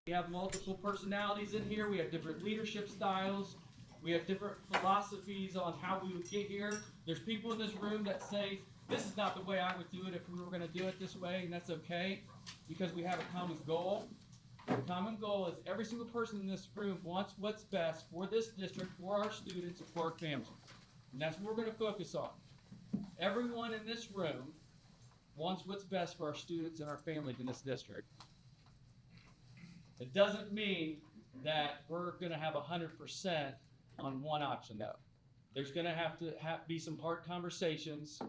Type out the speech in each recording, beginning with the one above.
We have multiple personalities in here. We have different leadership styles. We have different philosophies on how we would get here. There's people in this room that say, this is not the way I would do it if we were going to do it this way, and that's okay because we have a common goal. The common goal is every single person in this room wants what's best for this district, for our students, and for our families. And that's what we're going to focus on. Everyone in this room wants what's best for our students and our families in this district. It doesn't mean that we're going to have 100% on one option, though. There's going to have to be some hard conversations.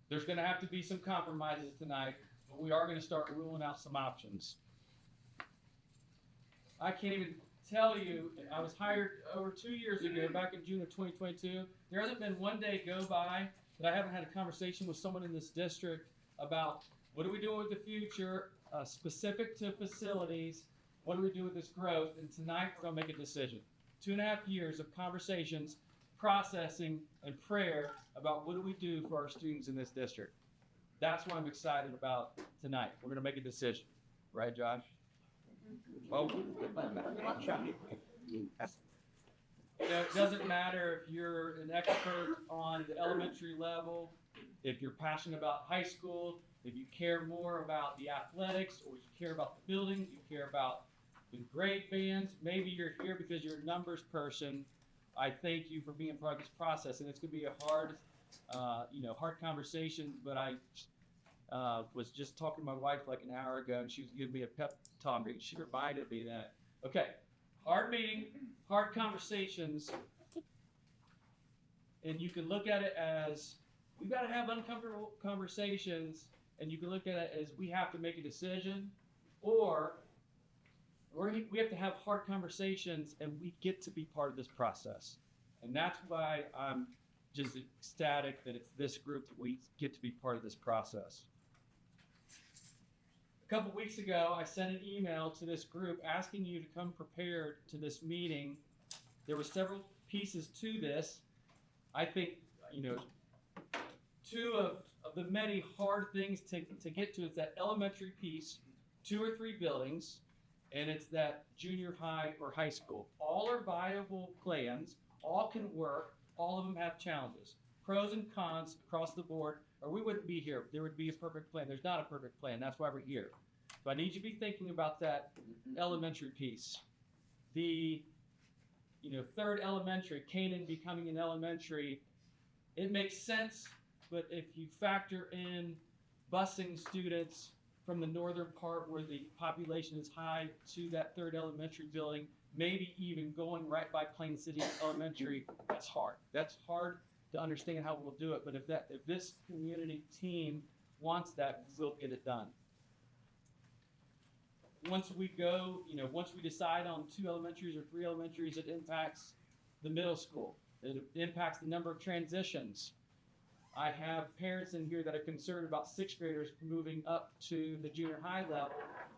There's going to have to be some compromises tonight, but we are going to start ruling out some options. I can't even tell you, I was hired over 2 years ago, back in June of 2022. There hasn't been one day go by that I haven't had a conversation with someone in this district about what are we doing with the future, specific to facilities. What do we do with this growth? And tonight, we're going to make a decision. 2.5 years of conversations, processing, and prayer about what do we do for our students in this district. That's what I'm excited about tonight. We're going to make a decision. Right, Josh? Well, it doesn't matter if you're an expert on the elementary level, if you're passionate about high school, if you care more about the athletics, or you care about the building, you care about the grade bands. Maybe you're here because you're a numbers person. I thank you for being part of this process, and it's going to be a hard conversation. But I was just talking to my wife like an hour ago, and she was giving me a pep talk. She reminded me that hard meeting, hard conversations, and you can look at it as we've got to have uncomfortable conversations, and you can look at it as we have to make a decision, or we have to have hard conversations, and we get to be part of this process. And that's why I'm just ecstatic that it's this group that we get to be part of this process. A couple weeks ago, I sent an email to this group asking you to come prepared to this meeting. There were several pieces to this. I think, two of the many hard things to get to is that elementary piece, 2 or 3 buildings, and it's that junior high or high school. All are viable plans, all can work, all of them have challenges. Pros and cons across the board, or we wouldn't be here. There would be a perfect plan. There's not a perfect plan, that's why we're here. So I need you to be thinking about that elementary piece. The third elementary, Canaan becoming an elementary, it makes sense, but if you factor in busing students from the northern part where the population is high to that third elementary building, maybe even going right by Plain City Elementary, that's hard. That's hard to understand how we'll do it, but if this community team wants that, we'll get it done. Once we decide on 2 elementaries or 3 elementaries, it impacts the middle school. It impacts the number of transitions. I have parents in here that are concerned about 6th graders moving up to the junior high level,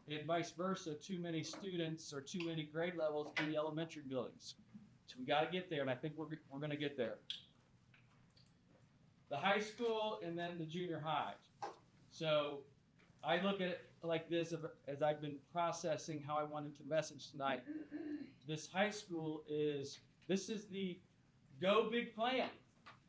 and vice versa, too many students or too many grade levels in the elementary buildings. So we got to get there, and I think we're going to get there. The high school and then the junior high. So I look at it like this as I've been processing how I wanted to message tonight. This high school this is the go big plan.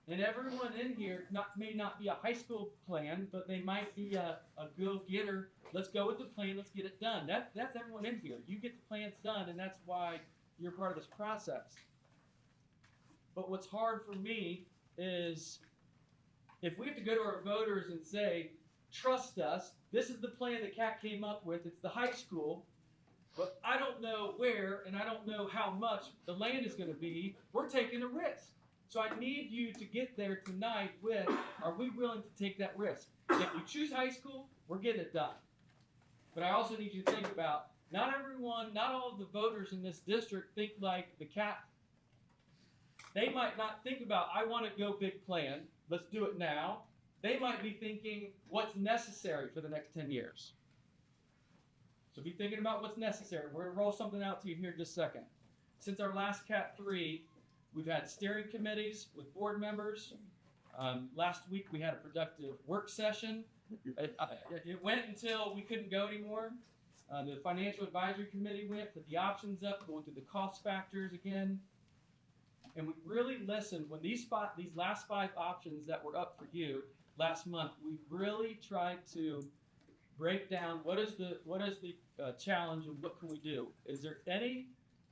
And everyone in here may not be a high school plan, but they might be a go-getter. Let's go with the plan. Let's get it done. That's everyone in here. You get the plans done, and that's why you're part of this process. But what's hard for me is if we have to go to our voters and say, trust us, this is the plan that Kat came up with. It's the high school, but I don't know where, and I don't know how much the land is going to be. We're taking a risk. So I need you to get there tonight with, are we willing to take that risk? If you choose high school, we're getting it done. But I also need you to think about, not all of the voters in this district think like the Cat. They might not think about, I want to go big plan, let's do it now. They might be thinking, what's necessary for the next 10 years? So be thinking about what's necessary. We're going to roll something out to you here in just a second. Since our last Cat 3, we've had steering committees with board members. Last week we had a productive work session. It went until we couldn't go anymore. The financial advisory committee went, put the options up, going through the cost factors again. And we really listened when these last 5 options that were up for you last month. We really tried to break down what is the challenge and what can we do. Is there any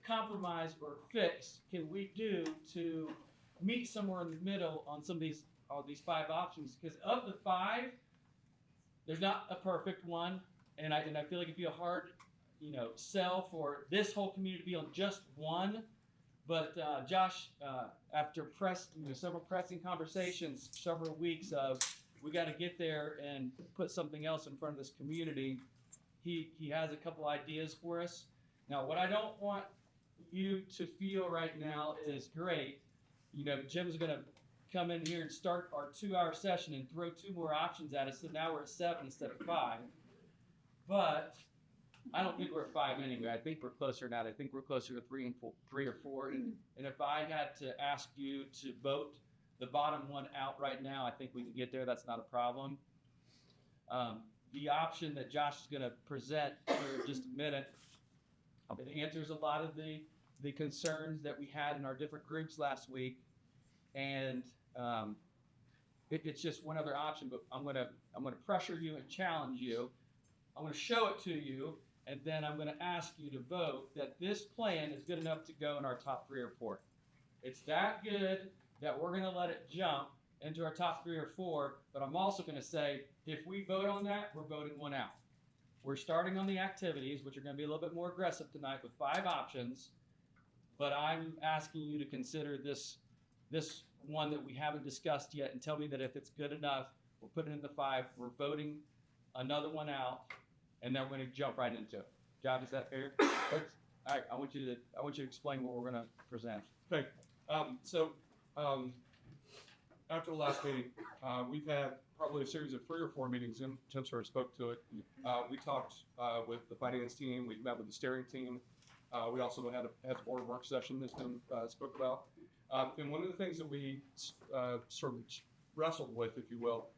compromise or fix can we do to meet somewhere in the middle on some of these 5 options? Because of the 5, there's not a perfect one, and I feel like it'd be a hard sell for this whole community to be on just one. But Josh, after several pressing conversations, several weeks of we got to get there and put something else in front of this community, he has a couple ideas for us. Now, what I don't want you to feel right now is great. Jim's going to come in here and start our 2-hour session and throw 2 more options at us, so now we're at 7 instead of 5. But I don't think we're at 5 anyway. I think we're closer now. I think we're closer to 3 or 4. And if I had to ask you to vote the bottom one out right now, I think we can get there. That's not a problem. The option that Josh is going to present here in just a minute, it answers a lot of the concerns that we had in our different groups last week. And it's just one other option, but I'm gonna pressure you and challenge you. I'm gonna show it to you, and then I'm gonna ask you to vote that this plan is good enough to go in our top 3 or 4. It's that good that we're gonna let it jump into our top 3 or 4, but I'm also gonna say, if we vote on that, we're voting one out. We're starting on the activities, which are gonna be a little bit more aggressive tonight with 5 options, but I'm asking you to consider this one that we haven't discussed yet and tell me that if it's good enough, we'll put it in the 5, we're voting another one out, and then we're going to jump right into it. John, is that fair? All right, I want you to explain what we're going to present. Okay, after the last meeting, we've had probably a series of 3 or 4 meetings. Tim sort of spoke to it. We talked with the finance team. We met with the steering team. We also had a board work session that Tim spoke about. And one of the things that we sort of wrestled with, if you will,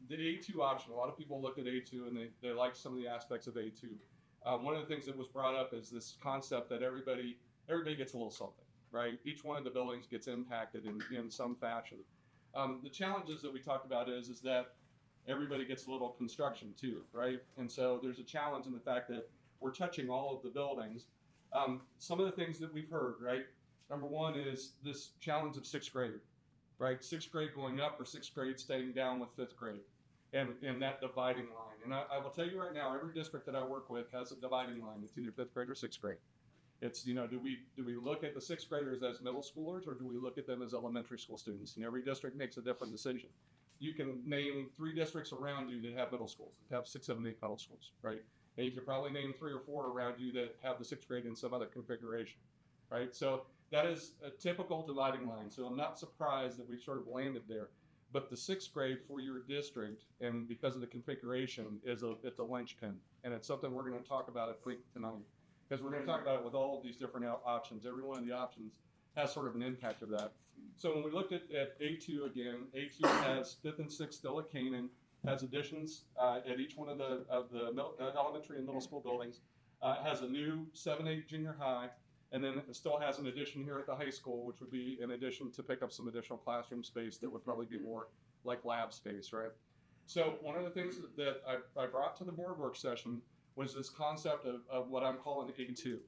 the A2 option. A lot of people look at A2 and they like some of the aspects of A2. One of the things that was brought up is this concept that everybody gets a little something, right? Each one of the buildings gets impacted in some fashion. The challenges that we talked about is that everybody gets a little construction too, right? And so there's a challenge in the fact that we're touching all of the buildings. Some of the things that we've heard, right? Number one is this challenge of 6th grade, right? 6th grade going up or 6th grade staying down with 5th grade and that dividing line. And I will tell you right now, every district that I work with has a dividing line. It's either 5th grade or 6th grade. It's, do we look at the 6th graders as middle schoolers or do we look at them as elementary school students? And every district makes a different decision. You can name 3 districts around you that have middle schools, that have 6, 7, 8 middle schools, right? And you could probably name 3 or 4 around you that have the 6th grade in some other configuration, right? So that is a typical dividing line. So I'm not surprised that we sort of landed there. But the 6th grade for your district, and because of the configuration, it's a linchpin. And it's something we're going to talk about at length tonight. Because we're going to talk about it with all of these different options. Every one of the options has sort of an impact of that. So when we looked at A2 again, A2 has 5th and 6th still at Canaan, has additions at each one of the elementary and middle school buildings, has a new 7-8 junior high, and then it still has an addition here at the high school, which would be an addition to pick up some additional classroom space that would probably be more like lab space, right? So one of the things that I brought to the board work session was this concept of what I'm calling A2,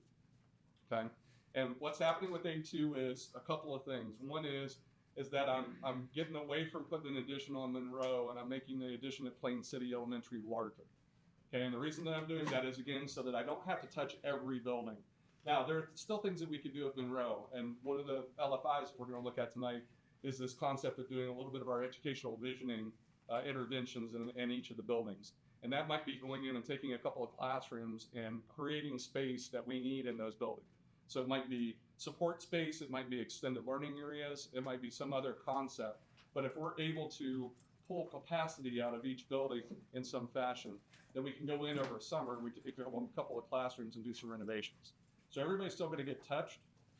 okay? And what's happening with A2 is a couple of things. One is that I'm getting away from putting an addition on Monroe, and I'm making the addition at Plain City Elementary larger. Okay, and the reason that I'm doing that is, again, so that I don't have to touch every building. Now, there are still things that we could do at Monroe, and one of the LFIs we're going to look at tonight is this concept of doing a little bit of our educational visioning interventions in each of the buildings. And that might be going in and taking a couple of classrooms and creating space that we need in those buildings. So it might be support space, it might be extended learning areas, it might be some other concept. But if we're able to pull capacity out of each building in some fashion, then we can go in over summer, we can take a couple of classrooms and do some renovations. So everybody's still going to get touched,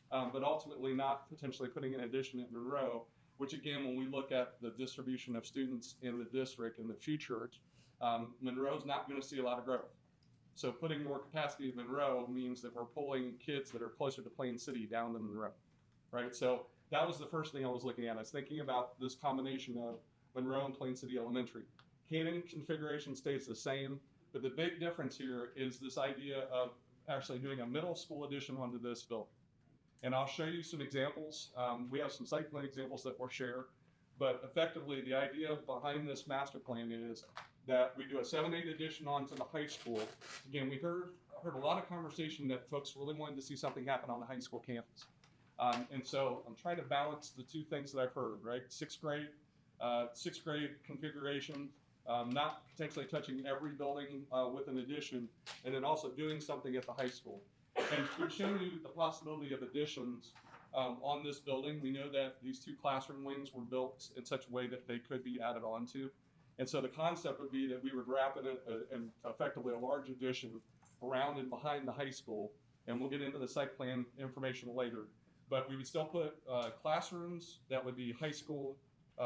but ultimately not potentially putting an addition at Monroe, which again, when we look at the distribution of students in the district in the future, Monroe's not going to see a lot of growth. So putting more capacity in Monroe means that we're pulling kids that are closer to Plain City down to Monroe, right? So that was the first thing I was looking at. I was thinking about this combination of Monroe and Plain City Elementary. Cannon configuration stays the same, but the big difference here is this idea of actually doing a middle school addition onto this building. And I'll show you some examples. We have some site plan examples that we'll share, but effectively the idea behind this master plan is that we do a 7-8 addition onto the high school. Again, we heard a lot of conversation that folks really wanted to see something happen on the high school campus. And so I'm trying to balance the two things that I've heard, right? Sixth grade configuration, not potentially touching every building with an addition, and then also doing something at the high school. And we've shown you the possibility of additions on this building. We know that these 2 classroom wings were built in such a way that they could be added onto. And so the concept would be that we would wrap it in effectively a large addition around and behind the high school. And we'll get into the site plan information later. But we would still put classrooms that would be high school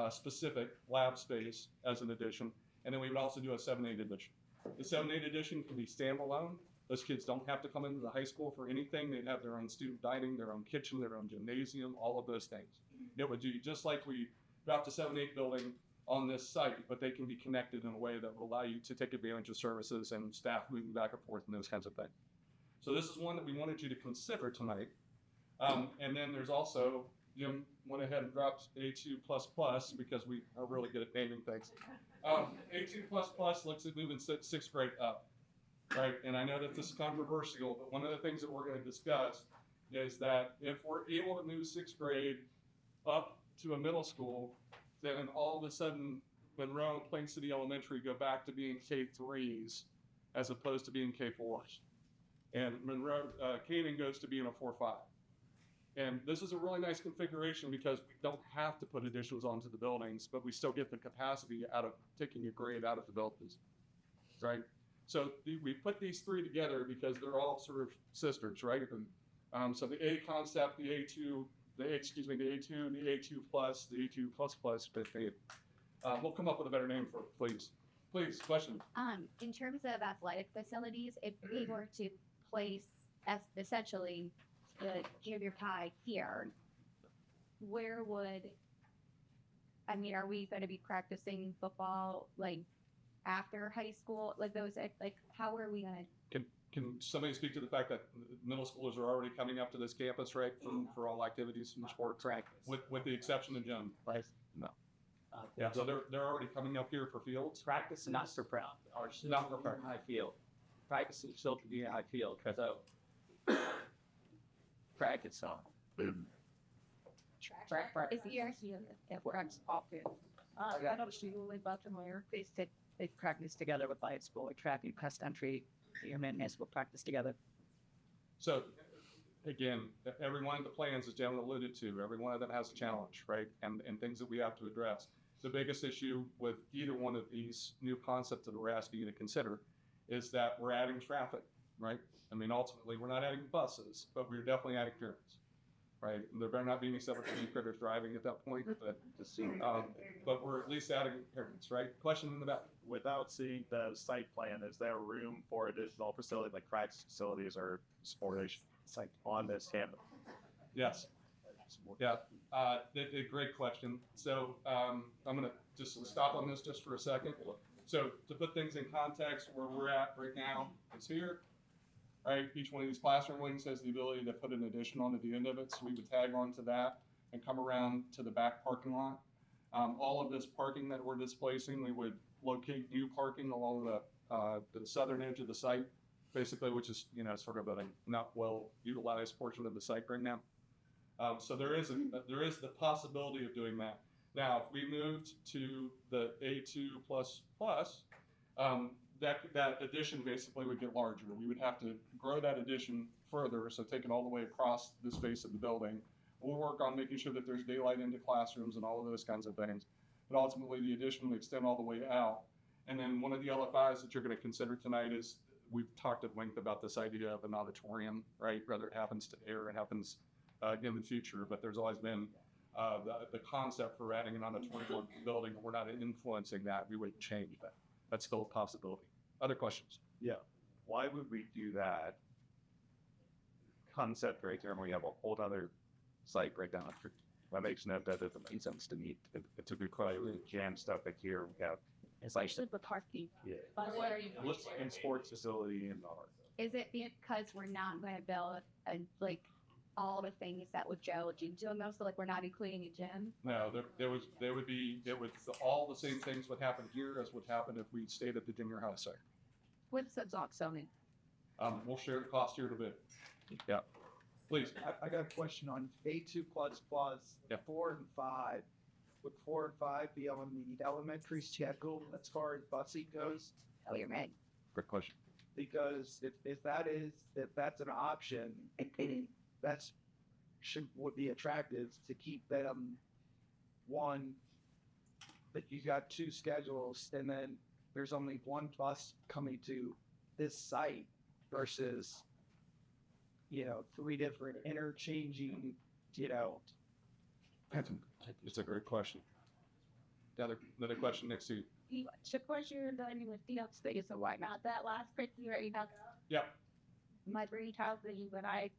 specific lab space as an addition. And then we would also do a 7-8 addition. The 7-8 addition can be standalone. Those kids don't have to come into the high school for anything. They'd have their own student dining, their own kitchen, their own gymnasium, all of those things. It would do just like we dropped the 7-8 building on this site, but they can be connected in a way that will allow you to take advantage of services and staff moving back and forth and those kinds of things. So this is one that we wanted you to consider tonight. And then there's also, Jim went ahead and dropped A2++ because we are really good at naming things. A2++ looks at moving 6th grade up, right? And I know that this is controversial, but one of the things that we're going to discuss is that if we're able to move 6th grade up to a middle school, then all of a sudden Monroe and Plain City Elementary go back to being K3s as opposed to being K4s. And Monroe, Canaan goes to being a 4-5. And this is a really nice configuration because we don't have to put additions onto the buildings, but we still get the capacity out of taking a grade out of the buildings, right? So we put these 3 together because they're all sort of sisters, right? And, so the A concept, the A2, the A2, the A2+, the A2++, but we'll come up with a better name for it, please. Please, question. In terms of athletic facilities, if we were to place essentially the junior high here, where would, are we going to be practicing football like after high school? Like those, like how are we going to? Can somebody speak to the fact that middle schoolers are already coming up to this campus, right, for all activities and sports, with the exception of gym? Right. No. Yeah, so they're already coming up here for fields. Practice not for practice, or not for high field. Practice is still to be a high field. So practice on. Track practice. Is the practice often? I don't see you in Baltimore. They practice together with high school, like track and cross country. Your men and school practice together. So, again, every one of the plans, as Jen alluded to, every one of them has a challenge, right? And things that we have to address. The biggest issue with either one of these new concepts that we're asking you to consider is that we're adding traffic, right? Ultimately, we're not adding buses, but we're definitely adding parents, right? There better not be any 17 critters driving at that point, but we're at least adding parents, right? Question in the back. Without seeing the site plan, is there room for additional facilities like practice facilities or sportation site on this campus? Yes. Yeah. Great question. So I'm going to just stop on this just for a second. So to put things in context, where we're at right now is here. Right. Each one of these classroom wings has the ability to put an addition onto the end of it. So we would tag onto that and come around to the back parking lot. All of this parking that we're displacing, we would locate new parking along the southern edge of the site, basically, which is sort of a not well utilized portion of the site right now. So there is the possibility of doing that. Now, if we moved to the A2++, that addition basically would get larger. We would have to grow that addition further, so take it all the way across this face of the building. We'll work on making sure that there's daylight into classrooms and all of those kinds of things. But ultimately, the addition will extend all the way out. And then one of the LFIs that you're going to consider tonight is, we've talked at length about this idea of an auditorium, right? Whether it happens today or it happens in the future, but there's always been the concept for adding an auditorium building. We're not influencing that. We wouldn't change that. That's still a possibility. Other questions? Yeah. why would we do that concept right there when we have a whole other site right down the street? That doesn't make sense to me. It's a good question. We jam stuff like here. We have Especially with parking. yeah. But what are you? What's in sports facility and all that? Is it because we're not going to build like all the things that would Joe do? So like we're not including a gym. No, all the same things would happen here as would happen if we stayed at the junior high site. What's the dock zoning? We'll share the cost here in a bit. Yeah, please. I got a question on A2++, Yeah. 4 and 5. Would 4 and 5 be on the elementary schedule as far as busing goes? Oh, you're right. Great question. Because if that's an option, would be attractive to keep them one. But you got 2 schedules, and then there's only 1 bus coming to this site versus 3 different interchanging. It's a great question. Another question next to you. The question you're done with the upstate, so why not that last picture right now? Yeah. My brain tells me when I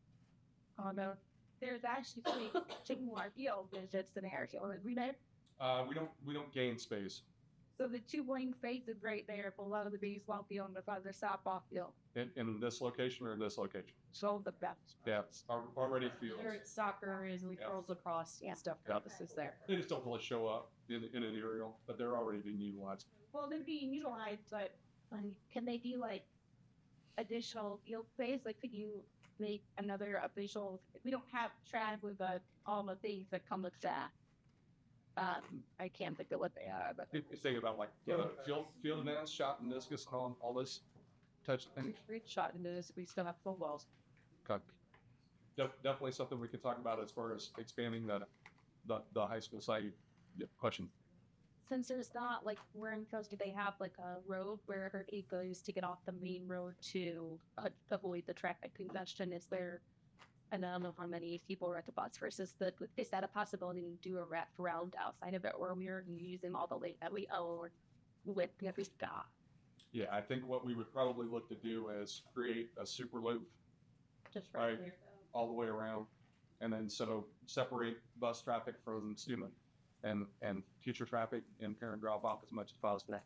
don't know, there's actually 2 more field visits in Arizona. We know. We don't gain space So the 2 blank spaces right there below the baseball field and above the softball field. in this location or in this location. So the best. Yeah, already fields. Where it's soccer is and Yeah. girls lacrosse and stuff. Yeah. This is there. They just don't really show up in an aerial, but they're already being utilized. Well, they're being utilized, but can they do like additional field space? Like, could you make another official? We don't have track with all the things that come with that. I can't think of what they are, but If you think about like field events, shot and discus, and all this touch thing. Great shot into this. We still have full balls. Okay. Definitely something we can talk about as far as expanding the high school site. Yep. Question. Since there's not like where in Coast, do they have like a road where it goes to get off the main road to avoid the traffic congestion? Is there, and I don't know how many people are at the bus versus is that a possibility to do a wrap around outside of it, or we're using all the lane that we own with every stop? Yeah, I think what we would probably look to do is create a super loop Just Right. there. all the way around, and then so separate bus traffic from student and teacher traffic and parent drop off as much as possible.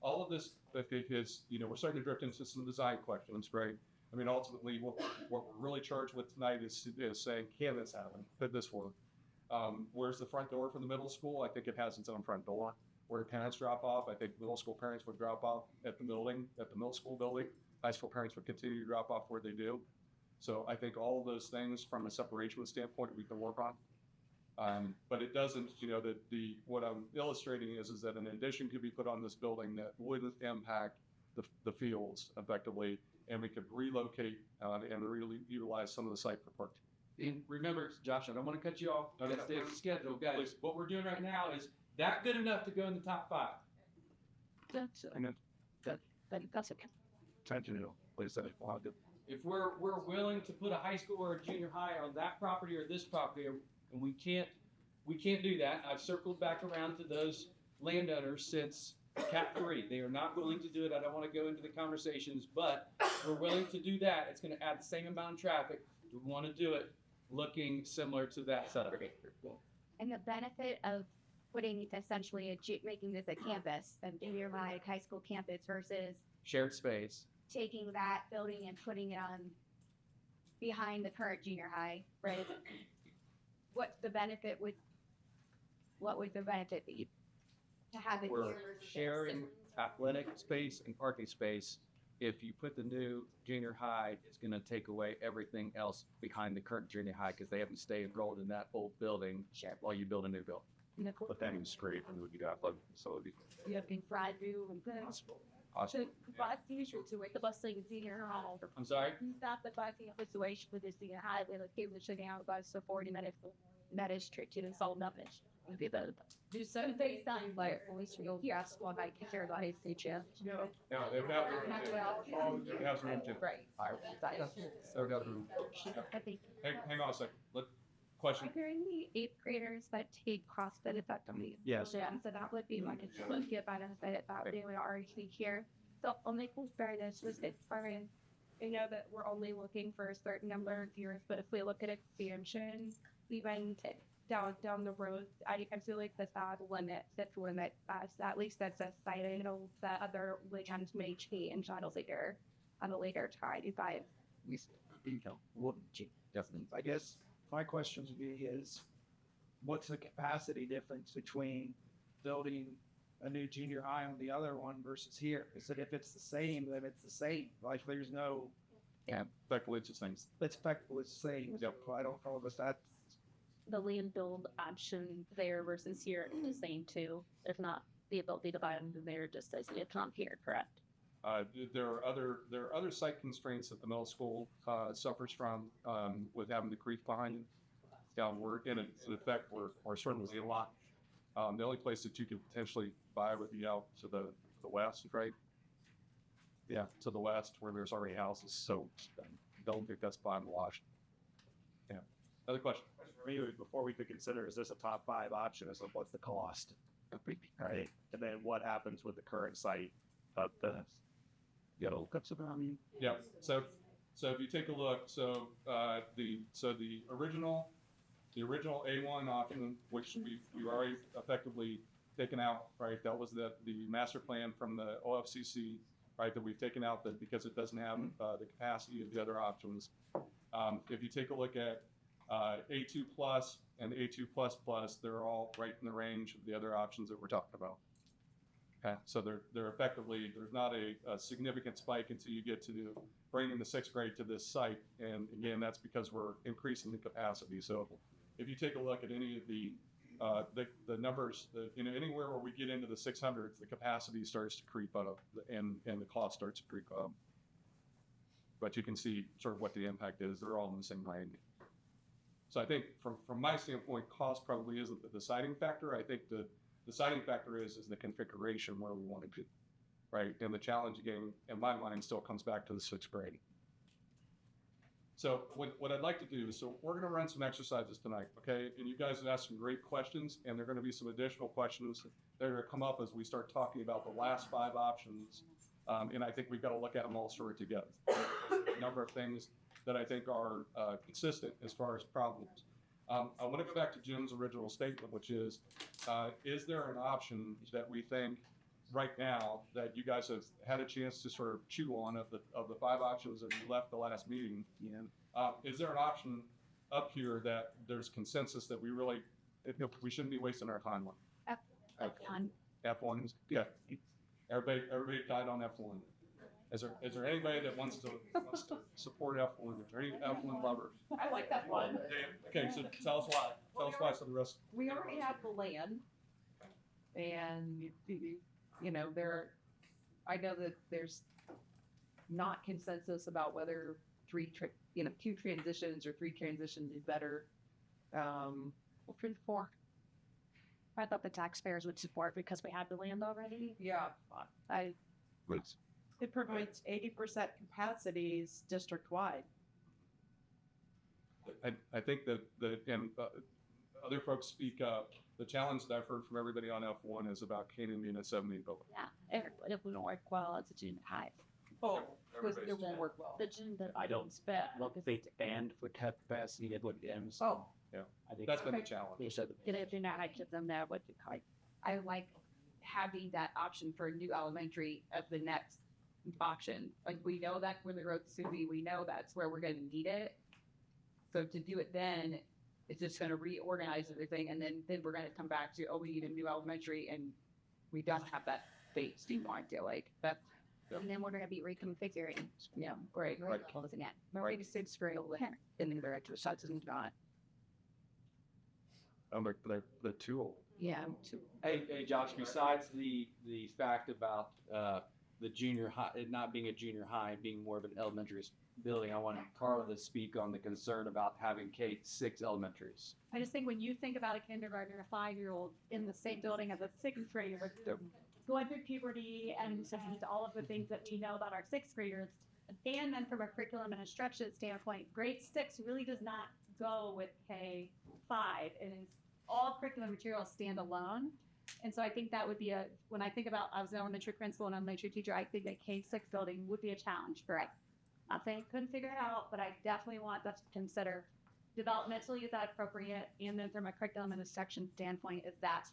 All of this, is, we're starting to drift into some design questions, right? I mean, ultimately, what we're really charged with tonight is saying, can this happen? Could this work? Where's the front door for the middle school? I think it has its own front door. Where parents drop off, I think middle school parents would drop off at the middle school building. High school parents would continue to drop off where they do. So I think all of those things from a separation standpoint we can work on. But it doesn't, what I'm illustrating is that an addition could be put on this building that wouldn't impact the fields effectively, and we could relocate and really utilize some of the site for parking. And remember, Josh, I don't want to cut you off. I gotta stay on schedule, guys. What we're doing right now is that good enough to go in the top 5. that's And then that's okay. intentional, please say. If we're willing to put a high school or a junior high on that property or this property, and we can't do that. I've circled back around to those landowners since Cap 3. They are not willing to do it. I don't want to go into the conversations, but we're willing to do that. It's going to add the same amount of traffic. We want to do it looking similar to that setup. And the benefit of putting essentially making this a campus, a junior high school campus versus Shared space. taking that building and putting it on behind the current junior high, right? What would the benefit be to have it We're here versus sharing this? athletic space and parking space. If you put the new junior high, it's going to take away everything else behind the current junior high because they haven't stayed enrolled in that old building while you build a new building. But that means straight from the athletic facility. You have to drive through and things. Awesome. So the bus usually to wait the bus like junior hall. I'm sorry? Stop the bus in a situation with this junior high, we like people should out bus for 40 minutes. That is trick to solve nothing. Maybe the Do so. they sound like police real yes, one I can care about his teacher. Yeah, they would have room to. Right. They would have room. I think Hang on a second. Question. are there any 8th graders that take CrossFit effectively? Yes. Yeah, so that would be like a good benefit if that they would already be here. So I'll make this very specific. I know that we're only looking for a certain number of years, but if we look at expansion, even down the road, I feel like the size limit, that's limit, at least that's a site, I know that other legends may change on a later time, if I, Definitely. I guess my question would be is, what's the capacity difference between building a new junior high on the other one versus here? Is it if it's the same, then it's the same? Like there's no, Effectively, it's the same. it's spectacle, it's the same. Yep. I don't know if that's, the land build option there versus here is the same too, if not the ability to buy them there just as it's not here, correct? There are other site constraints that the middle school suffers from with having the creek behind it. Downward, and its effect or certainly a lot. The only place that you could potentially buy would be out to the west, right? Yeah, to the west where there's already houses. So don't think that's bottom wash. Yeah. Other question? Maybe before we could consider, is this a top 5 option? Is what's the cost? Right. And then what happens with the current site of the, you know, cuts of, I mean, Yeah. So if you take a look, the original A1 option, which we've already effectively taken out, right? That was the master plan from the OFCC, right? That we've taken out that because it doesn't have the capacity of the other options. If you take a look at A2 plus and A2 plus plus, they're all right in the range of the other options that we're talking about. Okay, so they're effectively, there's not a significant spike until you get to bringing the 6th grade to this site, and again, that's because we're increasing the capacity. So if you take a look at any of the numbers, anywhere where we get into the 600s, the capacity starts to creep up, and the cost starts to creep up. But you can see sort of what the impact is. They're all in the same range. So I think from my standpoint, cost probably isn't the deciding factor. I think the deciding factor is the configuration where we want to be, right? And the challenge again, in my mind, still comes back to the 6th grade. So what I'd like to do is, so we're going to run some exercises tonight, okay? And you guys have asked some great questions, and there are going to be some additional questions that are going to come up as we start talking about the last 5 options. And I think we've got to look at them all sort of together. A number of things that I think are consistent as far as problems. I want to go back to Jim's original statement, which is there an option that we think right now that you guys have had a chance to sort of chew on of the 5 options that you left the last meeting? Is there an option up here that there's consensus that we really, we shouldn't be wasting our time on? F1. F1 is good. Everybody died on F1. Is there anybody that wants to support F1? Is there any F1 lovers? I like that one. Okay, so tell us why. Tell us why. So the rest. We already have the land, and I know that there's not consensus about whether 2 transitions or 3 transitions is better. Well, 4. I thought the taxpayers would support because we have the land already. Yeah, it provides 80% capacities district-wide. I think that other folks speak up. The challenge that I've heard from everybody on F1 is about Canaan being a 70 building. Yeah, it wouldn't work well as a junior high. Oh, because it won't work well. The junior that I don't spent. look if it's banned for tap capacity at what ends. Oh, I think That's been the Okay. challenge. they said Get a junior high give them that what you call. I like having that option for a new elementary as the next option. Like, we know that's where the road's to be. We know that's where we're going to need it. So to do it then, it's just going to reorganize everything, and then we're going to come back to, we need a new elementary, and we don't have that space anymore. I feel like that's And then we're going to be reconfiguring. right. Right. Closing it. Maybe the 6th grade will in the director shots isn't gone. The tool. Yeah. Hey, Josh, besides the fact about the junior high, it not being a junior high, and being more of an elementary building, I want Carla to speak on the concern about having K-6 elementaries. I just think when you think about a kindergartner, a 5-year-old in the same building as a 6th grader, going through puberty and all of the things that we know about our 6th graders, and then from a curriculum and instruction standpoint, grade 6 really does not go with K5. It is all curriculum materials stand alone. And so I think that would be when I think about, I was an elementary principal and elementary teacher, I think a K-6 building would be a challenge. Correct. Not saying I couldn't figure it out, but I definitely want us to consider developmentally, is that appropriate? And then from a curriculum and a section standpoint, is that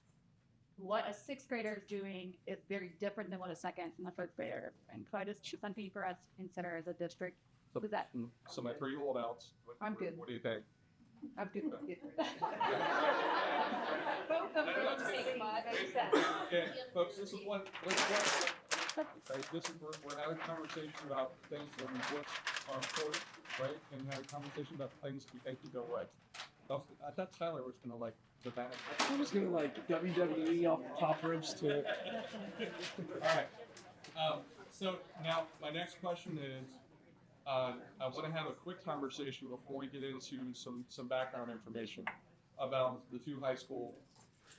what a sixth grader is doing is very different than what a second and a first grader. And so I just something for us to consider as a district. Was that? So my 3 holdouts. I'm good. What do you think? I'm good. Both of them say what I said. Okay, folks, this is what, right, this is, we're having a conversation about things that we want are important, right? And having a conversation about things we think could go away. I thought Tyler was gonna like the bad. I was gonna like WWE off the top ropes to. Alright, so now my next question is, I wanna have a quick conversation before we get into some background information about the two high school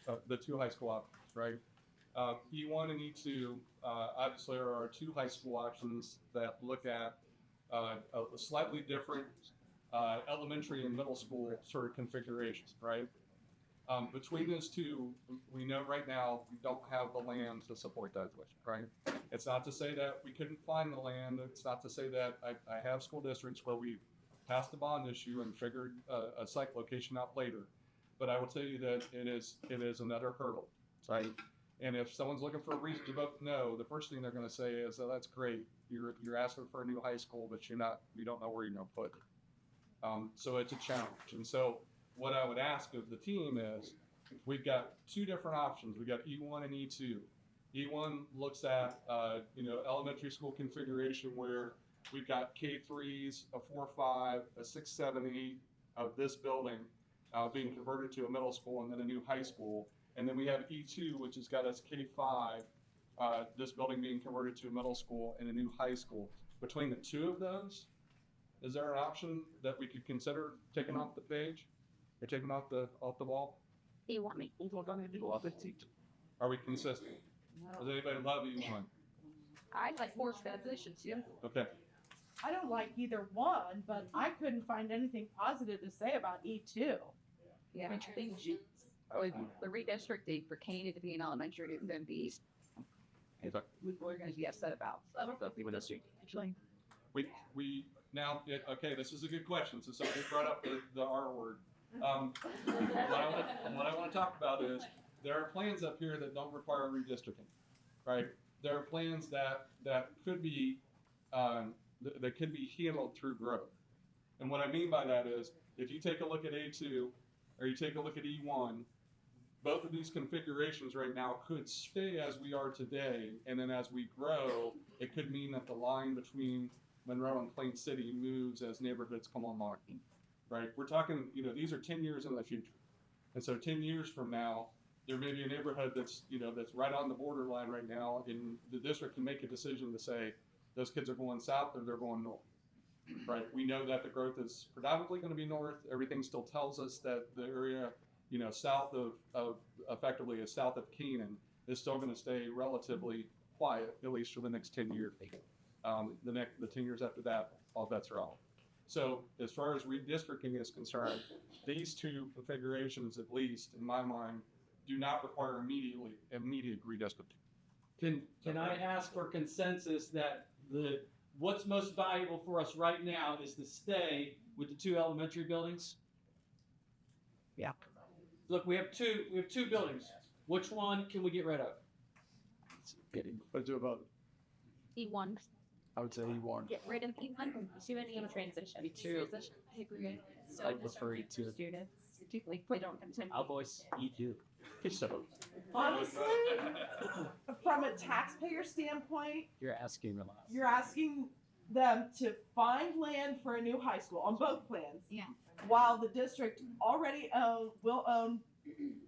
options, right? E1 and E2, obviously are our two high school options that look at a slightly different elementary and middle school sort of configurations, right? Between those two, we know right now we don't have the land to support that tuition, right? It's not to say that we couldn't find the land. It's not to say that I have school districts where we passed a bond issue and figured a site location out later. But I will tell you that it is another hurdle, right? And if someone's looking for a reason to vote no, the first thing they're going to say is, "Oh, that's great. You're asking for a new high school, but you don't know where you're going to put it." So it's a challenge. And so what I would ask of the team is, we've got two different options. We've got E1 and E2. E1 looks at elementary school configuration where we've got K3s, a 4-5, a 6-7-8 of this building being converted to a middle school and then a new high school. And then we have E2, which has got us K5, this building being converted to a middle school and a new high school. Between the two of those, is there an option that we could consider taking off the page or taking off the wall? Do you want me? Are we consistent? Does anybody love E1? I like more positions, yeah. Okay. I don't like either one, but I couldn't find anything positive to say about E2. Yeah, I think the redistricting for Canaan to be an elementary is going to be we're going to be upset about. So I don't know if we would assume. Actually, We now, okay, this is a good question. So somebody brought up the R word. What I want to talk about is there are plans up here that don't require redistricting, right? There are plans that could be handled through growth. And what I mean by that is, if you take a look at A2 or you take a look at E1, both of these configurations right now could stay as we are today, and then as we grow, it could mean that the line between Monroe and Plain City moves as neighborhoods come online, right? We're talking, these are 10 years in the future. And so 10 years from now, there may be a neighborhood that's right on the borderline right now, and the district can make a decision to say, those kids are going south or they're going north, right? We know that the growth is predominantly going to be north. Everything still tells us that the area, south of effectively is south of Canaan is still going to stay relatively quiet, at least for the next 10 years. The 10 years after that, all bets are off. So as far as redistricting is concerned, these two configurations, at least in my mind, do not require immediate redistricting. Can I ask for consensus that what's most valuable for us right now is to stay with the two elementary buildings? Yeah. Look, we have two buildings. Which one can we get rid of? Let's do about. E1. I would say E1. Get rid of E1. To any transition. E2. I agree. So I prefer E2. students, particularly if they don't continue. I'll voice E2. So Honestly, from a taxpayer standpoint, you're asking a lot. you're asking them to find land for a new high school on both plans. Yeah. While the district already will own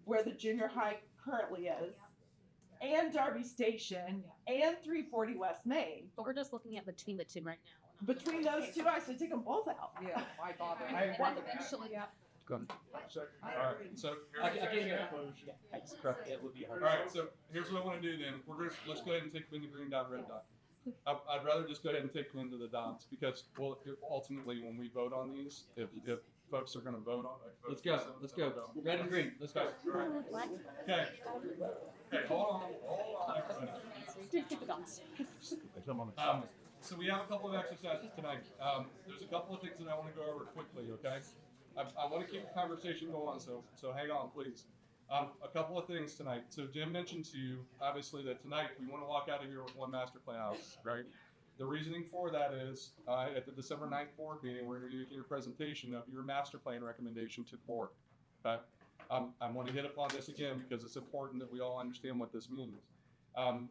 where the junior high currently is, and Darby Station, and 340 West Main. But we're just looking at between the two right now. Between those two, I say take them both out. yeah, why bother? I- Eventually, yeah. All right, so I can't hear. It would be all hard. right, so here's what I want to do then. Let's go ahead and take them into green dot, red dot. I'd rather just go ahead and take them into the dots because, well, ultimately when we vote on these, if folks are going to vote on it. Let's go. Let's go. Red and green. Let's go. Okay. Okay, hold on, everybody. So we have a couple of exercises tonight. There's a couple of things that I want to go over quickly, okay? I want to keep the conversation going, so hang on, please. A couple of things tonight. So Jim mentioned to you, obviously, that tonight we want to walk out of here with one master plan house, right? The reasoning for that is at the December 9th board meeting, we're going to do your presentation of your master plan recommendation to the board. Okay? I want to hit upon this again because it's important that we all understand what this means.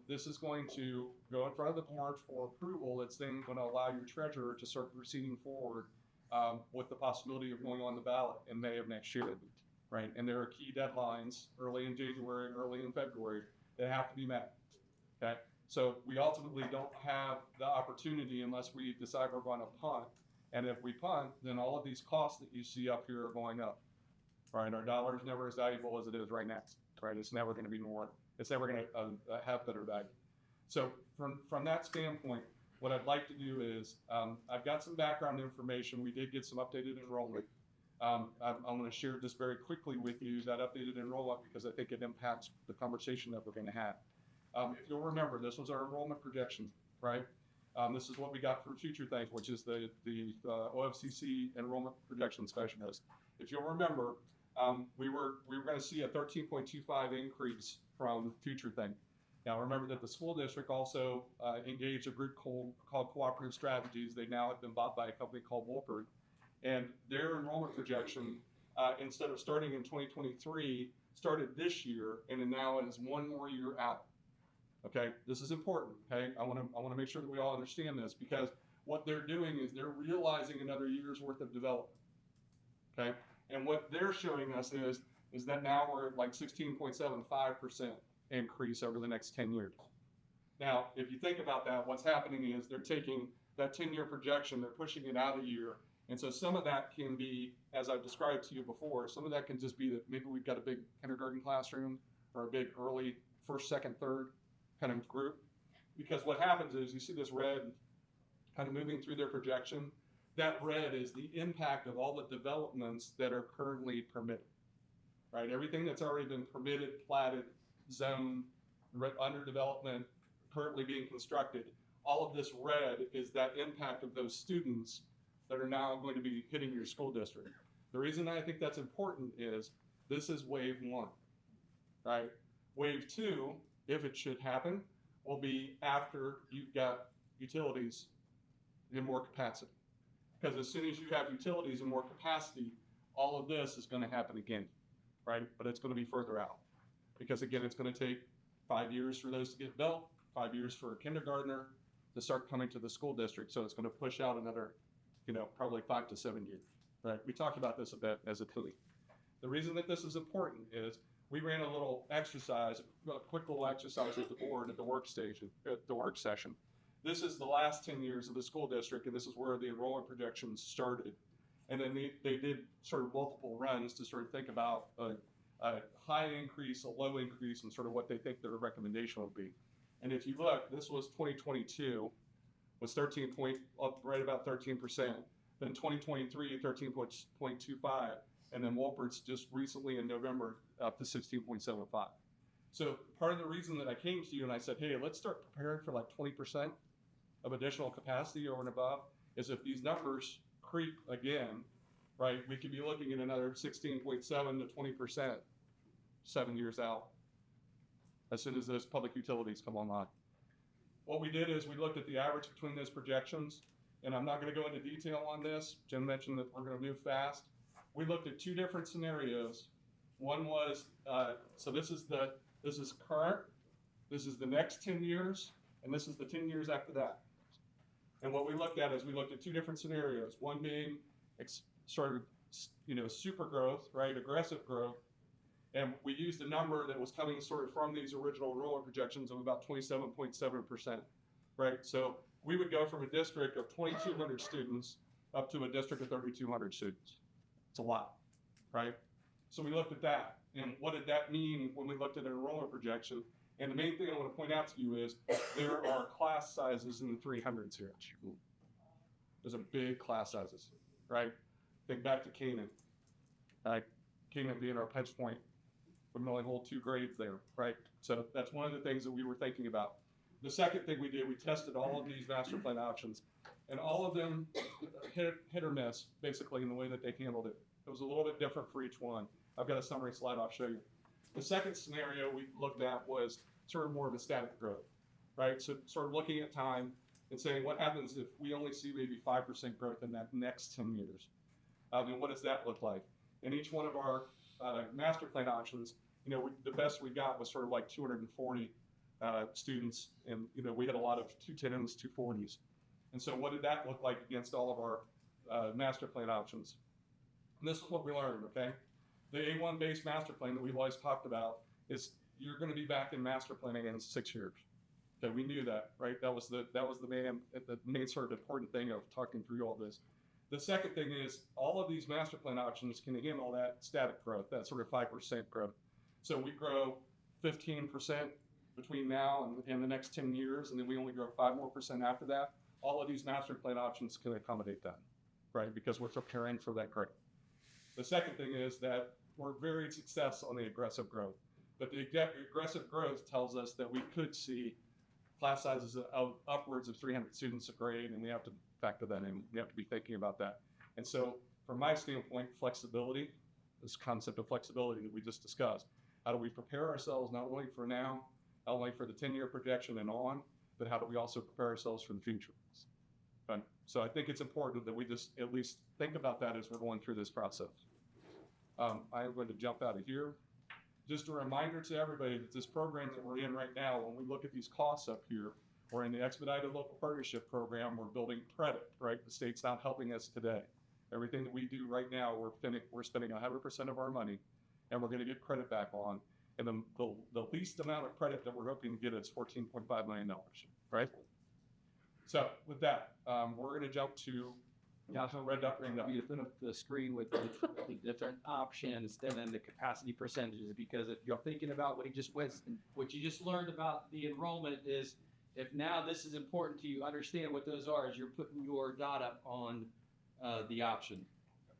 This is going to go in front of the board for approval. It's then going to allow your treasurer to start proceeding forward with the possibility of going on the ballot in May of next year, right? And there are key deadlines early in January and early in February that have to be met, okay? So we ultimately don't have the opportunity unless we decide we're going to punt. And if we punt, then all of these costs that you see up here are going up, right? Our dollar is never as valuable as it is right now, right? It's never going to be more. It's never going to have better value. So from that standpoint, what I'd like to do is I've got some background information. We did get some updated enrollment. I'm going to share this very quickly with you, that updated enrollment, because I think it impacts the conversation that we're going to have. If you'll remember, this was our enrollment projection, right? This is what we got from Future Think, which is the OFCC enrollment projection specialist. If you'll remember, we were going to see a 13.25 increase from Future Think. Now remember that the school district also engaged a group called Cooperative Strategies. They now have been bought by a company called Wolford, and their enrollment projection, instead of starting in 2023, started this year, and then now it is one more year out. Okay, this is important. Okay, I want to make sure that we all understand this, because what they're doing is they're realizing another year's worth of development. Okay, and what they're showing us is that now we're at like 16.75% increase over the next 10 years. Now, if you think about that, what's happening is they're taking that 10-year projection, they're pushing it out a year, and so some of that can be, as I've described to you before, some of that can just be that maybe we've got a big kindergarten classroom or a big early first, second, third kind of group, because what happens is you see this red kind of moving through their projection. That red is the impact of all the developments that are currently permitted, right? Everything that's already been permitted, platted, zoned, under development, currently being constructed. All of this red is that impact of those students that are now going to be hitting your school district. The reason I think that's important is this is wave one, right? Wave two, if it should happen, will be after you've got utilities in more capacity. Because as soon as you have utilities in more capacity, all of this is going to happen again, right? But it's going to be further out. Because again, it's going to take 5 years for those to get built, 5 years for a kindergartner to start coming to the school district. So it's going to push out another, probably 5 to 7 years, right? We talked about this a bit as a TUI. The reason that this is important is we ran a little exercise, a quick little exercise with the board at the work session. This is the last 10 years of the school district, and this is where the enrollment projections started. And then they did sort of multiple runs to sort of think about a high increase, a low increase, and sort of what they think their recommendation would be. And if you look, this was 2022, was right about 13%. Then 2023, 13.25, and then Wolpert's just recently in November up to 16.75. So part of the reason that I came to you and I said, hey, let's start preparing for like 20% of additional capacity over and above, is if these numbers creep again, right, we could be looking at another 16.7 to 20% 7 years out, as soon as those public utilities come online. What we did is we looked at the average between those projections, and I'm not going to go into detail on this. Jim mentioned that we're going to move fast. We looked at two different scenarios. One was, so this is current, this is the next 10 years, and this is the 10 years after that. And what we looked at is we looked at two different scenarios. One being sort of super growth, right, aggressive growth. And we used a number that was coming sort of from these original enrollment projections of about 27.7%, right? So we would go from a district of 2,200 students up to a district of 3,200 students. It's a lot, right? So we looked at that. And what did that mean when we looked at an enrollment projection? And the main thing I want to point out to you is there are class sizes in the 300s here. Those are big class sizes, right? Think back to Canaan. Canaan being our pinch point, we only hold 2 grades there, right? So that's one of the things that we were thinking about. The second thing we did, we tested all of these master plan options, and all of them hit or miss, basically, in the way that they handled it. It was a little bit different for each one. I've got a summary slide I'll show you. The second scenario we looked at was sort of more of a static growth, right? So sort of looking at time and saying, what happens if we only see maybe 5% growth in that next 10 years? And what does that look like? In each one of our master plan options, the best we got was sort of like 240 students, and we had a lot of 210s, 240s. And so what did that look like against all of our master plan options? And this is what we learned, okay? The A1 based master plan that we've always talked about is you're going to be back in master planning in 6 years. Okay, we knew that, right? That was the main sort of important thing of talking through all this. The second thing is all of these master plan options can handle that static growth, that sort of 5% growth. So we grow 15% between now and the next 10 years, and then we only grow 5% more after that. All of these master plan options can accommodate that, right? Because we're preparing for that growth. The second thing is that we're very successful on the aggressive growth, but the aggressive growth tells us that we could see class sizes of upwards of 300 students a grade, and we have to factor that in. We have to be thinking about that. And so from my standpoint, flexibility, this concept of flexibility that we just discussed, how do we prepare ourselves not only for now, not only for the 10-year projection and on, but how do we also prepare ourselves for the future? So I think it's important that we just at least think about that as we're going through this process. I'm going to jump out of here. Just a reminder to everybody that this program that we're in right now, when we look at these costs up here, we're in the Expedited Local Partnership Program, we're building credit, right? The state's not helping us today. Everything that we do right now, we're spending 100% of our money, and we're going to get credit back on. And the least amount of credit that we're hoping to get is $14.5 million, right? So with that, we're going to jump to red dot, green dot. You put up the screen with the different options and then the capacity percentages, because if you're thinking about what you just learned about the enrollment is, if now this is important to you, understand what those are as you're putting your data on the option.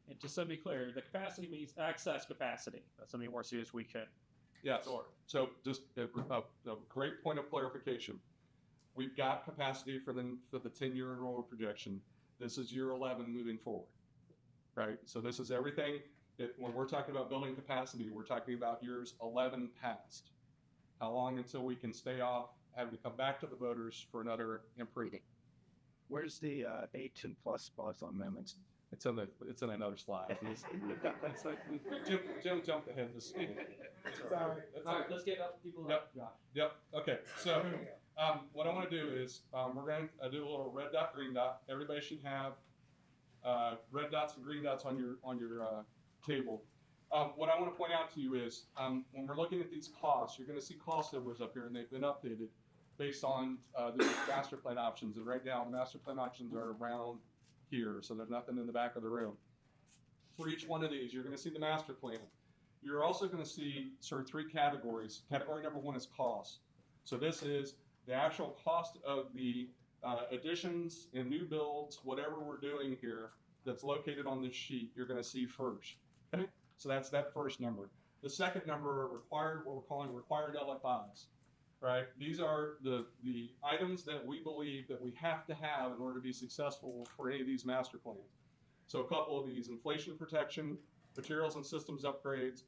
And just to be clear, the capacity means access capacity. That's something more serious we can. Yes. So just a great point of clarification. We've got capacity for the 10-year enrollment projection. This is year 11 moving forward, right? So this is everything. When we're talking about building capacity, we're talking about years 11 past. How long until we can stay off, having to come back to the voters for another improvement? Where's the 18 plus amendments? It's in another slide. Jim jumped ahead this. Sorry. All right, let's get up people up. Yep. Okay. So what I want to do is we're going to do a little red dot, green dot. Everybody should have red dots and green dots on your table. What I want to point out to you is when we're looking at these costs, you're going to see cost numbers up here, and they've been updated based on the master plan options. And right now, the master plan options are around here, so there's nothing in the back of the room. For each one of these, you're going to see the master plan. You're also going to see sort of 3 categories. Category number 1 is cost. So this is the actual cost of the additions and new builds, whatever we're doing here, that's located on this sheet, you're going to see first. Okay? So that's that first number. The second number are required, what we're calling required LFIs. Right? These are the items that we believe that we have to have in order to be successful for any of these master plans. So a couple of these: inflation protection, materials and systems upgrades.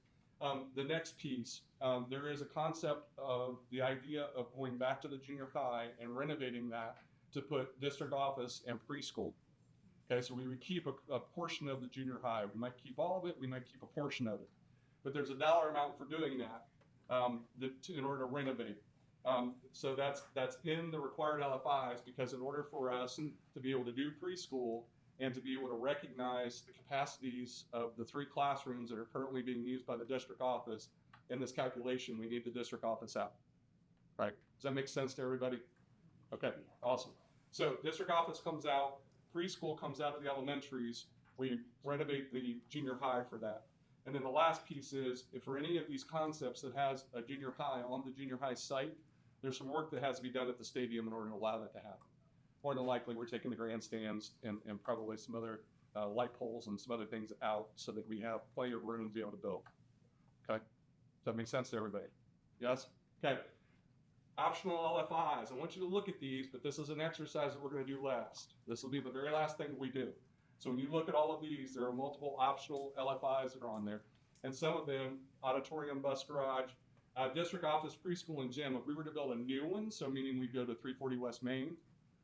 The next piece, there is a concept of the idea of going back to the junior high and renovating that to put district office and preschool. Okay, so we would keep a portion of the junior high. We might keep all of it, we might keep a portion of it. But there's a dollar amount for doing that in order to renovate. So that's in the required LFIs, because in order for us to be able to do preschool and to be able to recognize the capacities of the 3 classrooms that are currently being used by the district office in this calculation, we need the district office out. Right? Does that make sense to everybody? Okay, awesome. So district office comes out, preschool comes out of the elementaries, we renovate the junior high for that. And then the last piece is, if for any of these concepts that has a junior high on the junior high site, there's some work that has to be done at the stadium in order to allow that to happen. More than likely, we're taking the grandstands and probably some other light poles and some other things out so that we have plenty of room to be able to build. Okay? Does that make sense to everybody? Yes? Okay. Optional LFIs. I want you to look at these, but this is an exercise that we're going to do last. This will be the very last thing that we do. So when you look at all of these, there are multiple optional LFIs that are on there. And some of them, auditorium, bus garage, district office, preschool, and gym. If we were to build a new one, so meaning we go to 340 West Main,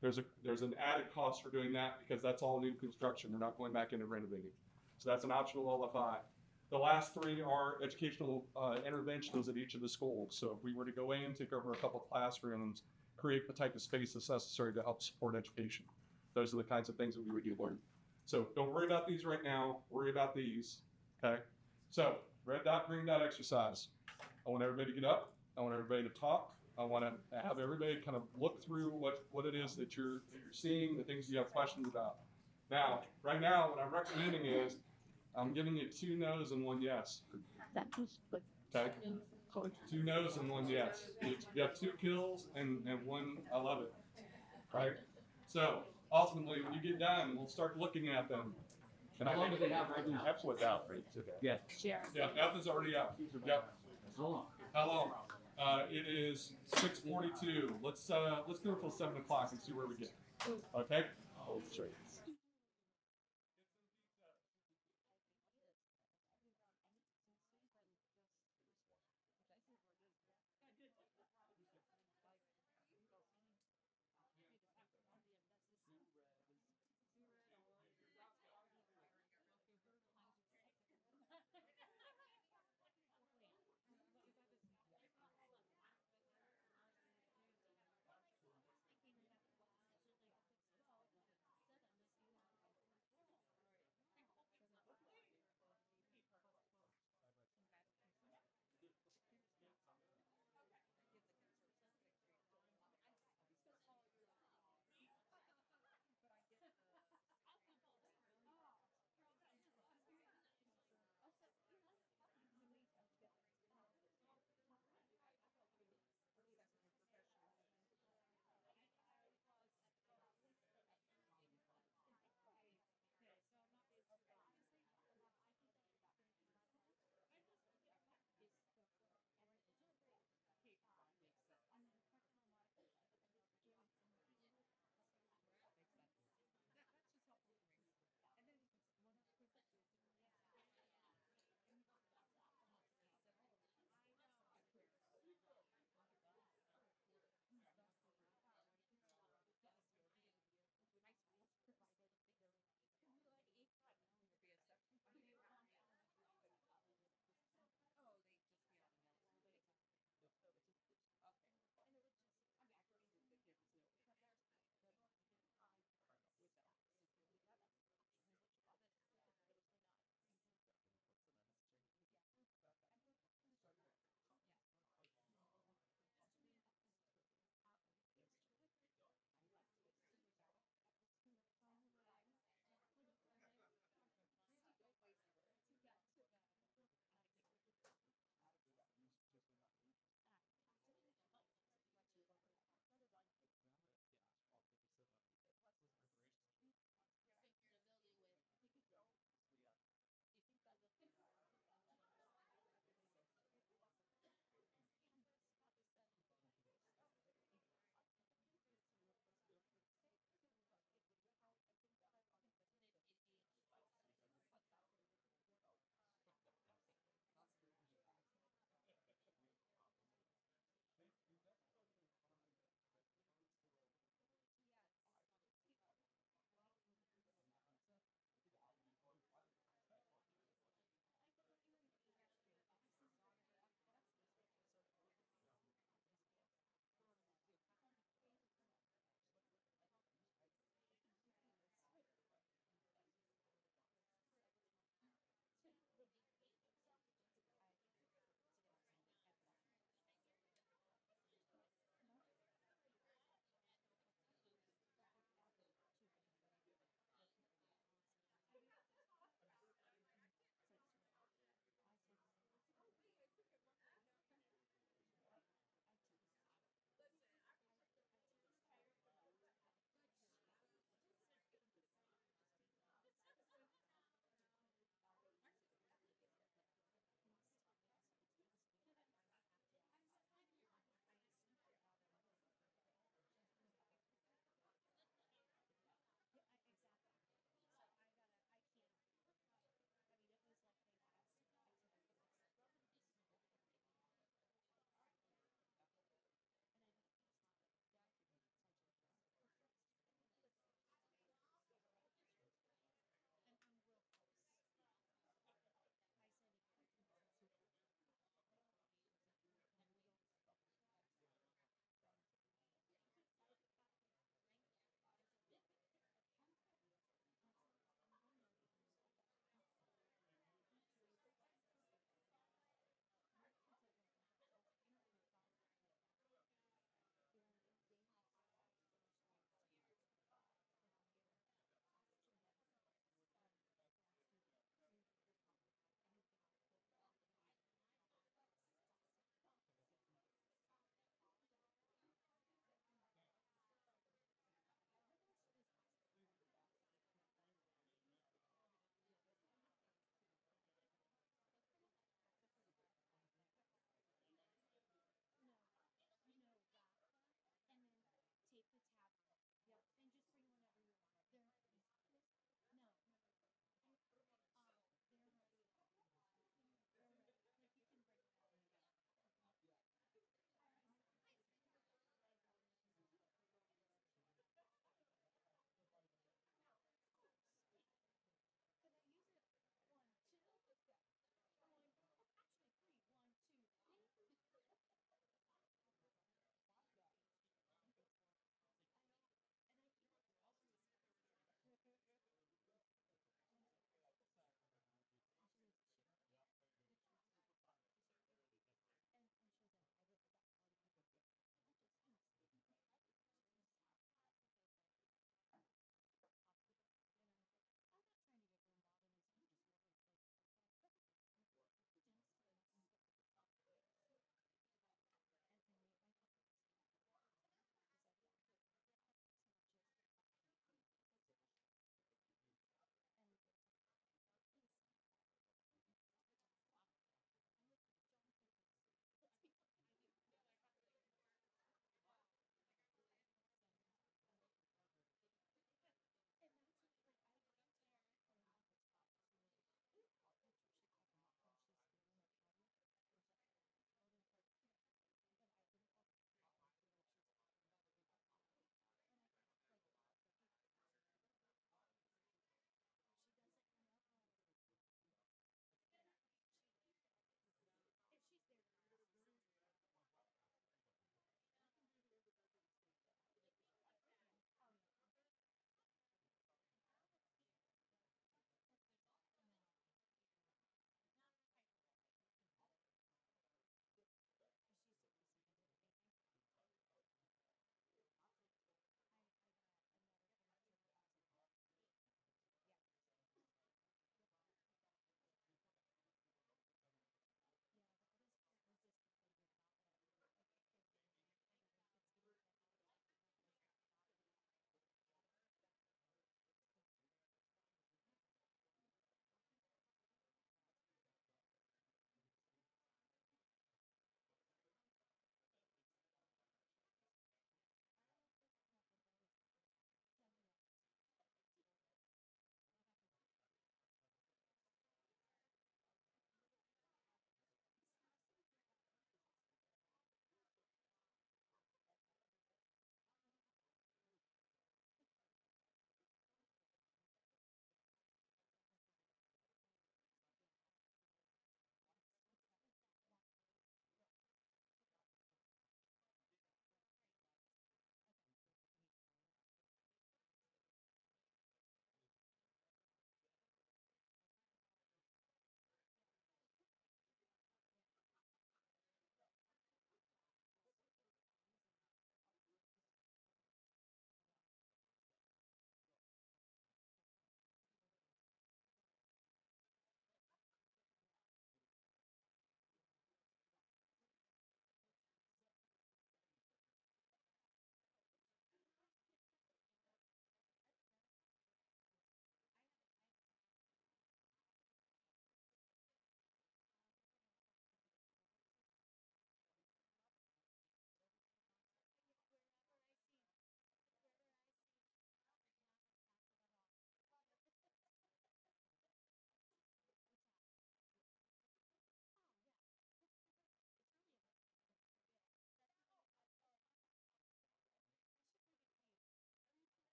there's an added cost for doing that because that's all new construction. They're not going back in and renovating. So that's an optional LFI. The last three are educational interventions at each of the schools. So if we were to go in, take over a couple of classrooms, create the type of space that's necessary to help support education. Those are the kinds of things that we would do. So don't worry about these right now. Worry about these. Okay. So red dot, green dot exercise. I want everybody to get up. I want everybody to talk. I want to have everybody kind of look through what it is that you're seeing, the things you have questions about. Now, right now, what I'm recommending is I'm giving you 2 no's and 1 yes. Okay? 2 no's and 1 yes. You have 2 kills and 1 I love it. Right? So ultimately, when you get done, we'll start looking at them. And How long do they have right now? That's without, right? Okay. Yeah. Yeah, F is already out. Yep. How long? It is 6:42. Let's go until 7 o'clock and see where we get. Okay? Oh, sorry.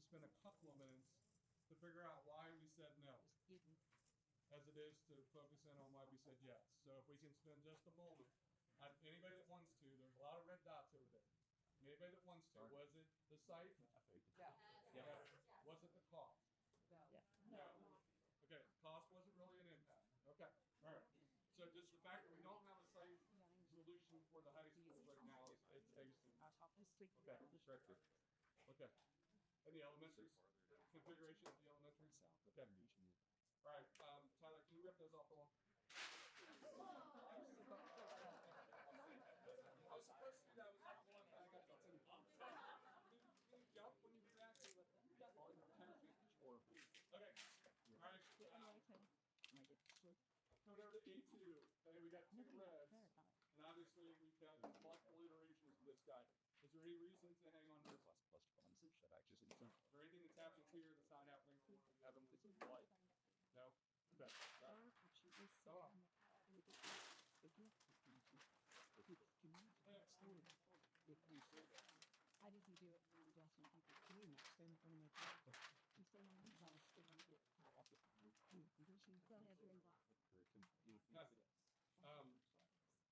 spend a couple of minutes to figure out why we said no, as it is to focus in on why we said yes. So if we can spend just a moment, anybody that wants to, there's a lot of red dots over there. Anybody that wants to, was it the site? No. Yeah. Was it the cost? No. No. Okay, cost wasn't really an impact. Okay, all right. So just the fact that we don't have a site solution for the high school right now is basically. Okay, right there. Okay. And the elementary configuration of the elementary? Okay. All right, Tyler, can you rip those off the wall? I was supposed to do that with that one, but I got that in. Can you jump when you do that? Okay, all right. Coming over to A2, okay, we got two reds, and obviously we've got multiple iterations of this guy. Is there any reason to hang on to this? Is there anything that's happening here that's not happening over the other ones? No? Okay. Go on. I didn't do it when Justin people came. Stand in front of my car. You say I'm going to stand on it. Go ahead, bring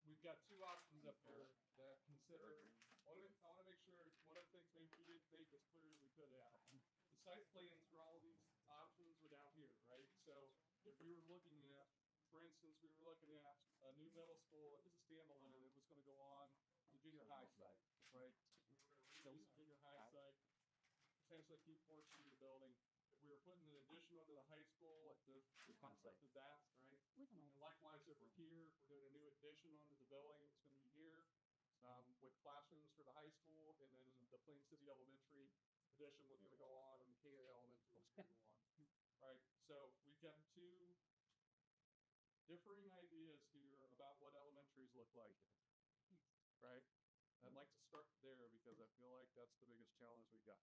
We've got two options up there that consider. I want to make sure one of the things maybe we didn't make as clear as we could have. The site plans for all of these options were down here, right? So if we were looking at, for instance, we were looking at a new middle school. It was a standalone, and it was going to go on the junior high site, right? We were going to reuse the junior high site, potentially keep portions of the building. If we were putting an addition onto the high school, the concept of that, right? And likewise over here, if we're doing a new addition onto the building, it's going to be here with classrooms for the high school, and then the Plain City Elementary addition was going to go on, and the Canaan Elementary was going to go on, right? So we've got two differing ideas here about what elementaries look like, right? I'd like to start there because I feel like that's the biggest challenge we got.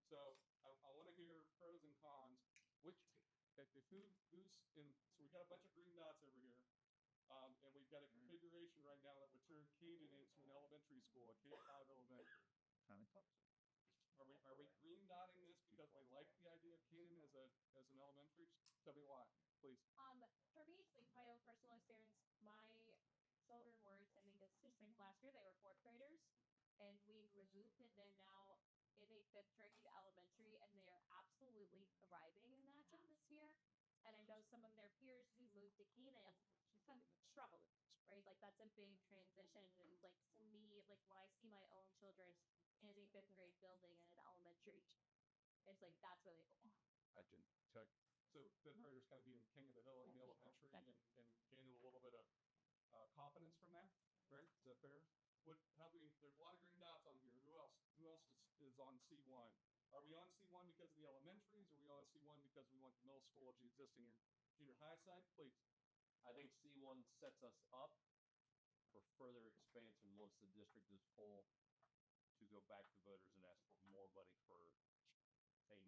So I want to hear pros and cons. Who's in? So we got a bunch of green dots over here, and we've got a configuration right now that would turn Canaan into an elementary school, a K-5 elementary. Are we green dotting this because we like the idea of Canaan as an elementary? Tell me why, please. For me, it's like my own personal experience. My children were attending this spring last year. They were fourth graders, and we removed it. They're now in a fifth grade elementary, and they are absolutely thriving in that atmosphere. And I know some of their peers who moved to Canaan kind of struggle with this, right? Like that's a big transition. And like to me, like when I see my own children in a fifth grade building in an elementary, it's like that's where they belong. So fifth graders kind of be in king of the hill in the elementary and gaining a little bit of confidence from that, right? Is that fair? There's a lot of green dots on here. Who else is on C1? Are we on C1 because of the elementaries? Or are we on C1 because we want the middle school of the existing junior high site? Please. I think C1 sets us up for further expansion once the district is full to go back to voters and ask for more money for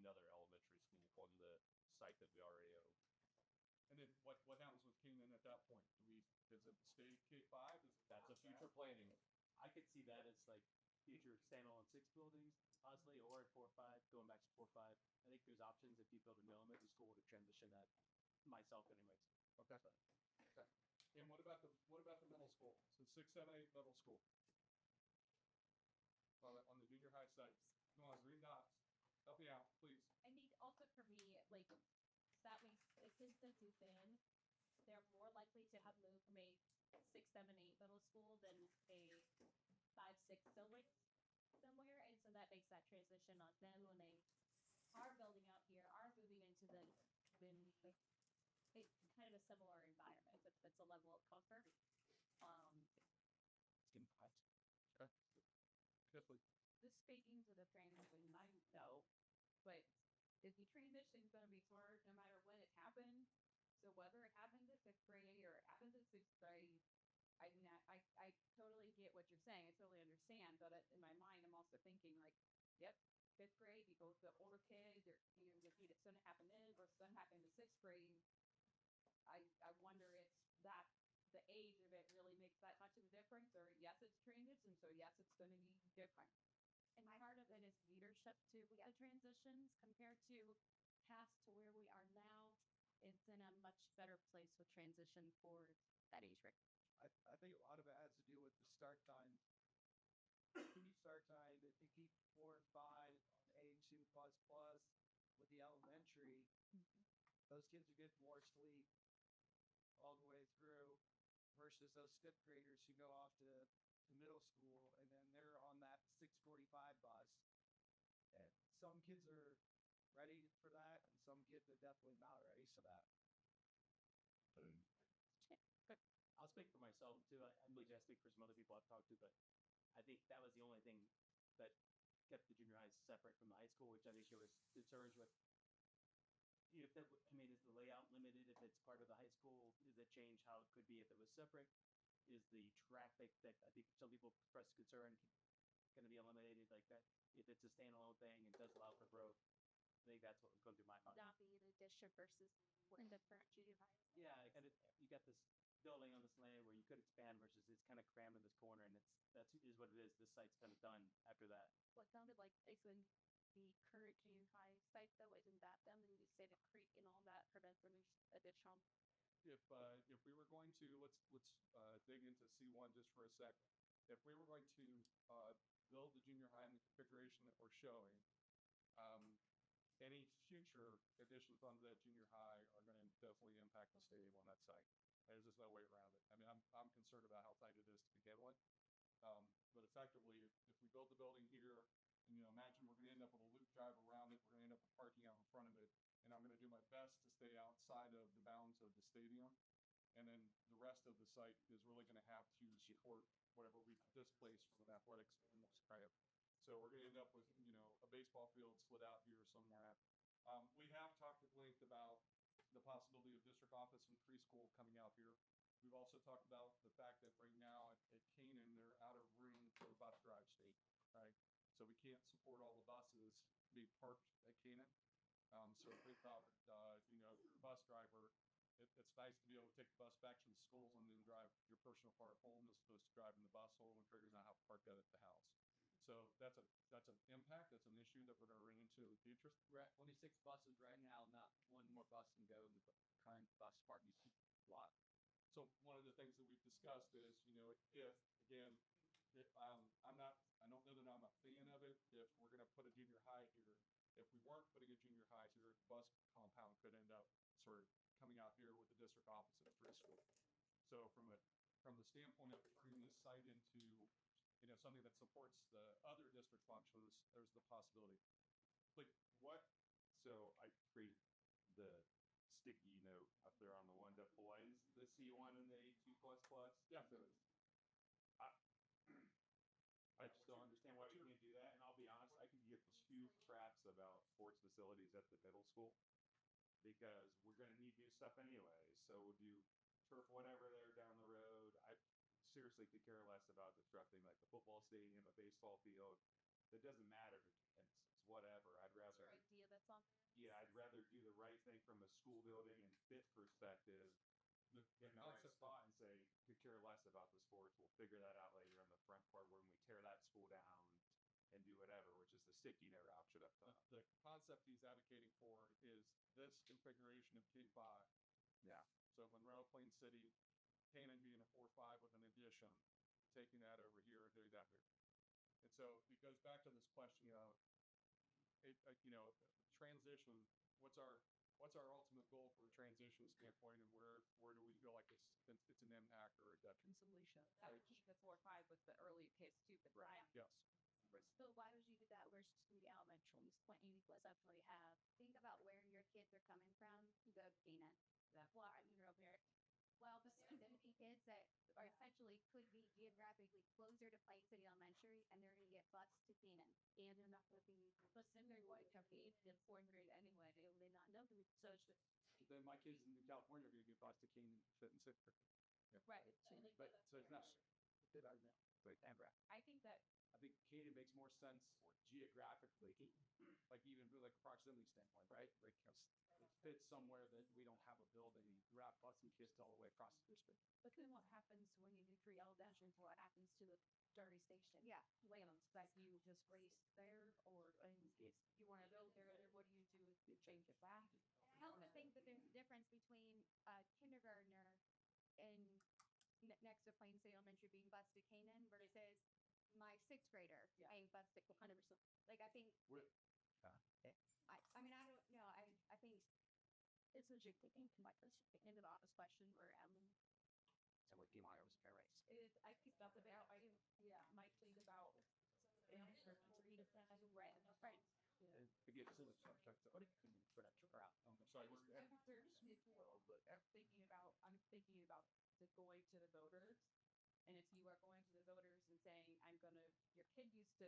another elementary school on the site that we already own. And then what happens with Canaan at that point? Does it stay K-5? That's a future planning. I could see that as like future standalone 6 buildings, possibly, or at 4-5, going back to 4-5. I think there's options if you build an elementary school to transition that. Myself, anyways. Okay. Okay. And what about the middle school? So 6, 7, 8 middle school on the junior high sites. Come on, green dots. Help me out, please. I think also for me, like that makes the kids that do thin, they're more likely to have moved from a 6, 7, 8 middle school than a 5, 6 somewhere, and so that makes that transition on them when they are building out here, are moving into the it's kind of a similar environment. It's a level of comfort. It's getting quiet. Okay. Yes, please. This speaking to the transition, I know, but the transition is going to be hard no matter when it happens. So whether it happens at fifth grade or it happens at sixth grade, I totally get what you're saying. I totally understand. But in my mind, I'm also thinking like, yep, fifth grade, you go with the older kids, or you know, it's going to happen then versus going to happen in the sixth grade. I wonder if that the age of it really makes that much of a difference, or yes, it's transition, so yes, it's going to be different. And part of it is leadership to the transitions compared to past to where we are now. It's in a much better place with transition for that age group. I think a lot of it has to do with the start time. Start time, if you keep 4 and 5 on A2 plus with the elementary, those kids are getting more sleep all the way through versus those fifth graders who go off to the middle school and then they're on that 6:45 bus. And some kids are ready for that and some kids are definitely not ready for that. I'll speak for myself too. I believe I speak for some other people I've talked to, but I think that was the only thing that kept the junior highs separate from the high school, which I think there was concerns with. If that, I mean, is the layout limited if it's part of the high school? Does it change how it could be if it was separate? Is the traffic that I think some people expressed concern going to be eliminated like that? If it's a standalone thing and does allow for growth, I think that's what was going through my mind. Not be in a district versus in the current junior high. Yeah, and you got this building on this land where you could expand versus it's kind of crammed in this corner, and that's what it is. This site's kind of done after that. What sounded like basically the current junior high site though isn't that them, and you say the creek and all that prevents any additional. If we were going to let's dig into C1 just for a second. If we were going to build the junior high in the configuration that we're showing, any future additions onto that junior high are going to definitely impact the stadium on that site. There's just no way around it. I mean, I'm concerned about how tight it is to begin with, but effectively, if we build the building here, and imagine we're going to end up with a loop drive around it, we're going to end up with parking out in front of it, and I'm going to do my best to stay outside of the bounds of the stadium, and then the rest of the site is really going to have to support whatever we displace from an athletics standpoint. So we're going to end up with a baseball field slid out here somewhere. We have talked at length about the possibility of district office and preschool coming out here. We've also talked about the fact that right now at Canaan, they're out of room for bus drive state, right? So we can't support all the buses being parked at Canaan. So we thought, if you're a bus driver, it's nice to be able to take the bus back to the schools and then drive your personal car home as opposed to driving the bus home and figuring out how to park that at the house. So that's an impact. That's an issue that we're going to run into in the future. We're at 26 buses right now. Not one more bus can go in the current bus parking lot. So one of the things that we've discussed is, if again, I don't know that I'm a fan of it. If we're going to put a junior high here, if we weren't putting a junior high here, the bus compound could end up sort of coming out here with the district office at preschool. So from the standpoint of turning this site into something that supports the other district functions, there's the possibility. Like what? So I create the sticky note up there on the one that blends the C1 and the A2++. Yeah. So I just don't understand why we can't do that. And I'll be honest, I can get two craps about sports facilities at the middle school because we're going to need new stuff anyway. So we'll do turf, whatever there down the road. I seriously could care less about disrupting like the football stadium, a baseball field. It doesn't matter. It's whatever. I'd rather. Idea that's on there. Yeah, I'd rather do the right thing from a school building and fit perspective. Get in the right spot and say, could care less about the sports. We'll figure that out later on the front part when we tear that school down and do whatever, which is the sticky note option up top. The concept he's advocating for is this configuration of K5. Yeah. So Monroe, Plain City, Canaan being a 4-5 with an addition, taking that over here and doing that here. And so it goes back to this question of, transition. What's our ultimate goal for a transition standpoint, and where do we feel like it's an impact or a detriment? I would keep the 4-5 with the early kids too, but Right. Yes. So why would you do that versus the elementary? Point you definitely have. Think about where your kids are coming from. You go to Canaan. That's why I'm here up here. Well, there's going to be kids that are essentially could be geographically closer to Plain City Elementary, and they're going to get bused to Canaan. And they're not going to be, but then they're going to be in fourth grade anyway. They may not know the social. Then my kids in California are going to get bused to Canaan, fit and sit. Right. But so it's not. I think that I think Canaan makes more sense geographically, like even from like a proximity standpoint, right? Like it fits somewhere that we don't have a building. We're not busing kids all the way across the district. But then what happens when you do 3 elementaries? What happens to the Derby Station. Yeah. Lands that you just raised there, or if you want to build there, what do you do if you change it back? I also think that there's a difference between a kindergartner in next to Plain City Elementary being bused to Canaan versus my sixth grader Yeah. being bused to 100%. like I think I mean I don't know I think It's a big thing. Like this, end of the honest question where So what game I was race. it, I picked up about might think about read that right. Forget so much subject. What for that crowd? I'm sorry, we're I'm thinking about going to the voters. And if you are going to the voters and saying, your kid used to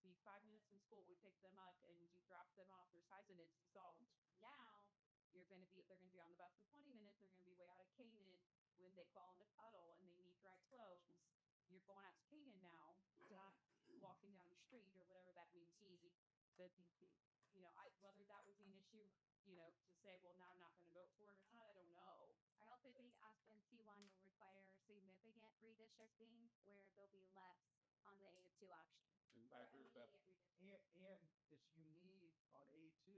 be 5 minutes in school, we pick them up and you drop them off, their size, and it's solved. Now they're going to be on the bus for 20 minutes. They're going to be way out of Canaan when they fall in a puddle and they need dry clothes. You're going out to Canaan now, not walking down the street or whatever that means. Easy. That, whether that would be an issue, to say, well, now I'm not going to vote for it or not, I don't know. I also think SNC one will require significant redistricting where there'll be less on the A2 option. I agree with that. And it's you need on A2,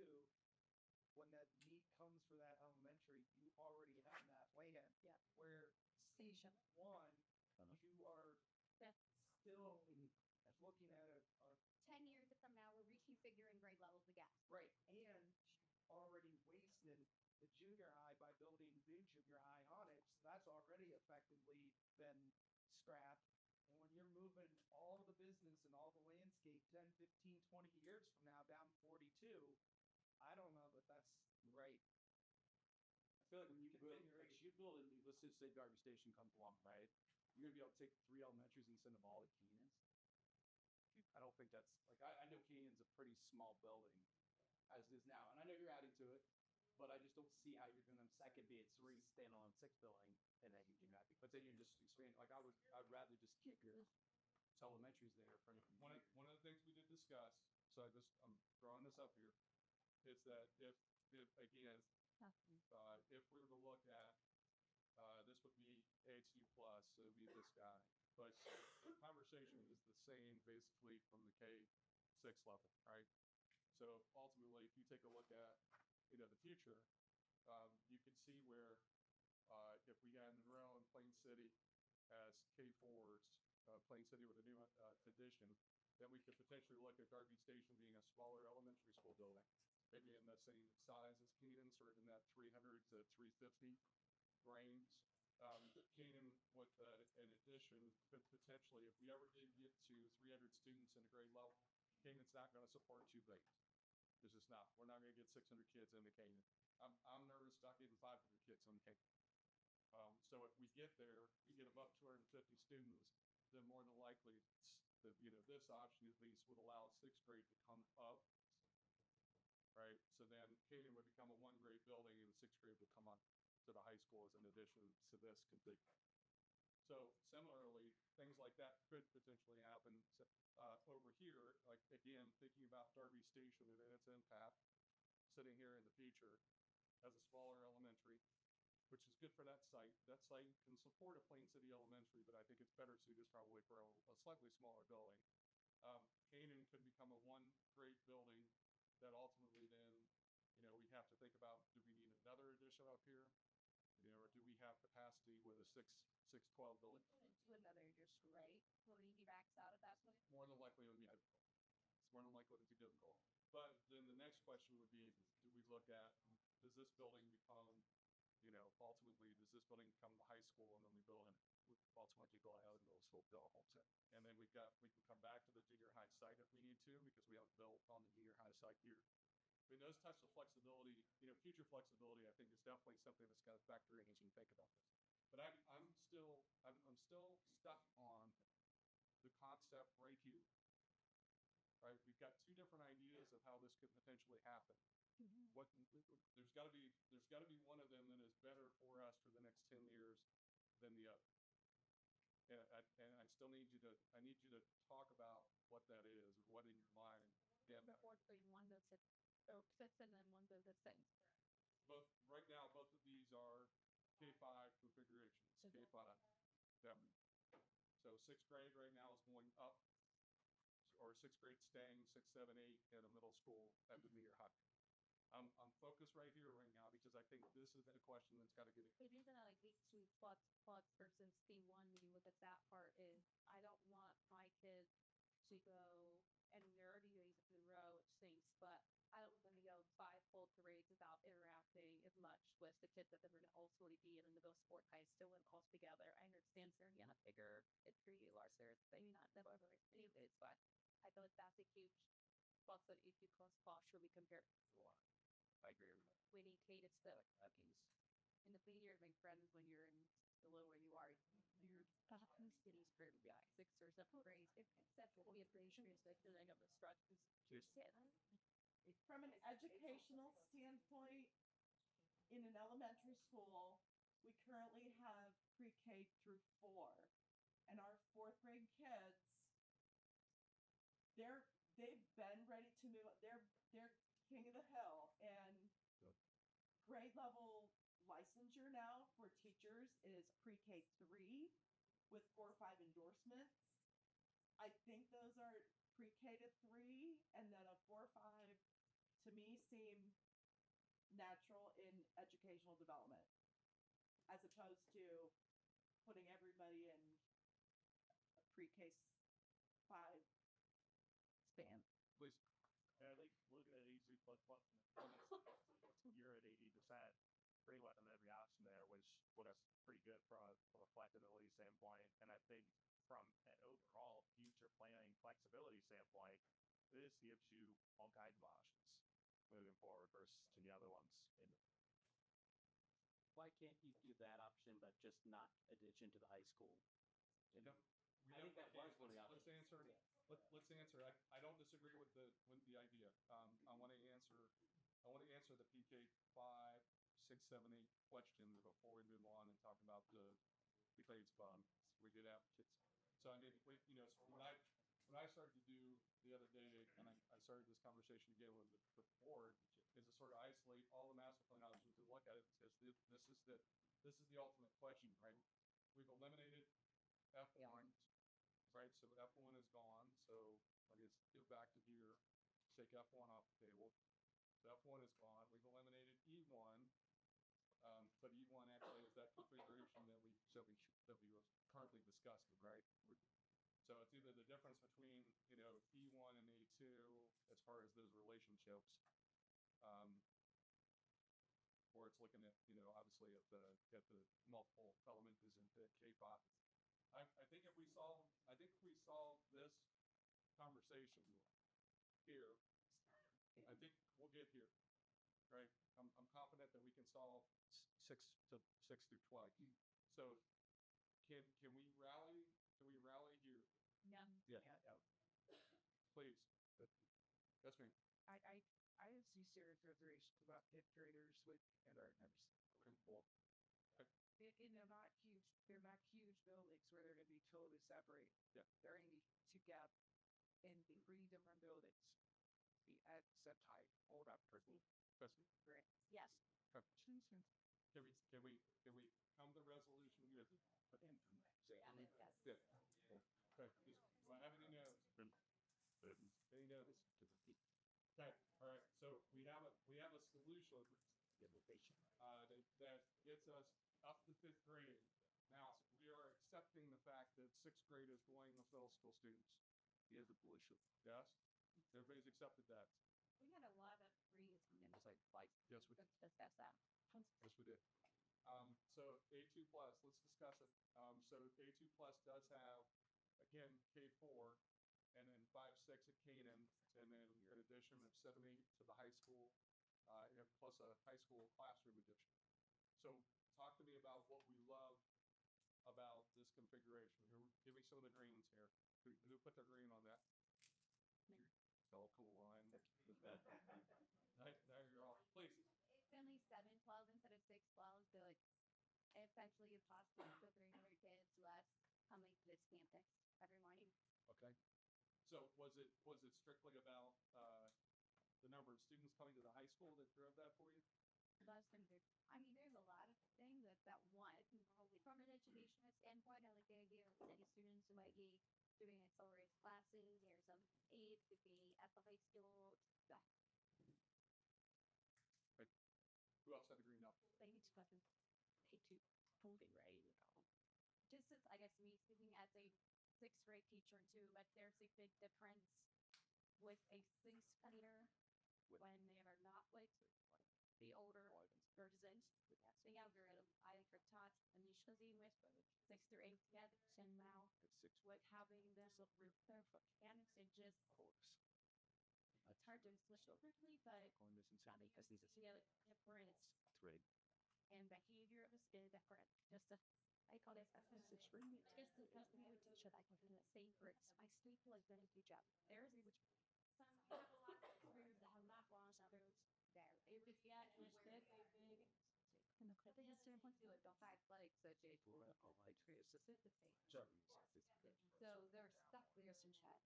when that need comes for that elementary, you already have that land. Yeah. Where Station. C1, you are Yeah. still looking at a 10 years from now, we're reconfiguring grade levels again. right, and you already wasted the junior high by building new junior high on it. So that's already effectively been scrapped. And when you're moving all the business and all the landscape 10, 15, 20 years from now down 42, I don't know that that's right. I feel like when you build, Configuration. you build a new, let's just say Darby Station comes along, right? You're gonna be able to take 3 elementaries and send them all to Keenan's. I don't think that's like I know Keenan's a pretty small building as it is now, and I know you're adding to it, but I just don't see how you're gonna second be a 3 standalone 6 building and then you do that. But then you're just expanding. Like I'd rather just keep your elementaries there for One of the things we did discuss, so I'm throwing this up here, is that if again, if we were to look at, this would be AHU plus, so it would be this guy. But the conversation is the same basically from the K6 level, right? So ultimately, if you take a look at, the future, you can see where if we had Monroe and Plain City as K4s, Plain City with a new addition, then we could potentially look at Darby Station being a smaller elementary school building, maybe in the same size as Keenan, sort of in that 300 to 350 range. Keenan with an addition could potentially, if we ever did get to 300 students in a grade level, Keenan's not going to support 2 grades. It's just not. We're not going to get 600 kids into Keenan. I'm nervous about getting 500 kids on Keenan. So if we get there, we get above 250 students, then more than likely, this option at least would allow 6th grade to come up, right? So then Keenan would become a 1-grade building, and the 6th grade would come on to the high school as an addition to this configuration. So similarly, things like that could potentially happen over here. Like again, thinking about Darby Station and its impact, sitting here in the future as a smaller elementary, which is good for that site. That site can support a Plain City Elementary, but I think it's better suited probably for a slightly smaller building. Canaan could become a 1-grade building that ultimately then, we have to think about, do we need another addition up here? Or do we have capacity with a 612 building? Do another just right. Will you be maxed out at that point? More than likely it would be difficult. It's more than likely it would be difficult. But then the next question would be, do we look at, does this building become, ultimately, does this building become the high school, and then we ultimately build out of middle school, build a home set. And then we can come back to the junior high site if we need to, because we haven't built on the junior high site here. I mean, those types of flexibility, future flexibility, I think is definitely something that's going to factor in as you think about this. But I'm still stuck on the concept right here. Right, we've got 2 different ideas of how this could potentially happen. There's got to be one of them that is better for us for the next 10 years than the other. And I still need you to talk about what that is, or what in your mind. One that's fits and then one that's six. Right now, both of these are K5 configurations. K5. Yeah. So sixth grade right now is going up, or sixth grade staying, 6, 7, 8 in a middle school at the junior high. I'm focused right here right now because I think this is the question that's got to get. The reason I like these two plus versus P1, you look at that part is I don't want my kids to go, and they're already doing it in a row, which stinks, but I don't want them to go 5 full grades without interacting as much with the kids that they're going to also be in the middle sport high still and all together. I understand they're going to figure it's for you, Larson, maybe not them over anyways, but I feel like that's a huge plus that AP plus should be compared to one. I agree with that. We need Kate, it's the piece. In the beginning, make friends when you're in the low where you are. You're cities for yeah, 6 or 7 grades. Except for we appreciate the feeling of the structures. From an educational standpoint, in an elementary school, we currently have pre-K through 4, and our 4th grade kids, they've been ready to move. They're king of the hill, and grade level licensure now for teachers is pre-K 3 with 4 or 5 endorsements. I think those are pre-K to 3, and then a 4 or 5 to me seem natural in educational development, as opposed to putting everybody in a pre-K 5 span. Please. Yeah, I think looking at E3 plus you're at 80%. Pretty much on every option there was what us pretty good from a flexibility standpoint. And I think from an overall future planning flexibility standpoint, this gives you all kinds of options moving forward versus to the other ones. Why can't you do that option, but just not addition to the high school? I think that was one of the Let's options. answer. Let's answer. I don't disagree with the idea. I want to answer the PK 5, 6, 7, 8 questions before we move on and talk about the grades bond. We did have kids. So I mean, so when I started to do the other day, and I started this conversation again with the board, is to sort of isolate all the master plan options and look at it because this is the ultimate question, right? We've eliminated F1, right? So F1 is gone. So I guess go back to here, take F1 off the table. So F1 is gone. We've eliminated E1, but E1 actually is that configuration that we were currently discussing, right? So it's either the difference between E1 and A2 as far as those relationships, or it's looking at obviously at the multiple elements into K5. I think if we solve this conversation here, I think we'll get here, right? I'm confident that we can solve 6 through 12. So can we rally? Can we rally here? Yeah. Yeah. Please. That's me. I have some serious reservations about 5th graders with kindergartners. They're not huge buildings where they're going to be totally separated. Yeah. They're going to be together in 3 different buildings. Be at set height, hold up. Great. Yes. Can we come to resolution here? Yeah. Okay. Do I have any notes? Any notes? Okay. All right. So we have a solution that gets us up to 5th grade. Now we are accepting the fact that 6th grade is going with middle school students. Is a solution. Yes. Everybody's accepted that. We had a lot of reads and it was like Yes, we did. discuss that. Yes, we did. So A2 plus, let's discuss it. So A2 plus does have, again, K4, and then 5, 6 at Canaan, and then an addition of 7, 8 to the high school, plus a high school classroom addition. So talk to me about what we love about this configuration. Give me some of the greens here. Who put their green on that? Oh, cool, Ryan. There you're off. Please. It's only 712 instead of 612, so it's essentially impossible for 300 kids less coming to this campus every morning. Okay. So was it strictly about the number of students coming to the high school that drove that for you? Less than 50. I mean, there's a lot of things that one. From an educational standpoint, I like the idea of many students who might be doing accelerated classes or some aid could be at the high school. Who else had a green up? They need to fucking pay to hold it right. Just as I guess me speaking as a sixth grade teacher too, but there's a big difference with a sixth grader when they are not like the older versus the younger. I think are taught initially with sixth through eighth together, and now with having this group there for mechanics and just it's hard to switch over to me, but because these are different and behavior is different. Just a I call this just the customer teacher I can in the same groups. I speak like very good job. There's a some have a lot of experience that have not lost others there. It was yet was big. And the clip has to point to it, don't fight like such a specifically. So they're stuck with some chat.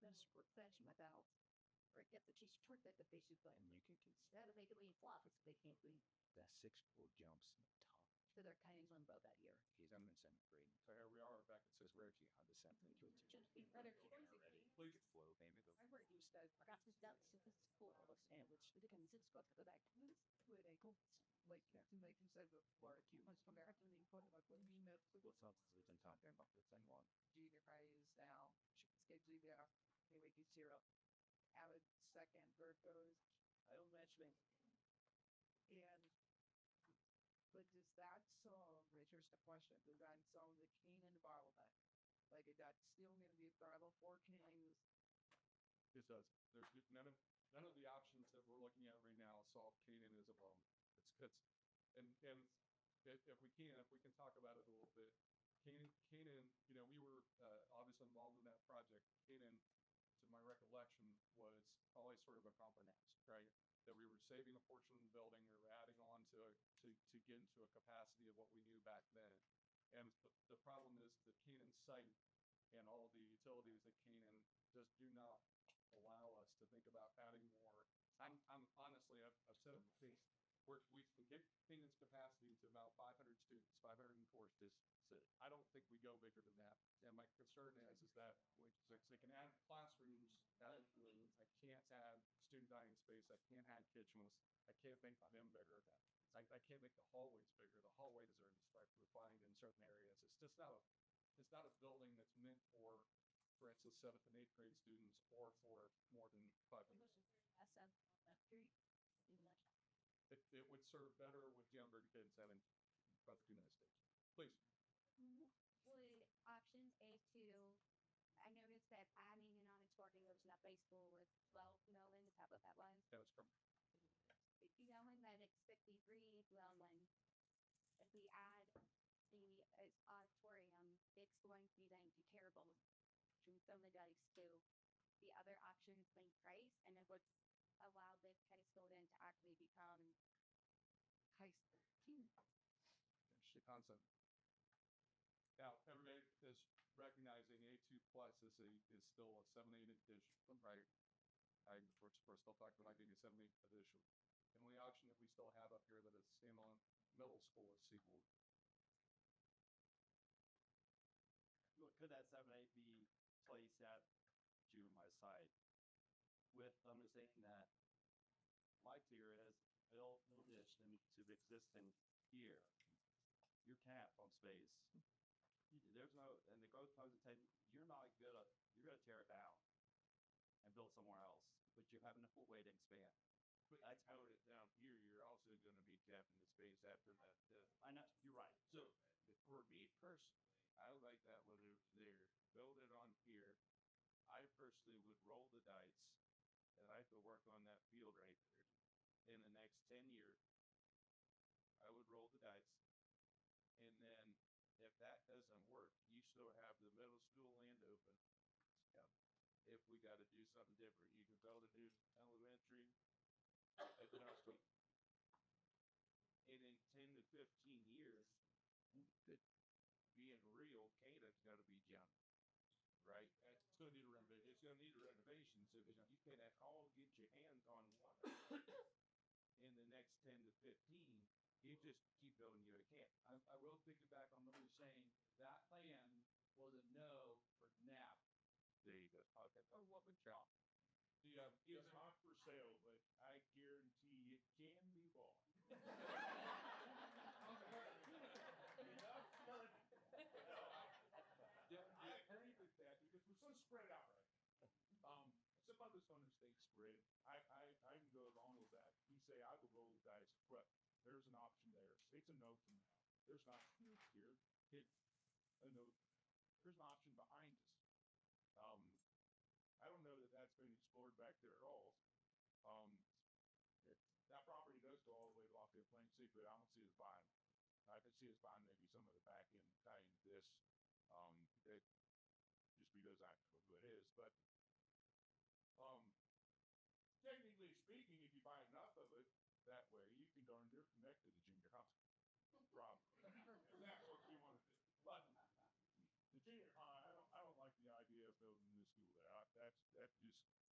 That's professional about or it gets the teacher toward that the face is like you can instead of making it flop, they can't be That 6-4 jumps top. so they're kind of limbo that year. He's I'm in 7th grade. So here we are back at sixth grade. Where you have the 7th grade. Just be rather crazy. Please. Flow, maybe go. I work used to forgot this down to this school sandwich. We can sit go to the back. Where they go. Like you said before, cute much American they put about what we met. What's up? We've been talking about the same one. Junior high is now, she can schedule there. They make it 0. Have a second, third goes, elementary. And but does that solve, Richard's the question, does that solve the Canaan bottleneck? Like, is that still going to be a problem for Canaans? It does. There's none of the options that we're looking at right now solve Canaan as a problem. It's and if we can talk about it a little bit. Canaan, you know, we were obviously involved in that project. Canaan, to my recollection, was always sort of a compromise, right? That we were saving a portion of the building or adding on to get into a capacity of what we knew back then. And the problem is the Canaan site and all the utilities at Canaan just do not allow us to think about adding more. I'm honestly, I've said it before, we can get Canaan's capacity to about 500 students, 504 students. So I don't think we go bigger than that. And my concern is that they can add classrooms, I can't add student dining space, I can't add kitchens, I can't make them bigger. I can't make the hallways bigger. The hallways are refined in certain areas. It's just not a building that's meant for instance, 7th and 8th grade students or for more than 5 years. It would serve better with younger kids having about the 2 nice days. Please. Would options A to, I noticed that adding an auditorium was not baseball with 12 in the top of that line. That was correct. You know, and then it's 53 when if we add the auditorium, it's going to be then comparable to some of the dice to the other options when price, and it would allow this high school then to actually become high school. Interesting concept. Now, everybody is recognizing A2 plus is still a 7-8 edition, right? We're still talking about getting a 7-8 edition. The only option that we still have up here that is standalone middle school is sequel. Could that 7-8 be placed at my side with understanding that my fear is in addition to the existing here, you're capped on space. There's no, and the growth comes and says, you're going to tear it down and build somewhere else, but you have enough way to expand. But I towed it down here, you're also going to be tapping the space after that. I know, you're right. So for me personally, I like that whether it's there, build it on here. I personally would roll the dice and I could work on that field right there. In the next 10 years, I would roll the dice. And then if that doesn't work, you still have the middle school land open. Yeah. If we got to do something different, you can build a new elementary. And in 10 to 15 years, being real, Canaan's got to be jumped, right? It's going to need a renovation. It's going to need a renovation, so that you can all get your hands on one. In the next 10 to 15, you just keep building your camp. I will piggyback on what you're saying. that plan was a no for NAP. There you go. Okay. Or what would y'all? It's not for sale, but I guarantee it can be bought. I agree with that because we're so spread out right now. Some others don't stay spread. I can go along with that. You say I will roll the dice, but there's an option there. It's a no from now. There's an option here. It's a no. There's an option behind us. I don't know that that's been explored back there at all. That property does go all the way to Lafayette Plain Sea, but I don't see us buying. I can see us buying maybe some of the back end kind of this. It, just because I know who it is, but technically speaking, if you buy enough of it that way, you can darn near connect to the junior high school. Problem. And that's what we want to do. But the junior high, I don't like the idea of building a new school there. That's just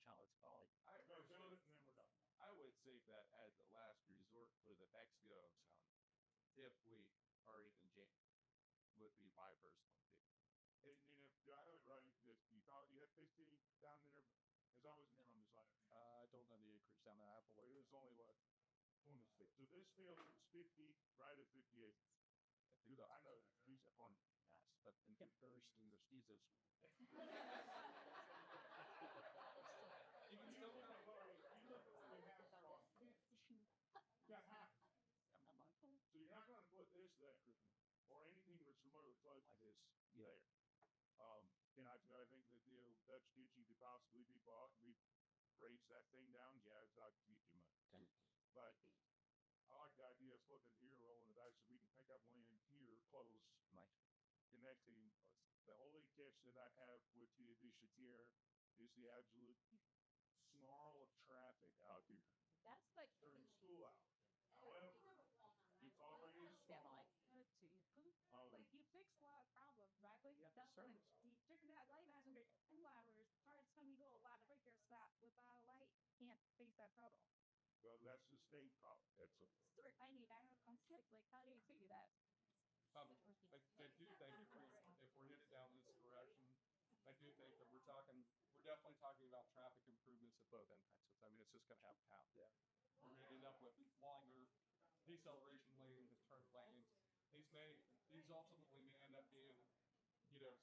Child's folly. I go build it and then we're done. I would save that as a last resort for the next go sound. If we are even jamming, would be my personal opinion. And if I have it right, you thought you had 50 down there. There's always been on this side. I don't know the acreage down there. I have to Well, look. it was only what? So this field is 50, right at 50 acres. I know that. He's a fun. Yes, but in comparison to Jesus. You can still kind of you look at what we have across. You got half. So you're not going to put this there or anything that's remotely close to this there. And I think that Dutch ditchy could possibly be bought. We raise that thing down. Yeah, it's not too much. But I like the idea of looking here, rolling the dice, so we can pick up land here, close, connecting. The only catch that I have with the addition here is the absolute snarl of traffic out here That's like during school hours. However, it's already small. like you fix a lot of problems, right? Like that's like chicken that light has under 2 hours. Hard time you go a lot of break your stop without a light. Can't fix that problem. Well, that's the state problem. That's a Stuart, I need I'm sick. Like how do you figure that? I do think if we're headed down this direction, I do think that we're definitely talking about traffic improvements at both end exits. I mean, it's just going to have to happen. Yeah. We're going to end up with longer deceleration lanes and turn lanes. These ultimately may end up being,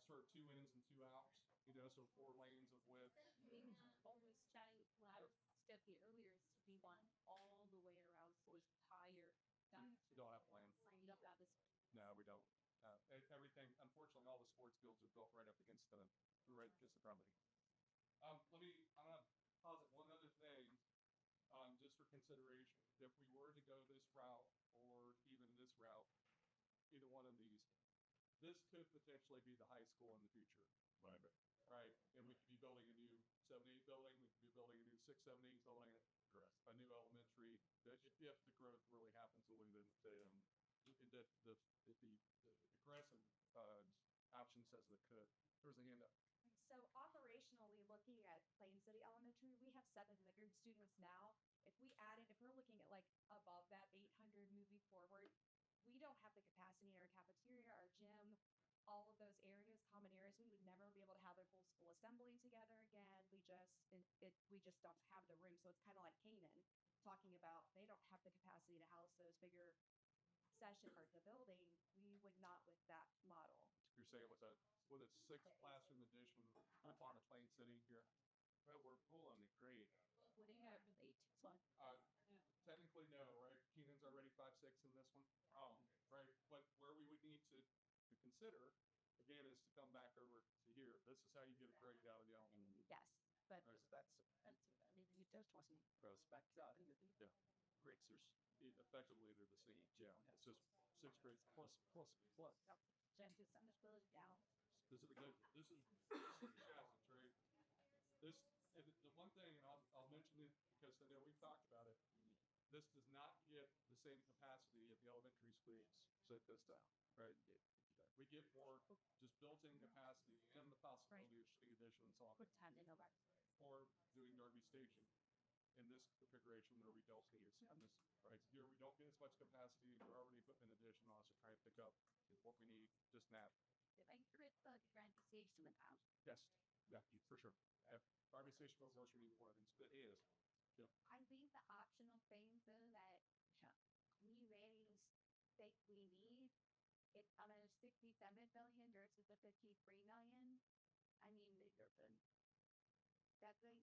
sort of 2 ins and 2 outs, so 4 lanes of width. Always chatting loud step here earlier is to be one all the way around so it's higher. We don't have lanes. Signed up that this No, we don't. Everything, unfortunately, all the sports fields are built right against the property. I'm gonna posit one other thing, just for consideration. If we were to go this route or even this route, either one of these, this could potentially be the high school in the future. right. Right, and we could be building a new 7-8 building. We could be building a new 6-7-8 building. A new elementary. If the growth really happens, the way that the aggressive option says it could. There's a hand up. So operationally, looking at Plain City Elementary, we have 700 students now. If we're looking at like above that 800 moving forward, we don't have the capacity in our cafeteria, our gym, all of those areas, common areas. We would never be able to have their full school assembly together again. We just don't have the room. So it's kind of like Canaan talking about they don't have the capacity to house those bigger session parts of the building. We would not with that model. You're saying with a 6 classroom addition on a Plain City here? But we're pulling the grade. what do you have with 8 1? Technically, no, right? Keenan's already 5.6 in this one. Right. But where we would need to consider, again, is to come back over to here. This is how you get a grade out of the element. Yes, but That's I mean you just wasn't Prospect. yeah. Grades are effectively they're the same. Yeah. It's just 6 grades plus. just understood down. This is the chassis, right? The one thing, and I'll mention it because I know we've talked about it. This does not get the same capacity at the elementary schools at this time, right? We get more just built-in capacity and the possibility of shooting additions on Put time in over. or doing Derby staging in this configuration where we don't need it. Right here, we don't get as much capacity. We're already putting an addition on us to try and pick up what we need, just nap. did I hear it, the differentiation in the house? Yes, yeah, for sure. Privatization of course would be one of these, but it is. I think the optional thing though that we raised think we need, it's on a 67 million versus a 53 million. I mean, that's a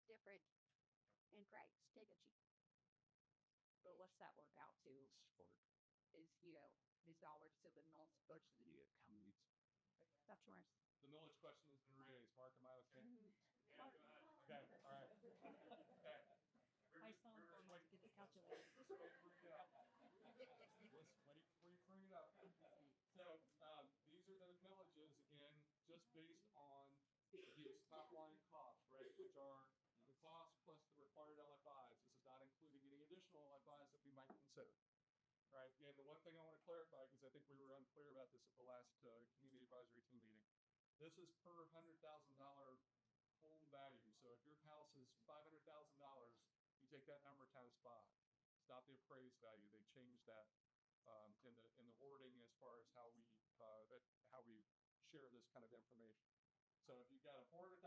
different in price. Take a cheap. But what's that work out to? Is, these dollars to the north, or to the counties? That's yours. The millage question has been raised. Mark, am I okay? Okay, all right. Okay. My phone wants to get the calculator. Wait before you bring it up. So, these are those millages in just based on these top line costs, right? Which are the cost plus the required LFIs. This is not including any additional LFIs that we might consider. Right, and the one thing I want to clarify, because I think we were unclear about this at the last community advisory team meeting, this is per $100,000 home value. So if your house is $500,000, you take that number times 5. It's not the appraised value. They changed that in the wording as far as how we share this kind of information. So if you got a $400,000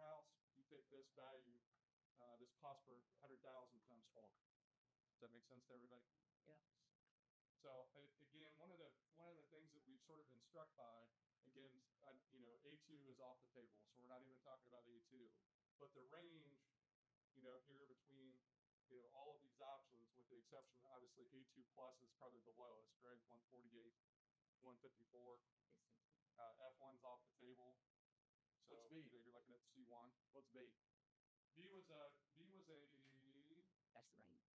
house, you take this value, this cost per 100,000 times 4. Does that make sense to everybody? Yeah. So again, one of the things that we've sort of been struck by, again, A2 is off the table, so we're not even talking about A2. But the range, here between, all of these options, with the exception, obviously, A2 plus is probably the lowest, right? 148, 154. F1's off the table. So What's B? You're looking at C1. What's B? B was a. That's the range.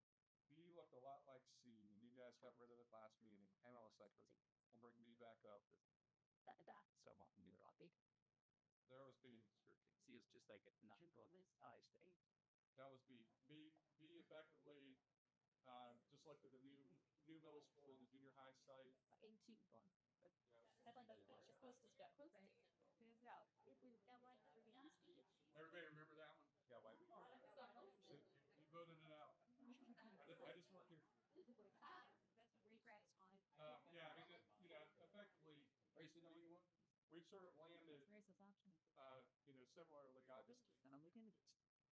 B looked a lot like C, and you guys got rid of it last meeting. Hang on a second. We'll bring B back up. So often you're a big. There was B. C is just like a not this size thing. That was B. B effectively, just like the new middle school and the junior high site. Into one. Yeah. I'd like to finish your post this back. Everybody remember that one? Yeah, why? So you voted it out. I just work here. Yeah, I mean, effectively, we've sort of landed, similarly, obviously.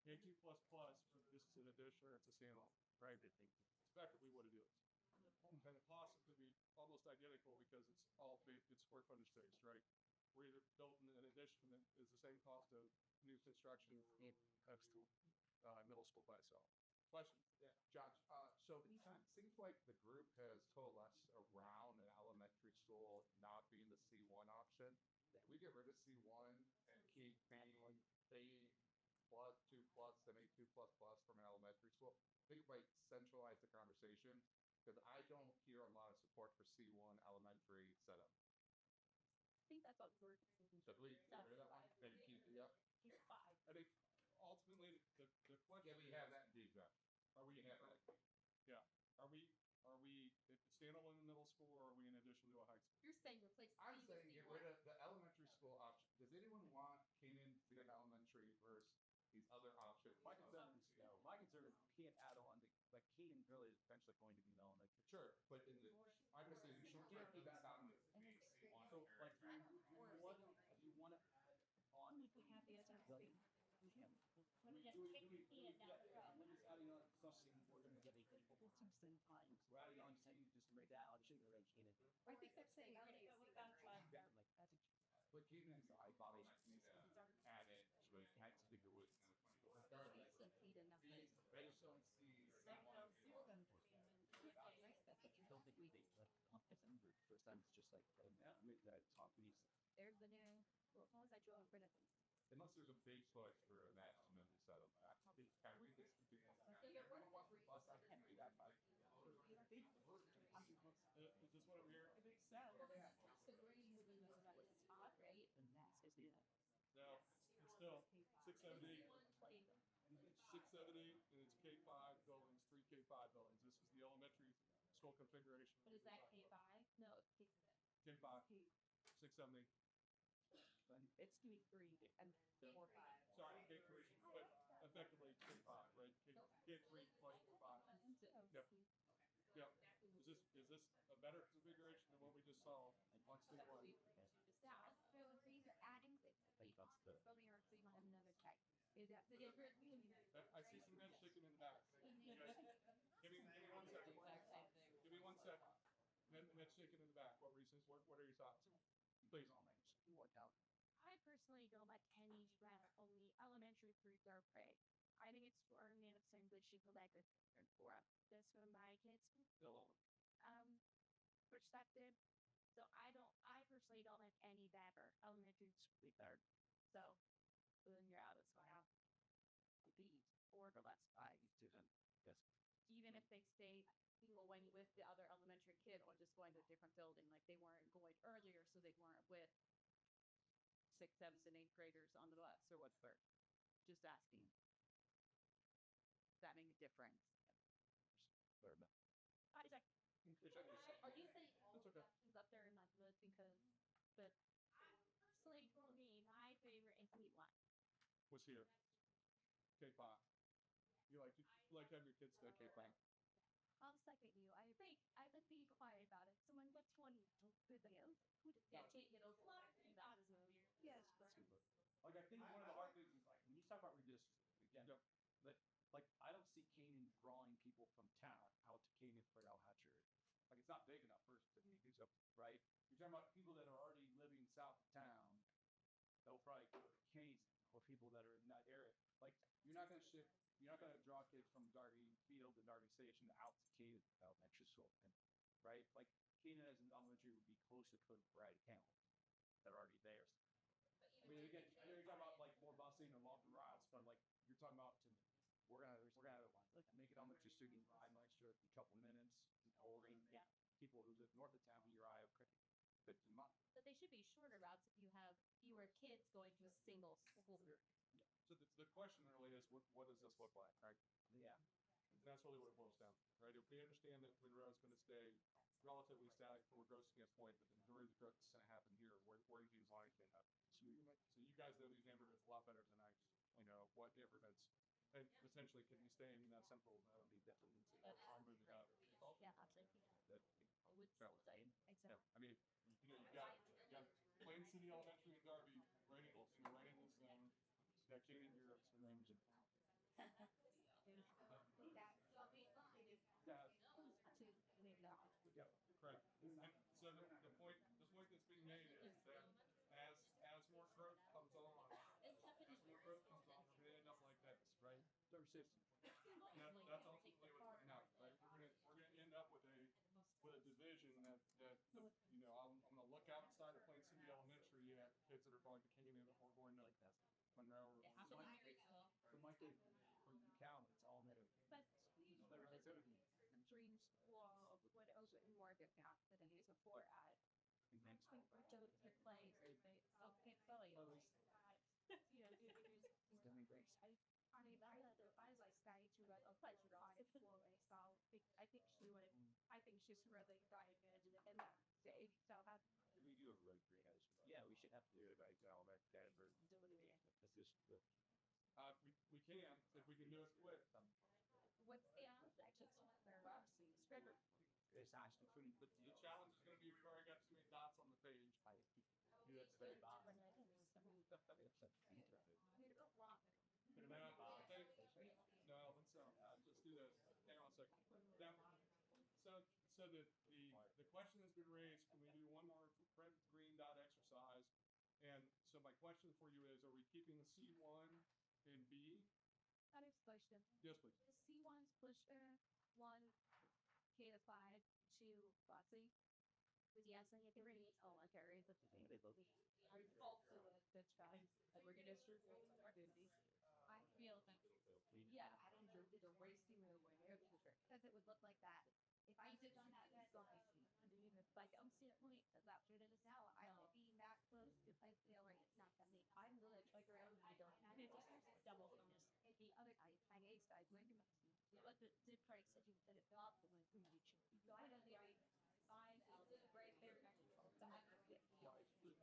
A2 plus plus, this is an addition or it's a standalone, right? It's effectively what it is. And the cost could be almost identical because it's square footage based, right? We're either building an addition that is the same cost of new construction middle school by itself. Question? Yeah. Josh, so it seems like the group has told us around an elementary school not being the C1 option. If we get rid of C1 and keep being A plus 2 plus and A2 plus plus from an elementary school, I think it might centralize the conversation because I don't hear a lot of support for C1 elementary setup. I think that's what we're. So we get rid of that one and keep it up. He's 5. I think ultimately the question. Yeah, we have that indeed, Josh. Are we? Yeah. Are we standalone in the middle school, or are we in addition to a high school? You're saying replace. I'm saying get rid of the elementary school option. Does anyone want Canaan to be an elementary versus these other options? My concern is you can't add on, like Keaton really is eventually going to be known. Like, Sure, but in the obviously you can't keep that on. so like you want to add on. We have the other Like, Let me just kick your kid down the road. When it's adding on something, we're going to get a people. We're adding on saying just right now, it shouldn't really Keaton. I think that's saying, oh, we got fun. Like, that's a But Canaan is I thought it added to it. I think it was. Regardless of feet enough. I just don't see. I don't think we first time it's just like that top piece. There's the new, what was I drawing for this? Unless there's a big push for a maximum setup. I probably kind of this could be. Is this what I'm hearing? It makes sense. So we're using this as a spot, right? And that's is the No, it's still 6, 7, 8. 6, 7, 8, and it's K5 buildings, 3 K5 buildings. This is the elementary school configuration. But is that K5? No, it's K6. K5, 6, 7, 8. It's K3 and 4, 5. Sorry, K3, but effectively K5, right? K3 plus 5. Yep. Yep. Is this a better configuration than what we just saw on C1? building or so you want another check. Is that the difference? I see some heads shaking in the back. You guys, give me 1 second. Give me 1 second. Heads shaking in the back. What reasons? What are your thoughts? Please. I personally don't like any run only elementary through third grade. I think it's for me of some good shape like this for this for my kids. Perspective. So I personally don't like any better elementary through third. So when you're out of school, these or the less I didn't. Yes. Even if they stay going with the other elementary kid or just going to a different building, like they weren't going earlier, so they weren't with 6th, 7th, and 8th graders on the bus or whatever. Just asking. Does that make a difference? I just like, Are you saying all That's okay. is up there and not good because, but personally for me, my favorite is Sweet One. Was here. K-5. You like to have your kids go K-5. I'll second you. I think I would be quiet about it. Someone gets 20 good videos. Who does Yeah, that? take it over. Yes. Like, I think one of the hard things is, like, when you talk about redistricting, again, Yep. but, like, I don't see Canaan drawing people from town out to Canaan for elementary. Like, it's not big enough first to do so, right? You're talking about people that are already living south of town, they'll probably go to Canaan, or people that are in that area. Like, you're not gonna draw kids from Darby Field to Darby Station out to Canaan Elementary School, right? Like, Canaan as an elementary would be close to Code Variety Town. They're already there. I mean, again, I know you're talking about like more busing and longer rides, but like you're talking about we're gonna make it elementary student ride an extra couple minutes, holding people who live north of town who your eye of cricket. But But they should be shorter routes if you have fewer kids going to a single school. So the question really is, what does this look like, right? yeah, And that's really what it boils down to, right? If we understand that Monroe is going to stay relatively static from a growth standpoint, but the majority of the growth is going to happen here, where do these lines end up? So you guys know these neighborhoods a lot better than I do. You know, what neighborhoods and potentially could be staying in that central zone, be definitely are moving up. Yeah, absolutely. that I would Yeah. say. Yeah, I mean, you got Plain City Elementary and Darby right in this zone. You got Canaan here, so range. Yeah, correct. And so the point that's being made is that as more growth comes on, we're going to end up like this, right? That's ultimately what's going to happen, right? We're gonna end up with a division that you know I'm gonna look outside of Plain City Elementary at kids that are going to Canaan or going to Monroe. So my thing for you count, it's all middle. But dreams will would open more different than it is before at. Next When we're just to play, they okay, Philly. You know, It's gonna be great. I mean, I like Sky to run a pleasure on it for a so I think she would. I think she's really trying to and that day. So I We do have a really great house. Yeah, we should have to do it like elementary Denver. do it. That's just We can if we can do it quick. What's the actually their spreader? it's actually pretty, but The challenge is going to be we've already got too many dots on the page. you have to very bad. No, let's do this. Hang on a second. Now, so the question has been raised. Can we do one more red green dot exercise? And so my question for you is: are we keeping the C1 and B? That is question. Yes, please. The C1's push 1 K to 5 to Foxy. With yes, I get rid of all my carries. That's the thing. Also, that's fine. And we're gonna start our duties. I feel that. Yeah, I don't know. It's a racing away. Because it would look like that. If I did on that red line, like I'm seeing point that's after it is now, I will be that close if I feel like it's not coming. I'm really like around I don't have it. Double bonus. And the other guy, my ace guy, going to let the zip price that you said it fell off the way. So I don't think fine. I'll just break there. Yeah, please.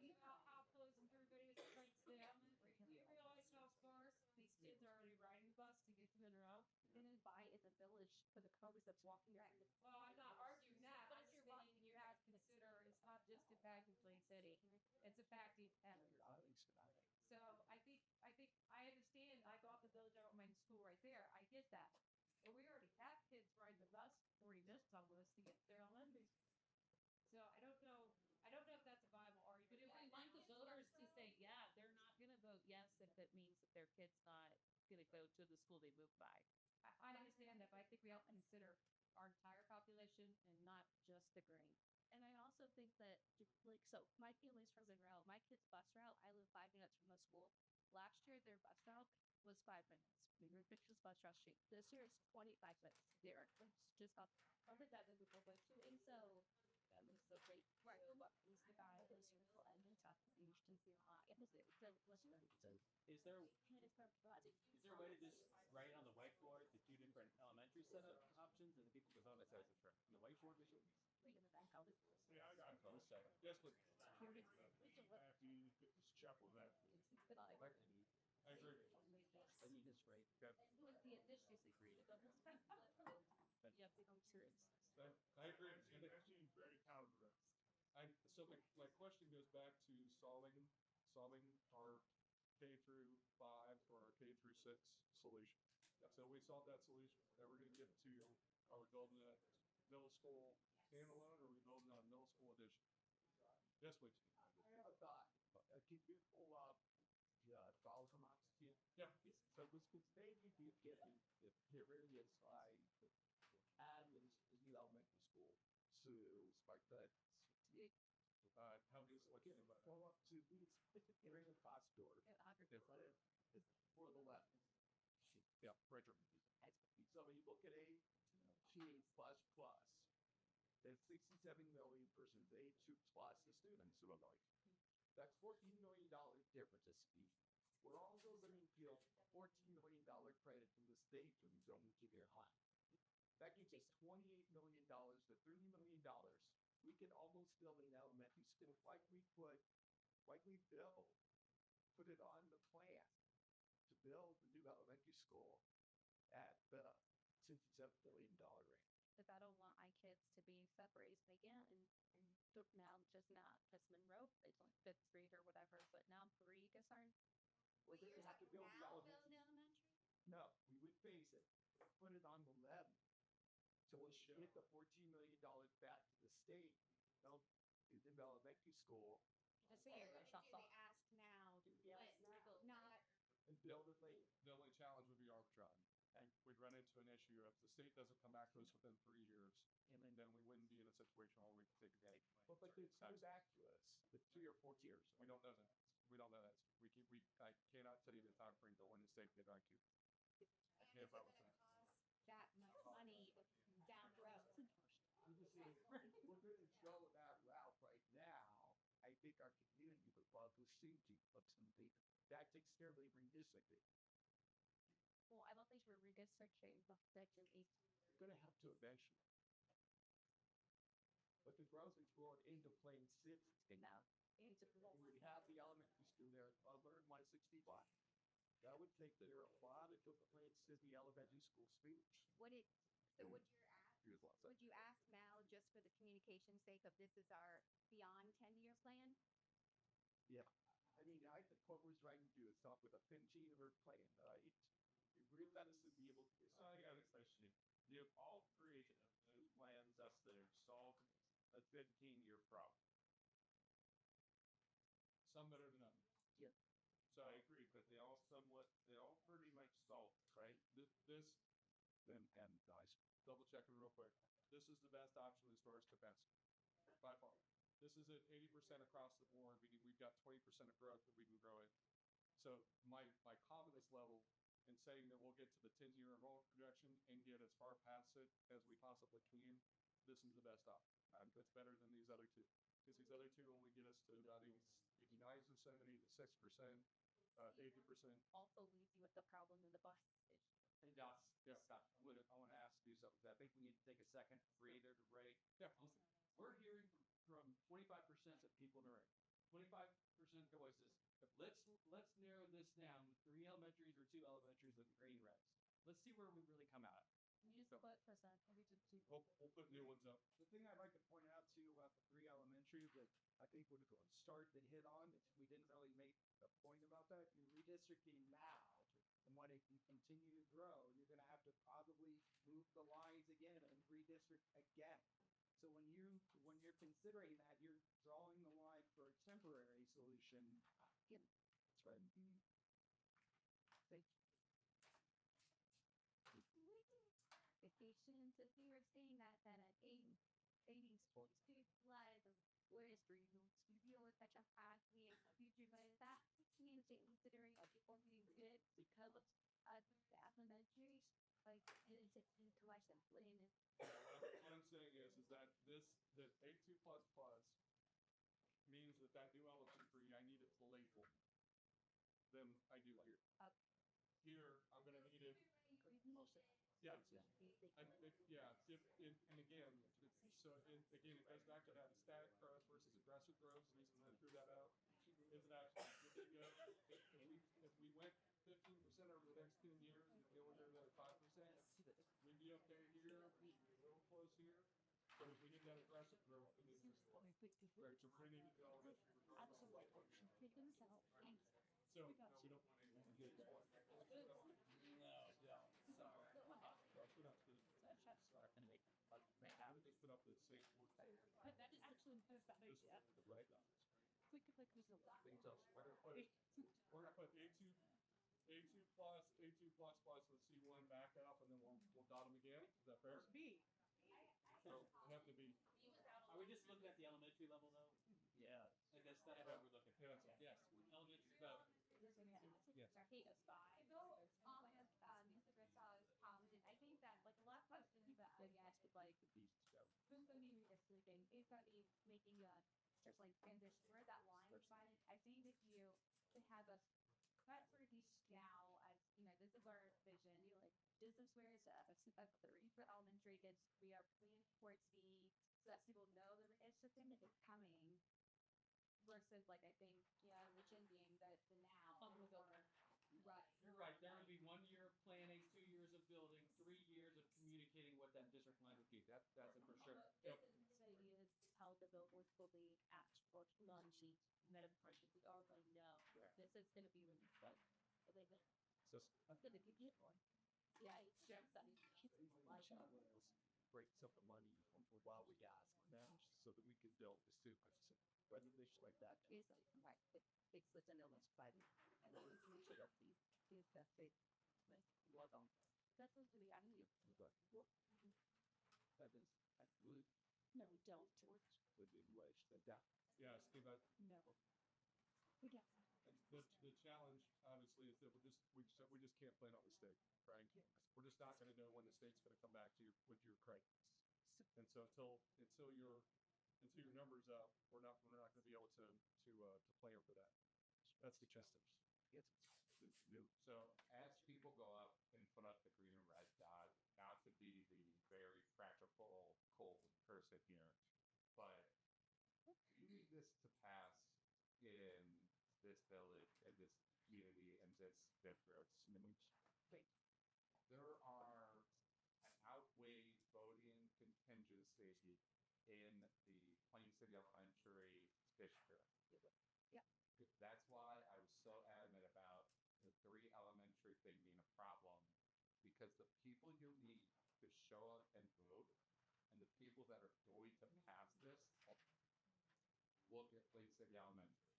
You know how close everybody's like them. You realize how sparse these kids are already riding the bus to get to Monroe. Then buy in the village for the cobras that's walking around. Well, I'm not arguing that. But if you're walking, you have to consider it's not just just impacting Plain City. It's impacting everyone. So I understand. I thought the village elementary school right there. I get that, but we already have kids riding the bus 40 minutes almost to get to their elementary. So I don't know. I don't know if that's a viable argument. But if we want the voters to say, yeah, they're not gonna vote yes if it means that their kid's not gonna go to the school they moved by. I understand that, but I think we have to consider our entire population. And not just the green. And I also think that, like, so my family's from Monroe. My kid's bus route, I live 5 minutes from the school. Last year, their bus route was 5 minutes. We were fixed bus route street. This year, it's 25 minutes. There, it's just up. I think that movie will go too. And so, that was so great. Right. So, what was the guy that was real and then tough and you should feel hot. It was it. So, what's the Is there a way to just write on the whiteboard the two different elementary setup options and the people go, oh, that says it's right. The whiteboard visual. Yeah, I got it. Close so. Yes, please. After you just check with that. I agree. And you just write. Okay. It was the initially created of this. Yeah, I'm serious. I agree. And actually very talented. So my question goes back to solving our K through 5 or our K through 6 solution. So we solved that solution. Now we're going to get to, are we building a middle school standalone or are we building a middle school addition? Yes, please. I have a thought. Can you pull up the dollar amounts to you? Yeah. So this could maybe be getting if here really is like add is the new elementary school to like that. How many is looking about? Pull up to these area cost door. It's for the left. Yeah, right. So when you look at A plus plus, there's 67 million versus A2 plus the students who are like. That's $14 million difference a speed. We're also going to give $14 million credit from the state for these only junior high. That gives us $28 million to $30 million. We can almost build an elementary school like we put it on the plan to build a new elementary school at the $67 billion range. If I don't want my kids to be separated, they can. And now, just not just Monroe, it's like 5th grade or whatever, but now Eureka starts. Well, they have to build the elementary. No, we would phase it, put it on the levy. So we'll get the $14 million back to the state, build the new elementary school, Just say they ask now, but not. and build it later. The only challenge would be arbitrage. And we'd run into an issue if the state doesn't come back to us within 3 years, and then we wouldn't be in a situation where we could take advantage. Well, but it's coming back to us, the 3 or 4 years. We don't know that. We don't know that. I cannot tell you the time frame to when the state get back to you. I can't promise that. That much money down the road. We're going to go that route right now. I think our community would love to see of something that takes care of the redistricting. Well, I don't think we're redistricting the section 8. We're going to have to eventually. But the growth is going into Plain City. Now, into We have the elementary school there, Alder and 165. That would take care of a lot of the Plain City elementary school speech. Would you ask Mal just for the communication sake of this is our beyond 10-year plan? Yeah. I mean, I think what we're trying to do is talk with a Finchie or plan, right? We really let us to be able to. I got a question. If all three of those plans us that are solving a 15-year problem. Some better than others. Yeah. So I agree, but they all pretty much solved, right? This, And guys, double checking real quick. This is the best option as far as capacity, by far. This is at 80% across the board, meaning we've got 20% of growth that we can grow in. So my confidence level in saying that we'll get to the 10-year enrollment projection and get as far past it as we possibly can, this is the best option. It's better than these other two. Because these other two only get us to about 89 to 70 to 6%, 80%. also leave you with the problem in the bus issue. Hey, Doc, Yeah. Scott, I want to ask you something. I think we need to take a second, breather to rate. Yeah. We're hearing from 25% of people in the room. 25% voices. Let's narrow this down with 3 elementaries or 2 elementaries with green regs. Let's see where we really come out. You just What percent? Maybe just two. We'll put new ones up. The thing I'd like to point out too about the 3 elementaries that I think would start to hit on, if we didn't really make a point about that, you're redistricting now. And when it you continue to grow, you're gonna have to probably move the lines again and redistrict again. So when you're considering that, you're drawing the line for a temporary solution. That's right. Vacations, if you were saying that at 80 schools to flood, where is for you to deal with such a fast in the future, but is that means that considering people being good because of the elementary, like, is it too much than putting in? What I'm saying is that that A2 means that new elementary, I need it labeled than I do here. Here, I'm gonna need it. Yeah. And again, it goes back to that static growth versus aggressive growth. The reason I threw that out is that if we went 15% over the next 10 years and we only did that 5%, we'd be okay here, we'd be a little close here. But if we did that aggressive growth, we need to right, so we're gonna need to go elementary. Absolutely. So we don't want anyone to get going. I would just put up the same. But that's actually not a bad idea. Right. We could like use a lot. We're gonna put A2 plus with C1 back up, and then we'll dot them again. Is that fair? B. So it have to be. Are we just looking at the elementary level though? Yeah. Like that's what we're looking for. Yeah. Yes, elementary, but Yes. I know all of I think that like a lot of questions that I asked with like who's gonna be redistricting, who's gonna be making there's like transition where that line was finding. I think if you have a cut sort of each now as you know, this is our vision, you like this is where it's at. It's at 3 for elementary kids. We are planning towards B so that people know that it's the thing that is coming. Versus like I think, vision being that the now will go right. You're right. There would be 1 year of planning, 2 years of building, 3 years of communicating what that district line would be. That's it for sure. This is how the billboards will be at for non-sheet meta impression. We already know this is going to be really fun. I'm going to give you one. Yeah, it's just that. break some of the money while we got now so that we can build the super resolution like that. Is right. Big split and illness by and then we should have these that they log on. That's what we are here. That is absolutely No, we don't, George. would be wish that Yeah, Steve. No. We don't. The challenge, obviously, is that we just can't plan on mistake, right? We're just not going to know when the state's going to come back to you with your crisis, and so until your numbers up, we're not going to be able to plan for that. That's the challenge. So as people go up and put up the green and red dot, not to be the very practical, cold person here, but we need this to pass in this village, in this community, and this district. There are an outweighed voting contingency in the Plain City Elementary district. Yeah. That's why I was so adamant about the 3 elementary thing being a problem, because the people you need to show up and vote, and the people that are going to pass this, look at Plain City Elementary.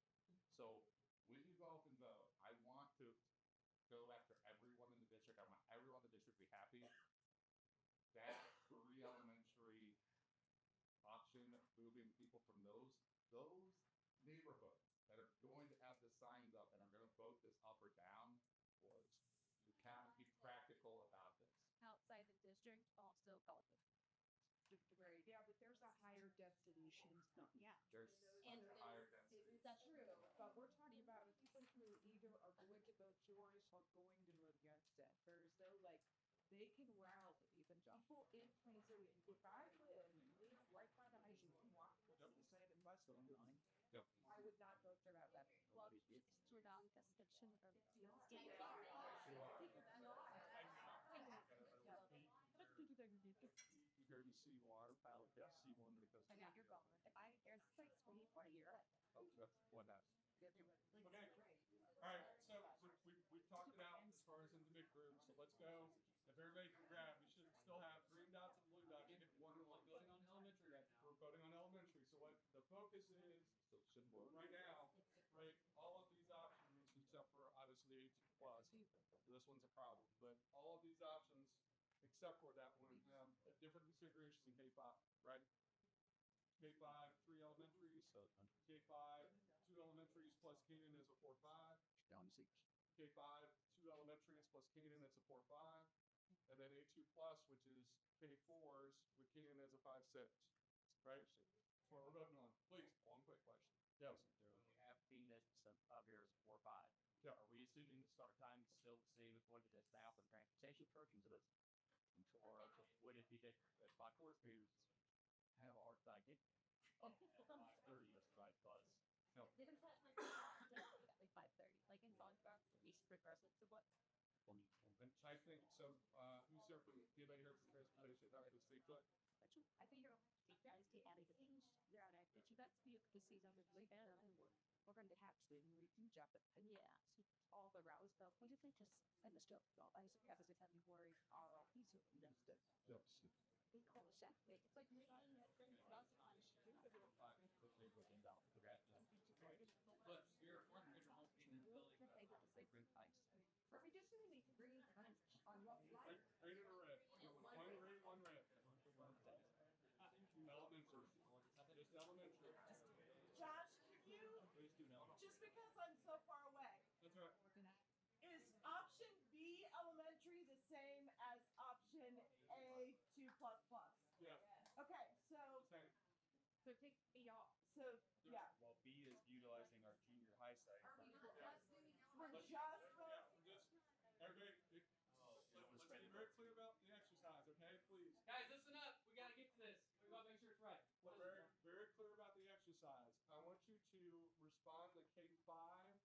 So when you go up and vote, I want to go after everyone in the district. I want everyone in the district to be happy. That 3 elementary option, moving people from those neighborhoods that are going to have the signs up and are going to vote this up or down, was to kind of be practical about this. Outside the district, also Pelton. Right. Yeah, but there's a higher destination. Yeah. There's And higher this- density. that's True, but we're talking about people who either are going to vote yours or going to vote against it. There's no like, they can route even people in Plain City. If I live right by the high school, walk to the side of Muscle line, Yep. I would not vote for that. well, it's we're not destination or Let's do the pilot to C1 because. I know you're gone. If I hear it's like 24 year. Oh, that's what that. Okay. All right, so we've talked it out as far as in the big group, so let's go. If everybody can grab, we should still have green dots and blue dots. You get one voting on elementary. We're voting on elementary. So what the focus is, so right now, right, all of these options, except for obviously 18 plus, this one's a problem, but all of these options, except for that one, have different configurations in K5, right? K5, 3 elementaries, K5, 2 elementaries plus Canaan is a 4-5. Down to 6. K5, 2 elementaries plus Canaan is a 4-5. And then A2 plus, which is K4s with Canaan as a 5-6. Right? That's what we're voting on. Please, one quick question. Yes. We have Phoenix up here as 4-5. Yeah. Are we assuming the start time is still the same as what it is now for the transportation portions of this? Or would it be different? If my course moves have a hard time getting 30 is right bus. No. Didn't that like 5:30? Like in Salzburg, regardless of what. And I think so. Who's here from anybody here from transportation? All right, let's take that. I think you're going to take guys to add a change. They're on active. That's the season of the band. We're going to have to jump it. Yeah. All the routes, though. What do you just send us to? I have to have me worried. He's Yes. we call it chef. It's like we got it. But you're one major home in the building. Ice. Are we just gonna make green lines on what line? Green and red. One green, one red. Elementary. Just elementary. Josh, can you, Please do now. just because I'm so far away, That's right. is option B elementary the same as option A 2++? Yeah. Okay, so Same. take me off. so yeah, Well, B is utilizing our junior high site. we're just Yeah, just everybody. Let's be very clear about the exercise, okay? Please. Guys, listen up. We gotta get to this. We gotta make sure it's right. We're very clear about the exercise. I want you to respond to K5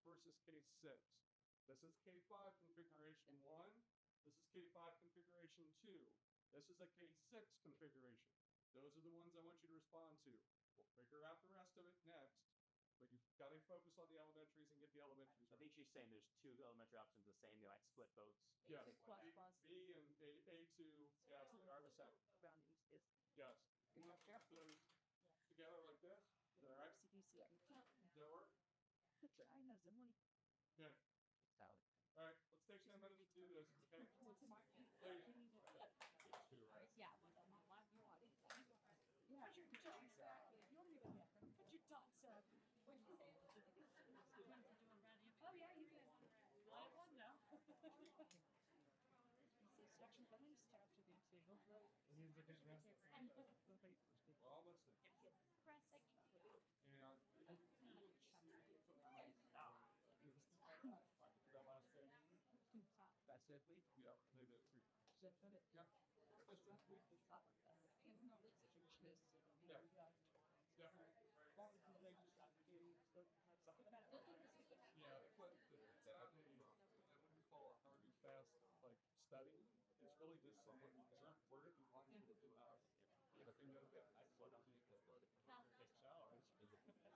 versus K6. This is K5 configuration 1. This is K5 configuration 2. This is a K6 configuration. Those are the ones I want you to respond to. We'll figure out the rest of it next. But you've got to focus on the elementaries and get the elementaries I right. think she's saying there's 2 elementary options the same. They might split votes. Yes. Plus. B and A2, yes, they are the same. Yes. Together like this. Is that all right? Does that work? I know someone. Good. All right, let's take 10 minutes to do this, okay? Please. Yeah. Yeah. Put your dots up. You don't even have to put your dots up. What did you say? Oh yeah, you guys want red. I want now. Section bonus tab to the table. We're almost there. Press section. That's it, please? Yeah, maybe that's 3. Yeah. That's it. Yeah. Definitely. Yeah, but I think what we call a hard and fast like study is really just someone who's we're going to be wanting to do if they know that that's what I'm doing. Take showers. What great shower?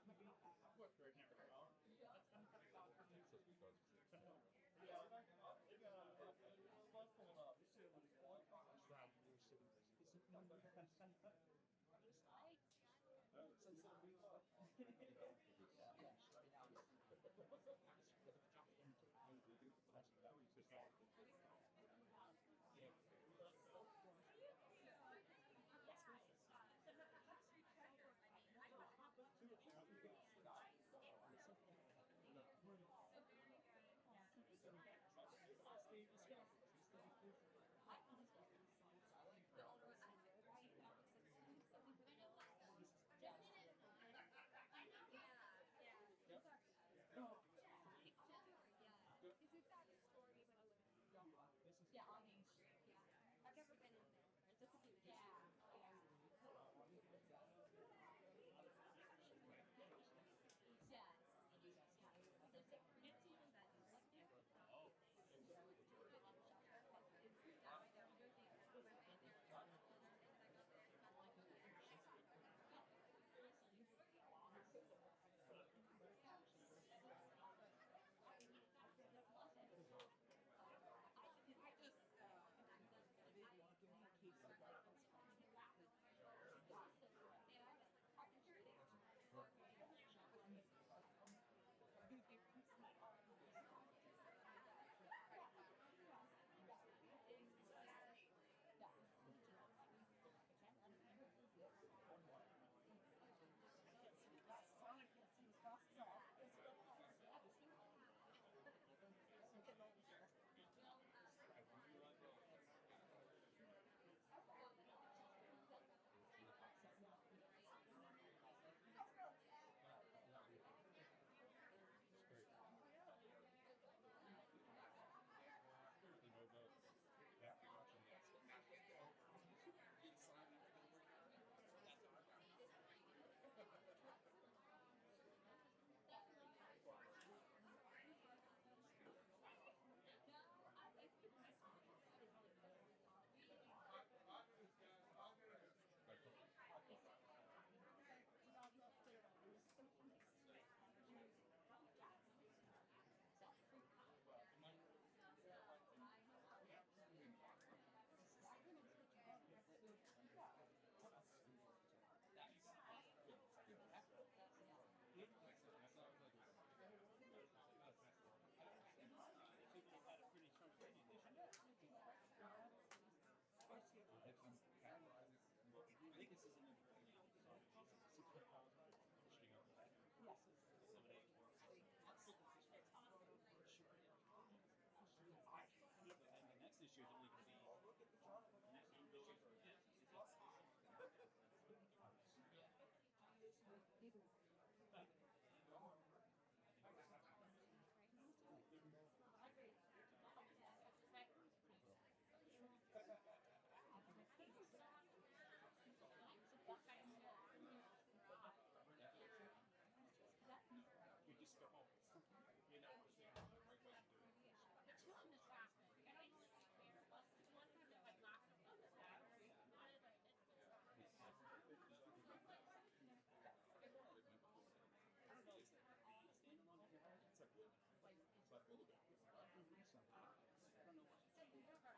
Put security guard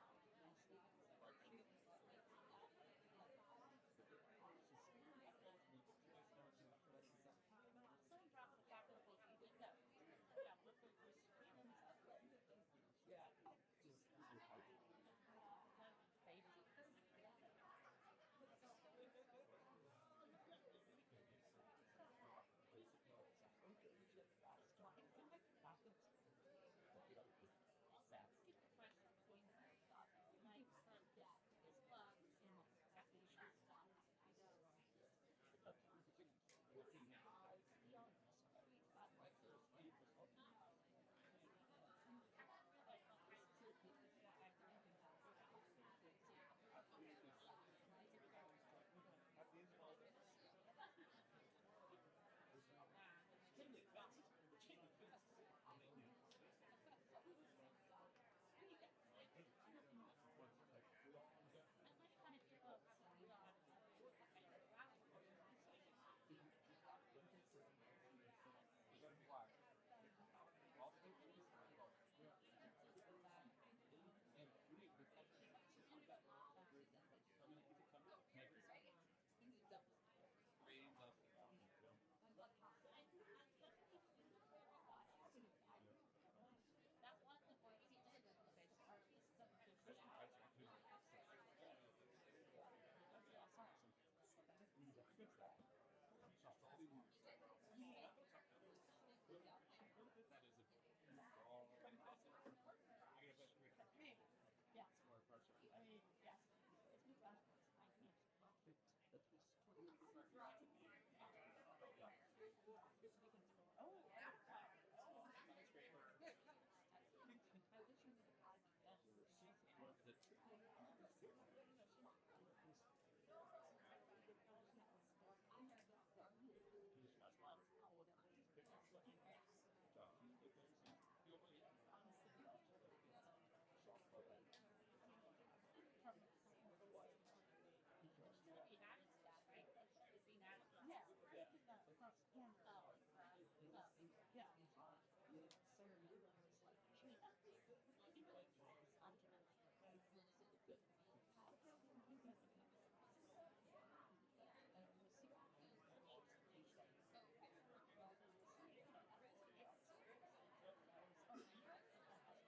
out there. You can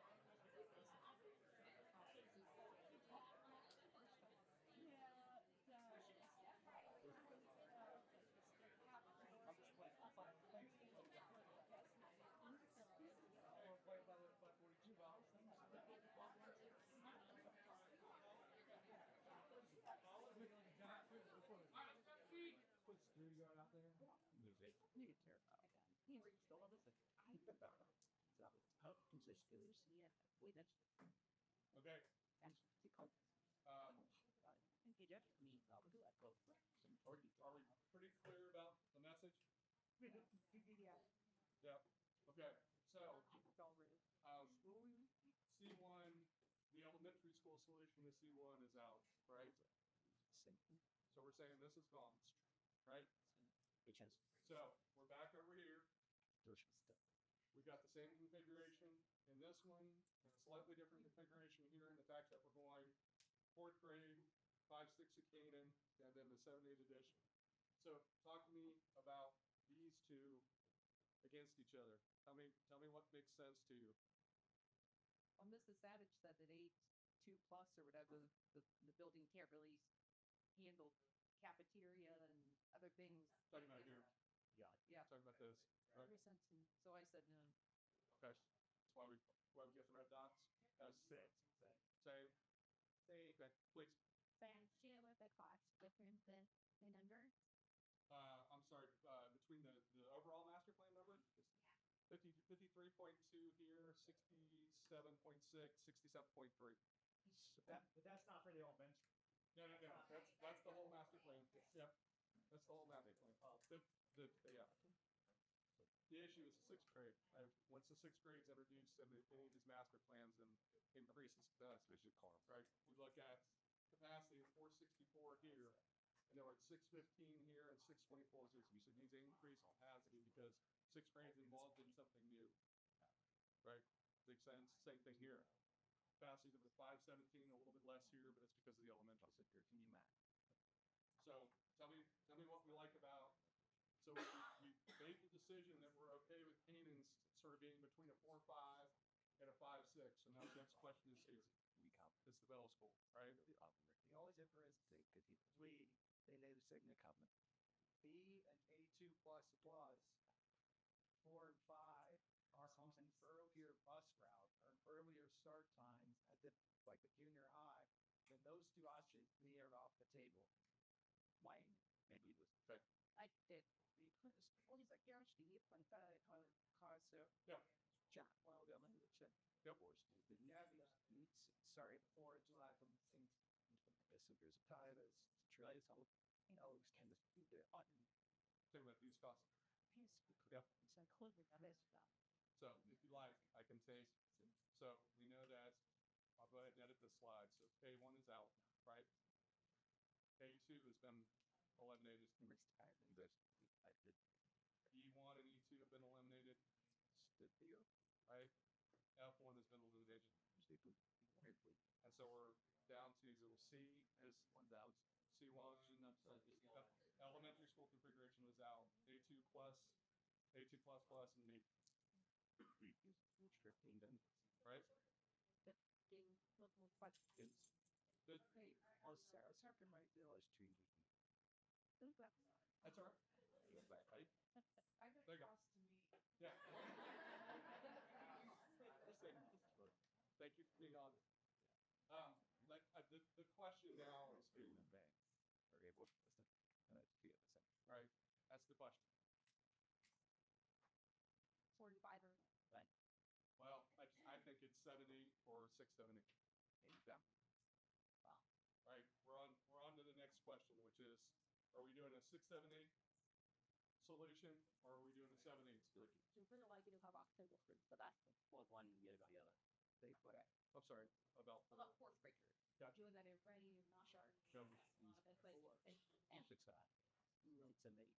tear it out. Okay. Are we pretty clear about the message? Yeah. Yeah. Okay. So, C1, the elementary school solution to C1 is out, right? So we're saying this is gone, right? So we're back over here. We got the same configuration in this one, and a slightly different configuration here in the fact that we're going fourth grade, 5-6 at Canaan, and then the 7-8 edition. So talk to me about these two against each other. Tell me what makes sense to you. Well, Mrs. Savage said that 8.2 plus or whatever, the building can't really handle cafeteria and other things. Talking about here. Yeah. Talking about this. Right? Makes sense to me. So I said no. Okay. That's why we get the red dots. That's same. Okay, please. Fans, do you know what the cost difference is in numbers? I'm sorry, between the overall master plan number? 53.2 here, 67.6, 67.3. But that's not for the elementary. No. That's the whole master plan. Yep. That's the whole master plan. Yeah. The issue is the sixth grade. Once the sixth grade's introduced in any of these master plans, and increases capacity, right? You look at capacity of 464 here, and then we're at 615 here and 624 here. So you need to increase capacity because sixth grade's involved in something new, right? Makes sense. Same thing here. Capacity to the 517, a little bit less here, but it's because of the elemental. So tell me what we like about. So we made the decision that we're okay with Canaan's sort of being between a 4-5 and a 5-6. So now the next question is here. It's the middle school, right? The only difference they know the Sigma covenant. B and A2 plus 4 and 5 are on an earlier bus route or an earlier start time at the like the junior high. Then those two options cleared off the table. Wayne, maybe it was Okay. I did. Because all these like guaranteed when concept. Yeah. Jack Weldon and the check. Yep. Sorry, before July from the same. There's a time as tries how always can do the Same with these costs. Yes. Yep. It's like clothing. I missed that. So if you like, I can taste. So we know that. I'll go ahead and edit this slide. So K1 is out, right? K2 has been eliminated. E1 and E2 have been eliminated. Right? F1 has been eliminated. And so we're down to C is C1. Elementary school configuration is out. A2 plus, A2 plus plus, and me. Right? Good. Oh, Sarah, second my bill is treated. That's all right. Right? I got There you go. crossed to me. Yeah. Thank you for being on. The question now is who? Right. That's the question. 45 or Well, I think it's 7-8 or 6-7-8. Wow. Right. We're on to the next question, which is, are we doing a 6-7-8 solution or are we doing a 7-8 solution? So we're like to have October fruit, but that's One you get about the other. They put it. I'm sorry about. about fourth grader. Gotcha. Doing that in Freddie and not sure. Go. And 6 side. It's a make.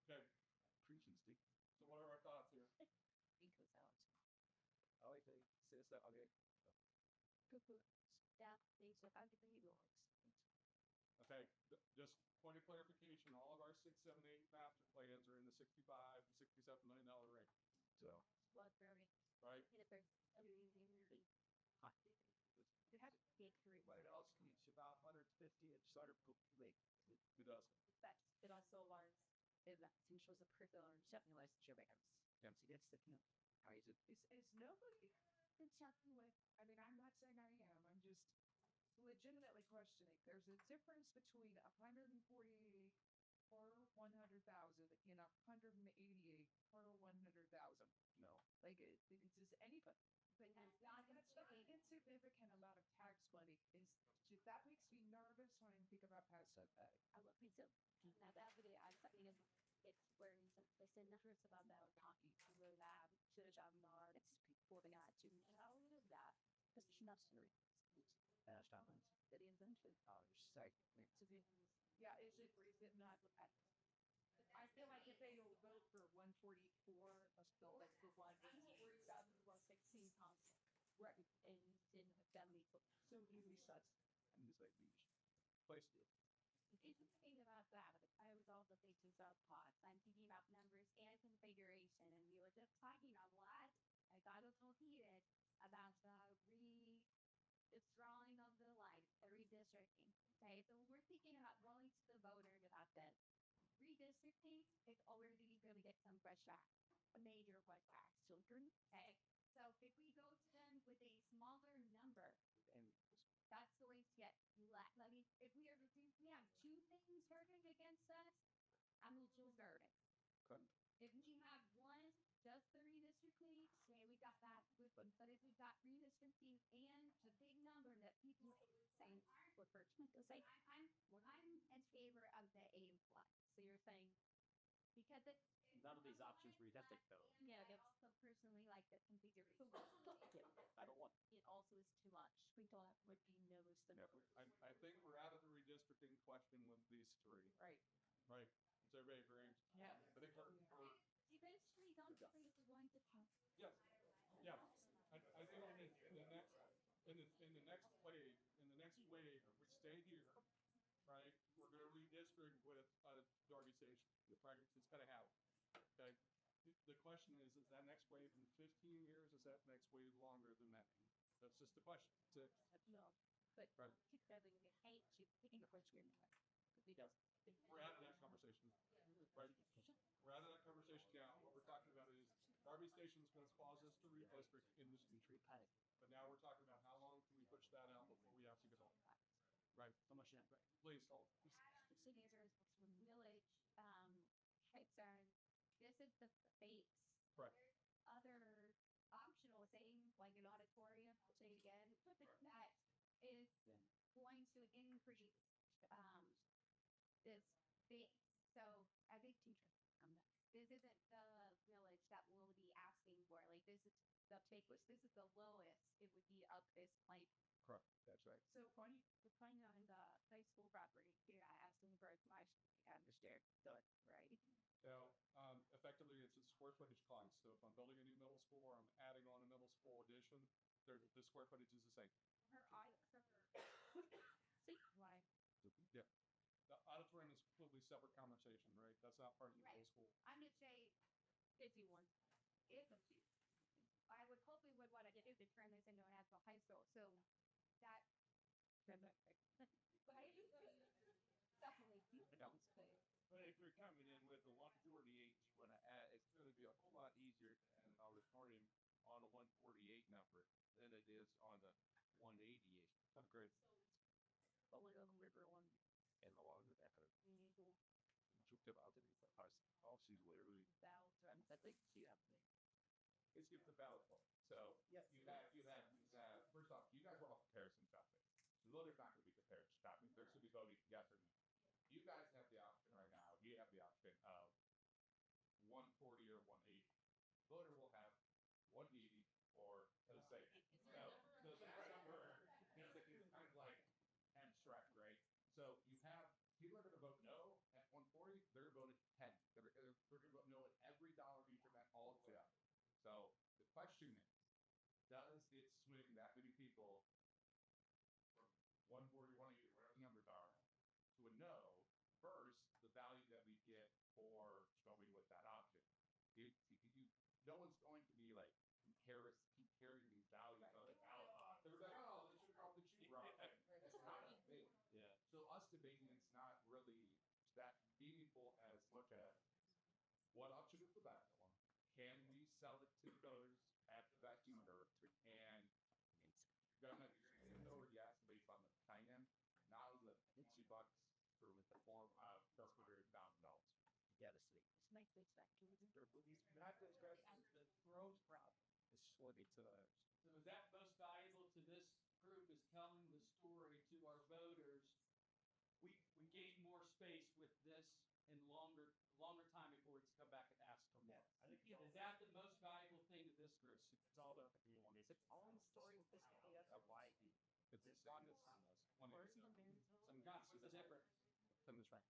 Okay. Preaching stick. So what are our thoughts here? Because out. I like the sister. Okay. Yeah, they said I'm giving you yours. Okay. Just point of clarification: all of our 6-7-8 master plans are in the $65 to $67 million range. So Blood very. right. Hit it very. Hot. it had Big three. What else can you about 150 and started like Who does? But it also learns if that teacher was a curriculum something like Jamaican's. MC gets the how is it? is nobody been checking with. I mean, I'm not saying I am. I'm just legitimately questioning. There's a difference between 148 per 100,000 and 188 per 100,000. No. Like, does anybody? But that's not an insignificant amount of tax money. That makes me nervous when I think about past that. I look me too. Now that video I'm saying is it's where they said nothing about that hockey to the lab to the job yard. It's people that got to how is that? Because it's not serious. That the invention. Oh, just like Yeah, is it not? I feel like if they will vote for 144, let's go like for 147 plus 16 pounds. Right. And in the family. So do we such? I'm just like place to. It's the thing about that. I was also thinking about pots. I'm thinking about numbers and configuration, and we were just talking about what I got a little heated about the drawing of the lines, the redistricting. Okay, so we're thinking about going to the voters about this. Redistricting is already going to get some pushback, a major pushback. Children, okay. So if we go to them with a smaller number, And that's going to get less. I mean, if we have two things working against us, I'm a little nervous. Okay. If we have one, just the redistricting, say we got that good one. But if we got redistricting and the big number that people saying, what person to say, I'm in favor of the A plus. So you're saying because it None of these options were redistricted though. yeah, I also personally like the configuration. I don't want. It also is too much. We thought that would be noticed. I think we're out of the redistricting question with these three. Right. Right. Is everybody agreeing? Yeah. I think we're Eventually, don't you think we're going to count? yes. Yeah, I think in the next wave, we stay here, right? We're gonna redistrict with Darby Station, right? It's gonna happen, okay? The question is that next wave in 15 years? Is that next wave longer than that? That's just the question. That's it. No, but Right. doesn't hate you picking a first year because he does. We're out of that conversation, right? We're out of that conversation now. What we're talking about is Darby Station is going to cause us to redistrict in this country. But now we're talking about how long can we push that out before we have to go. Right. How much? Right. Please hold. Cities are village, heights are, this is the base. Correct. Other optional things like an auditorium, I'll say it again, that is going to increase, this big. So I think this isn't the village that we'll be asking for. Like this is the biggest, this is the lowest it would be up this point. Correct. That's right. So depending on the high school property, you're asking for as much as the stair, right? So effectively, it's a square footage cost. So if I'm building a new middle school or I'm adding on a middle school addition, the square footage is the same. Why? Yeah. The auditorium is a completely separate conversation, right? That's not part of the middle school. I'm just saying, If you want. if I would hope we would want to do to turn this into an actual high school, so that. Definitely. But if you're coming in with the 148, you want to add, it's going to be a whole lot easier to add an auditorium on a 148 number than it is on the 188. Great. But we're on the river one. And the longer that kind of she's literally I think you have me. it's get the ballot vote. So Yes. you have first off, you guys are all comparison shopping. So the voter's not going to be comparison shopping. They're going to be voting yes or no. You guys have the option right now. You have the option of 140 or 180. Voter will have 180 or the same. So that number is kind of like abstract, right? So you have people are going to vote no at 140. They're going to vote at 10. They're going to vote no at every dollar increment all the way up. So the question is, does it swing that many people from 140, 180, whatever the numbers are, to a no versus the value that we get for going with that option? No one's going to be like comparing these values. They're like, oh, this should probably cheap. It's not that big. Yeah. So us debating it's not really that meaningful as much as what option is the best one? Can we sell it to the voters after that number? And gonna say no or yes based on the time. Now the $50 for with the form of just $100,000. Yeah, the city. It's nice to stack. Not this guys, the growth problem. It's what it's So is that most valuable to this group is telling the story to our voters? We gain more space with this and longer time before it's come back and ask for more. I think Is that the most valuable thing to this group? it's all about it's all the story of this of why It's not just one. What's the difference? That's right.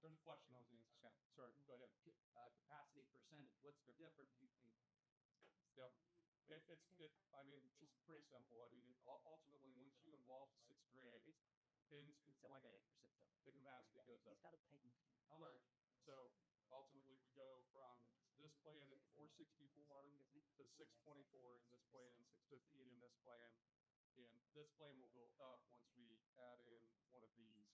There's a question I was answering. Sorry, go ahead. Capacity percentage. What's the difference between? Yeah. I mean, it's just pretty simple. I mean, ultimately, once you involve sixth grade, it's like the capacity goes up. How much? So ultimately, we go from this plan at 464 to 624 in this plan, 658 in this plan, and this plan will go up once we add in one of these.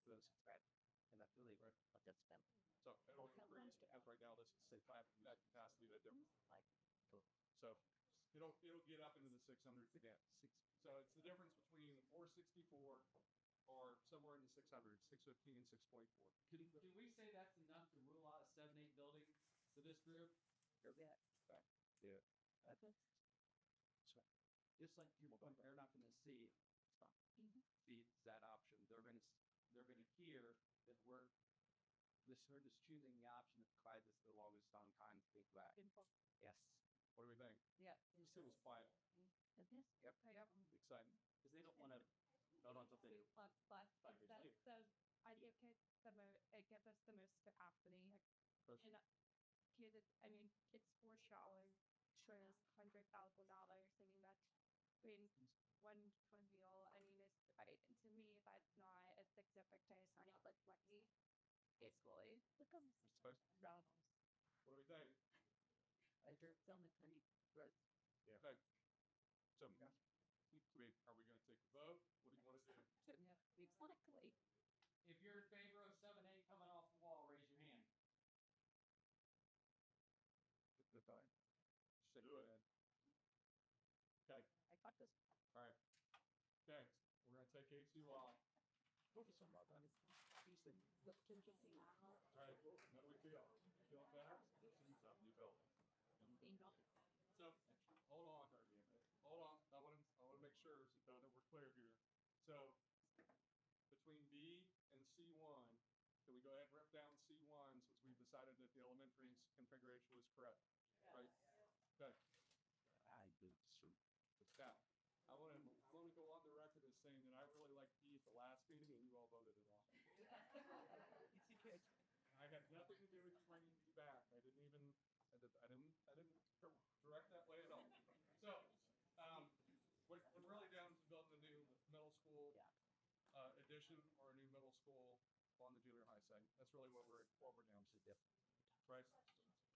This. And that's really what that's spent. So it'll increase to as right now. Let's say 5 that capacity that difference. So it'll get up into the 600s again. So it's the difference between 464 or somewhere in the 600s, 615 and 624. Can we say that's enough to rule out a 7-8 building for this group? Yeah. Yeah. That's right. Just like your point, they're not going to see that option. They're going to hear that we're just choosing the option that provides us the longest on time to think back. Yes. What do we think? Yeah. It was quiet. Yep. Exciting. Because they don't want to vote on something. But it gives us the most capacity. And kids, I mean, kids for showers extras, $100,000. I mean, that's been one deal. I mean, it's right. And to me, that's not a significant sign of like money. It's really What do we think? Under filming pretty good. Yeah. Okay. So, are we going to take a vote? What do you want to do? Yeah, exactly. If you're in favor of 7A coming off the wall, raise your hand. Shake your head. Okay. I got this. All right. Okay. We're going to take AC1. Focus on that. These things. Look, can you see now? All right. How do we feel? Feeling better? You built. So, hold on. Hold on. I want to make sure that we're clear here. So, between B and C1, can we go ahead and rip down C1 since we've decided that the elementary configuration was correct? Right? Okay. I did. Now, I want to go on the record as saying that I really liked B at the last meeting and you all voted it off. I had nothing to do with you bringing me back. I didn't direct that way at all. So, we're really down to building a new middle school addition or a new middle school on the junior high site. That's really what we're down to. Right?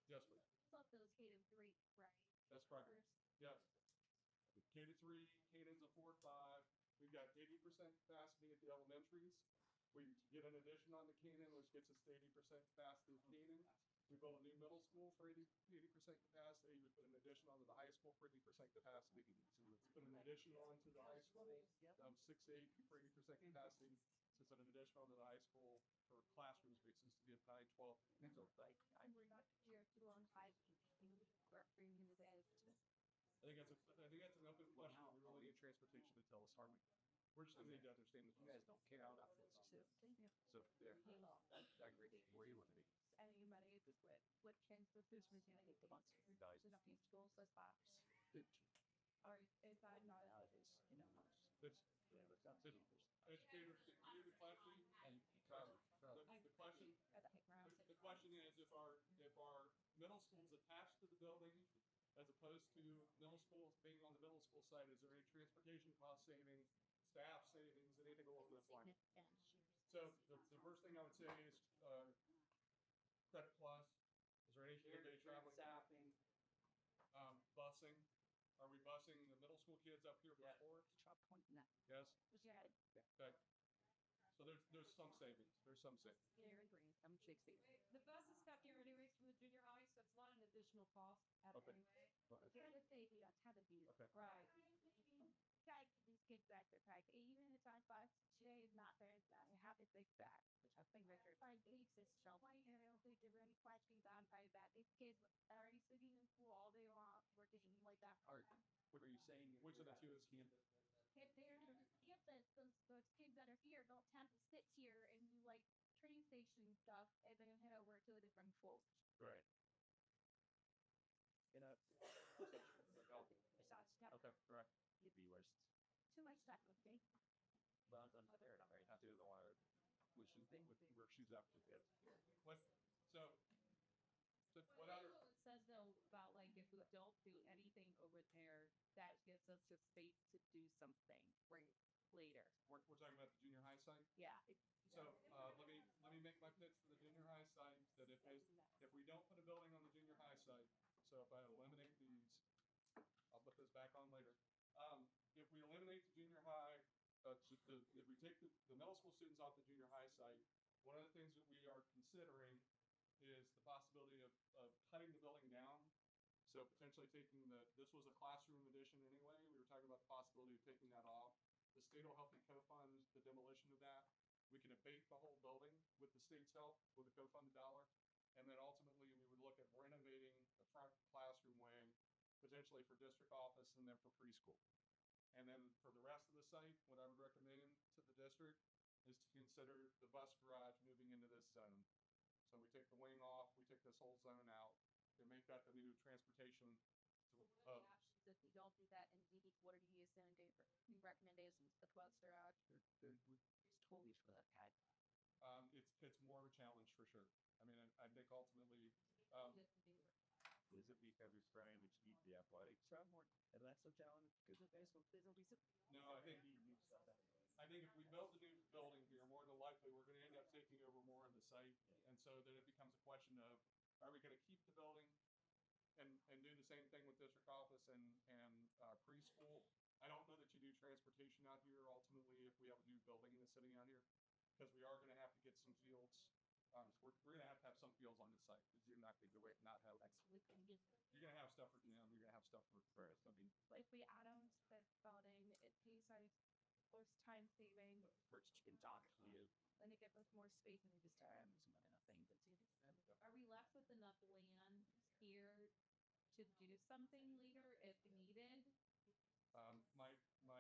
Yes, please. Plus those K-3, right? That's correct. Yes. K-3, Canaan's a 4-5. We've got 80% capacity at the elementaries. We get an addition on the Canaan, which gets us to 80% capacity at Canaan. We build a new middle school for 80% capacity. We put an addition onto the high school for 80% capacity. So let's put an addition onto the high school, 6-8 for 80% capacity. So put an addition onto the high school for classroom spaces to get 9-12. I'm not here to on 5 or bringing the bed. I think that's an open question. We really need transportation to tell us, aren't we? We're just gonna need to understand that you guys don't care about this. So there, I agree. Where you want to be? Anybody with transportation is gonna get the bus. Nice. Enough in schools, that's box. Or if I'm not out, it's, you know. That's educators, hear the question, and the question is if our middle school is attached to the building, as opposed to middle schools being on the middle school site, is there any transportation cost savings, staff savings, anything along those lines? So the first thing I would say is credit plus. Is there any day traveling? Staffing. Busing. Are we busing the middle school kids up here for sports? Yes. Yeah. Okay. So there's some savings. There's some savings. I'm Shakespeare. The bus is stuck here anyways from the junior high, so it's not an additional cost at Okay. anyway. Kind of say that's how to be. Okay. Right. Try to get these kids back to pack. Even if it's on bus, today is not very bad. I have to think back. I think that you're fine. Basis show. I don't think they're really questions on by that. These kids are already sitting in school all day long, working like that. Art, what are you saying? Which of the two is campus? If they're campus, those kids that are here don't tend to sit here and do like train station stuff and then head over to a different school. Right. You know. Okay. Correct. Be worse. Too much stuff, okay? But I'm there. I have to do the one We should think with where she's up to it. What? So what other? It says though about like if we don't do anything over there, that gives us the space to do something right later. We're talking about the junior high site. Yeah. So let me make my pitch for the junior high site. That if we don't put a building on the junior high site, so if I eliminate these, I'll put this back on later. If we eliminate the junior high, if we take the middle school students off the junior high site, one of the things that we are considering is the possibility of cutting the building down. So potentially taking this was a classroom addition anyway. We were talking about the possibility of taking that off. The state will help me co-fund the demolition of that. We can abate the whole building with the state's help with a co-funded dollar. And then ultimately we would look at renovating the front classroom wing, potentially for district office and then for preschool. And then for the rest of the site, what I would recommend to the district is to consider the bus garage moving into this zone. So we take the wing off, we take this whole zone out, and make that the new transportation. If we don't do that, and what are you going to do for recommendations? The bus garage. It's totally for that guy. It's more of a challenge for sure. I mean, I think ultimately, Is it because you're trying to keep the athletics up more and less of challenge? Because the baseball will be No, I think if we build the new building here, more than likely we're going to end up taking over more of the site, and so then it becomes a question of, are we going to keep the building and do the same thing with district office and preschool? I don't know that you do transportation out here ultimately if we have a new building that's sitting out here, because we are going to have to get some fields. So we're going to have some fields on this site. You're not going to not have. You're going to have stuff for gym. You're going to have stuff for first. I mean, If we add on to this building, it pays us most time saving, first you can talk to you. and it gives us more space in this time. Are we left with enough land here to do something later if needed? my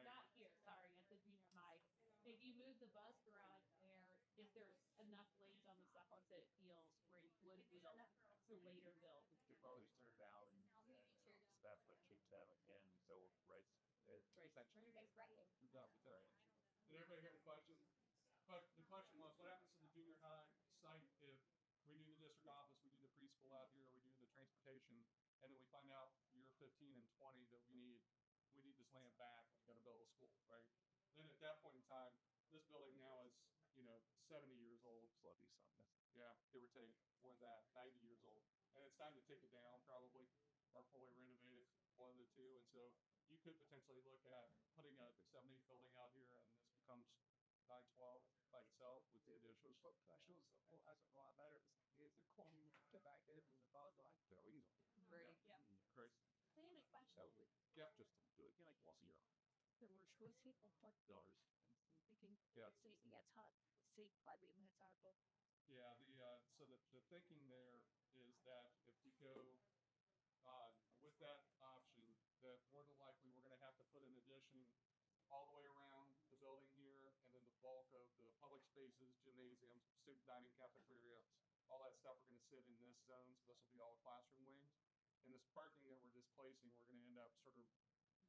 Not here, sorry, at the junior high. If you move the bus garage there, is there enough land on the opposite fields where you would be able to later build? You could probably start down and that's what kicked out again. So right. Did everybody hear the question? But the question was, what happens to the junior high site if we do the district office, we do the preschool out here, we do the transportation, and then we find out year 15 and 20 that we need this land back and we got to build a school, right? Then at that point in time, this building now is 70 years old. Sloppy something. Yeah, give or take, more than that, 90 years old, and it's time to take it down probably, or fully renovate it, one of the two. And so you could potentially look at putting a 70 building out here, and this becomes 912 by itself with the additions. Professionals, that's a lot better. It's a corner to back in the bottom line. Great, yeah. Great. I have a question. Yep. Just do it. Like once a year. There were two people Dollars. thinking, Yeah. it's hot. See, 5 minutes out of Yeah, so the thinking there is that if we go with that option, that more than likely we're going to have to put an addition all the way around the building here, and then the bulk of the public spaces, gymnasiums, student dining, cafeteria, all that stuff are going to sit in this zone. So this will be all classroom wings. And this parking that we're displacing, we're going to end up sort of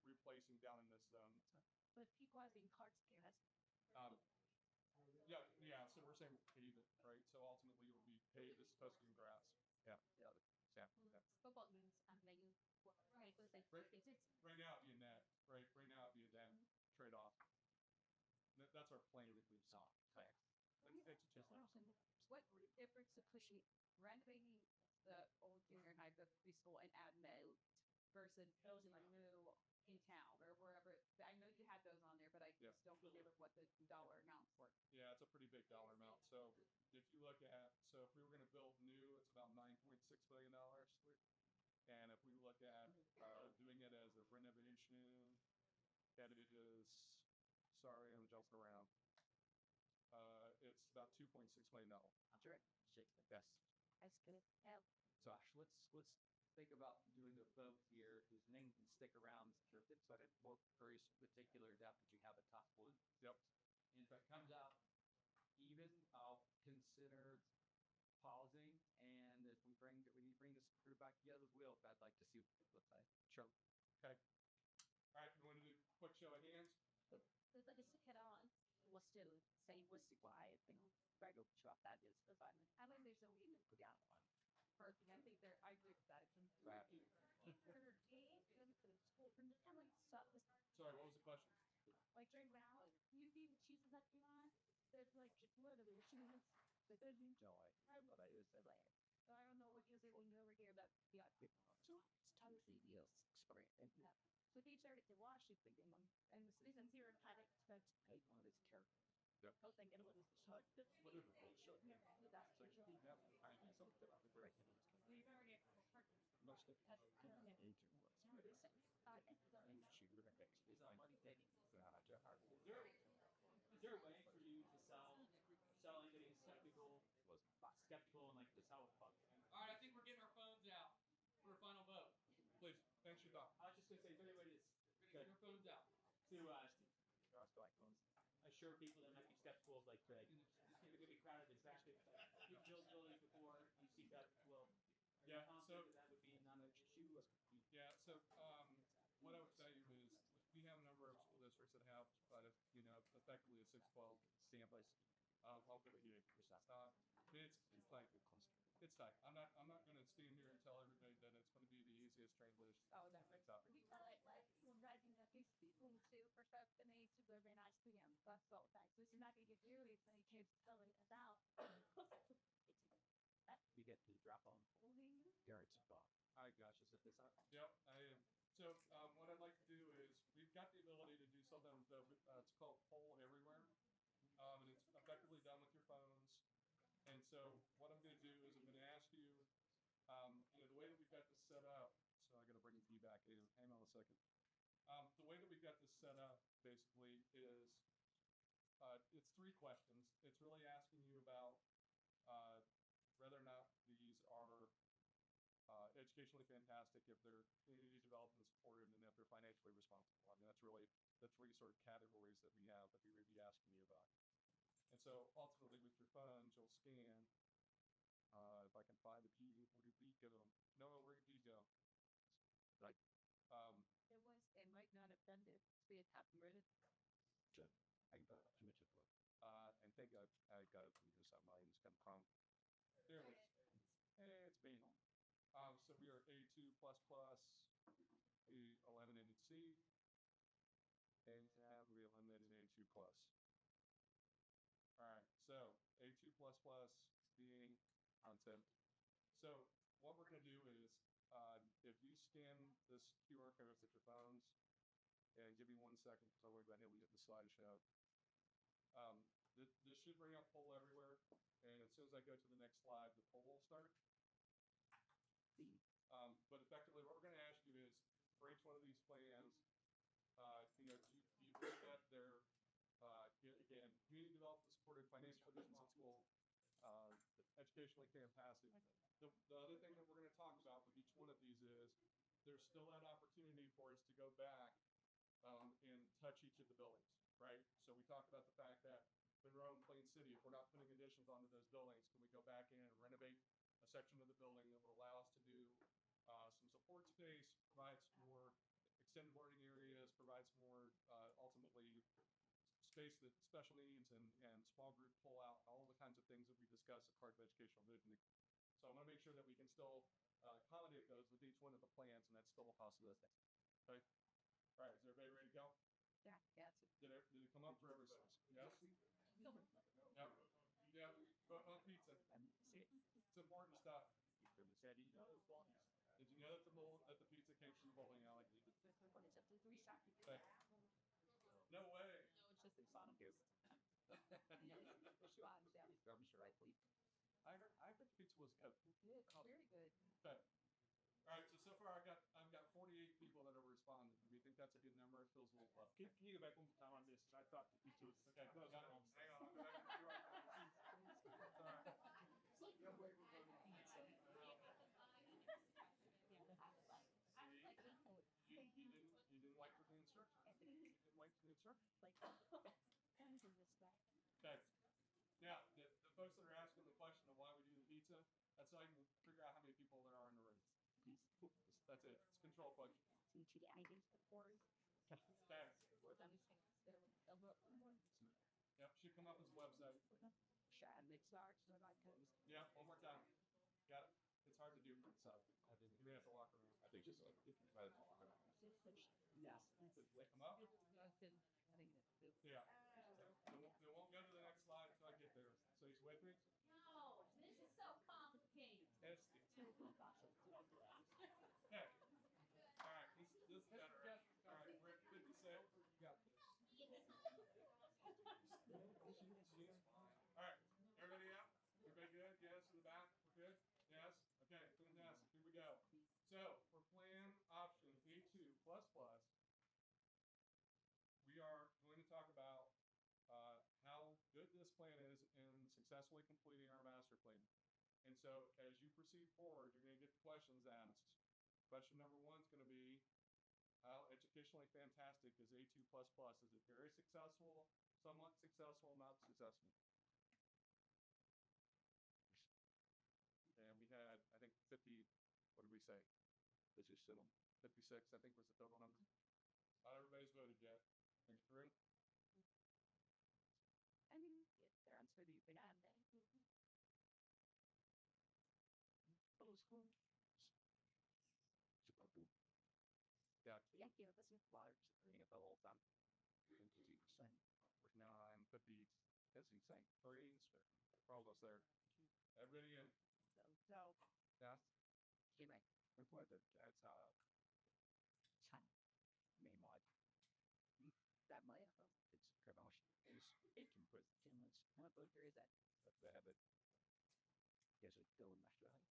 replacing down in this zone. But people having carts there, Yeah. So we're saying pave it, right? So ultimately it will be paved. This is supposed to be grass. Yeah. football games, maybe. Right, Right now it'd be a net. Right now it'd be a net trade-off. That's our plan that we saw. It's just What difference to pushing renovating the old junior high, the preschool, and add note versus building a new in town or wherever? I know you had those on there, but I Yeah. just don't remember what the dollar amounts were. Yeah, it's a pretty big dollar amount. So if you look at, if we were going to build new, it's about $9.6 billion. And if we look at doing it as a renovation, and it is, sorry, I'm jumping around. It's about $2.6 million. Yes. That's good. So Ash, let's think about doing a vote here whose name can stick around for but it will very particular depth that you have at top one. Yep. And if it comes out even, I'll consider pausing. And if we bring this group back together, I'd like to see what it looks like. Sure. Okay. All right. You want to do a quick show of hands? Let's just hit on. Let's do say what's why I think regular shop that is the fun. I think there's a way to put down one. Perfect. I think I agree with that. Sorry, what was the question? Like right now, you see the cheeses that you want. There's like literally cheeses. No, I was like, So I don't know what you say when you're over here, but yeah. So it's totally yes. So they started to wash it with them, and the season here had it to take on this character. Yep. I was thinking it was short. What is it? That's what you Yep. I think so. Right. We already Most of that's Is there a way for you to sell anybody who's skeptical and like this how it fuck? All right, I think we're getting our phones out for a final vote. Please, thanks for your thought. I was just gonna say, is there any way to get our phones out to assure people that might be skeptical of like it's gonna be crowded, it's actually you built buildings before you see that Yeah, so that would be not an issue. yeah, so what I would tell you is we have a number of school districts that have effectively a 612 campus. I'll give it you. It's like It's tight. I'm not gonna stand here and tell everybody that it's gonna be the easiest transition. Oh, that's right. Tough. You tell it like we're writing a piece to perfect the need to go very nice PM. That's all thanks. This is not gonna get nearly as many kids filling us out. We get to drop on Garrett's spot. All right, Gosh, is it this up? Yep, I am. So what I'd like to do is we've got the ability to do something that it's called poll everywhere, and it's effectively done with your phones. And so what I'm going to do is I'm going to ask you, the way that we've got this set up. So I got to bring the key back in. Hang on a second. The way that we've got this set up basically is it's 3 questions. It's really asking you about whether or not these are educationally fantastic, if they're community developed and supported, and if they're financially responsible. I mean, that's really the 3 sort of categories that we have that we would be asking you about. And so ultimately with your phones, you'll scan. If I can find the key, where did we go? Noah, where did you go? Like, It might not have done this. We had happened with it. I think I got it from this. Mine's come from. There it is. Hey, it's me. So we are A2++, we eliminated C, and we eliminated A2+. All right, so A2++ being content. So what we're going to do is, if you scan this QR code with your phones, and give me 1 second because I'll worry about hitting the slideshow. This should bring up poll everywhere, and as soon as I go to the next slide, the poll will start. But effectively, what we're going to ask you is, for each one of these plans, do you think that they're, again, community development supported, financial responsible, educationally fantastic. The other thing that we're going to talk about with each one of these is, there's still that opportunity for us to go back and touch each of the buildings, right? So we talked about the fact that Monroe and Plain City, if we're not putting additions onto those buildings, can we go back in and renovate a section of the building that would allow us to do some support space, provide some more extended learning areas, provide some more ultimately space that special needs and small group pull out, all of the kinds of things that we discussed as part of educational vision. So I'm going to make sure that we can still accommodate those with each one of the plans, and that's still a possibility. Okay. All right. Is everybody ready to go? Yeah. Yes. Did it come up for everybody? Yes. Yep. Yeah. But on pizza, it's important stuff. Did you know that the pizza came from the bowling alley? Okay. No way. No, it's just exotic. I'm sure I believe. I heard the pizza was good. Very good. Okay. All right. So far I've got 48 people that have responded. Do you think that's a good number? It feels a little low. Can you go back one more time on this? I thought the pizza was. Okay. Hang on. You didn't like the instructions. You didn't like the instructions. Like, Okay. Now, the folks that are asking the question of why we do the pizza, that's so I can figure out how many people there are in the room. That's it. It's a control question. Okay. Yep, should come up as a website. Yeah, one more time. Got it. It's hard to do. So you're gonna have to walk around. I think just like Yes. Come up. Yeah. They won't go to the next slide until I get there. So you with me? No, this is so complicated. Yes. Okay. All right. This is better. All right. We're at 56. Got this. All right. Everybody out? Everybody good? Yes. In the back? We're good? Yes? Okay. Fantastic. Here we go. So for plan option A2++, we are going to talk about how good this plan is in successfully completing our master plan. And so as you proceed forward, you're going to get the questions asked. Question number 1 is going to be, how educationally fantastic is A2++? Is it very successful, somewhat successful, not successful? And we had, I think, 50, what did we say? This is 56, I think was the total number. Not everybody's voted yet. Think it through. I mean, yes, they're on study. you know, this is large the whole time. 50%. Now I'm 50, as you say, 3s, we're almost there. Everybody in? So, Yes? Anyway, Before that, that's China. Meanwhile, that might have its promotion. It can put Finland's what book is that? the habit. Yes, it's still in Australia.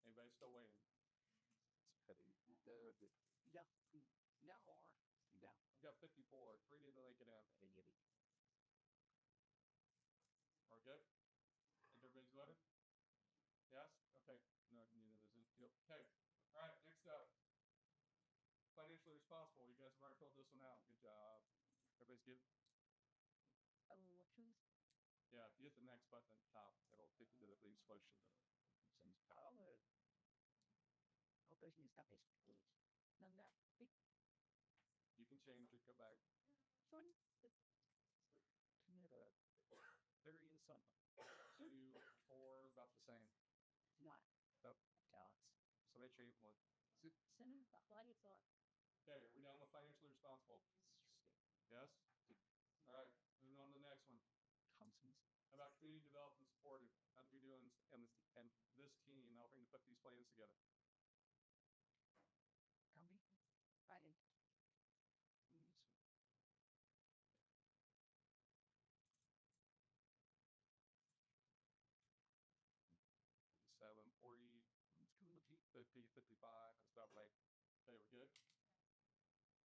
Anybody still waiting? It's petty. Yeah. No or no. I've got 54. 3 didn't make it in. Are we good? Think everybody's voted? Yes? Okay. No, neither isn't. Yep. Okay. All right. Next up. Financially responsible. You guys have already filled this one out. Good job. Everybody's good? Oh, what shoes? Yeah, if you hit the next button at the top, it'll take you to the lead solution. Oh, there's new stuff. No, no. You can change it, go back. Fun. There is something. 2, 4, about the same. Not. Yep. Tell us. So make sure you one. Center. Why do you thought? Okay, are we down with financially responsible? Yes? All right, moving on to the next one. How about community development supported? How do we do in this team helping to put these plans together? Coming. Right. 7, 40, 50, 55. That's about right. Okay, we're good?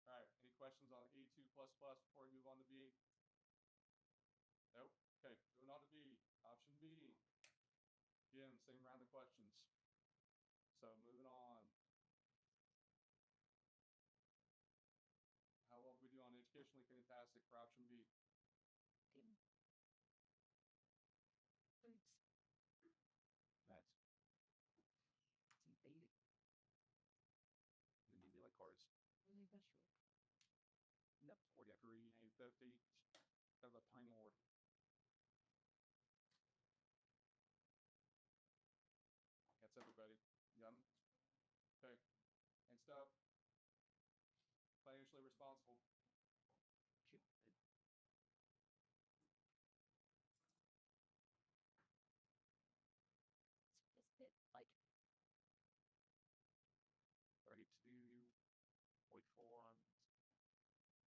All right, any questions on A2++ before we move on to B? Nope. Okay, moving on to B. Option B. Again, same round of questions. So moving on. How well do we do on educationally fantastic for option B? That's basic. Maybe like cars. Really special. Nope. 43, 50. Have a time more. That's everybody. Yum. Okay. Next up. Financially responsible. It's a bit like 32, 44,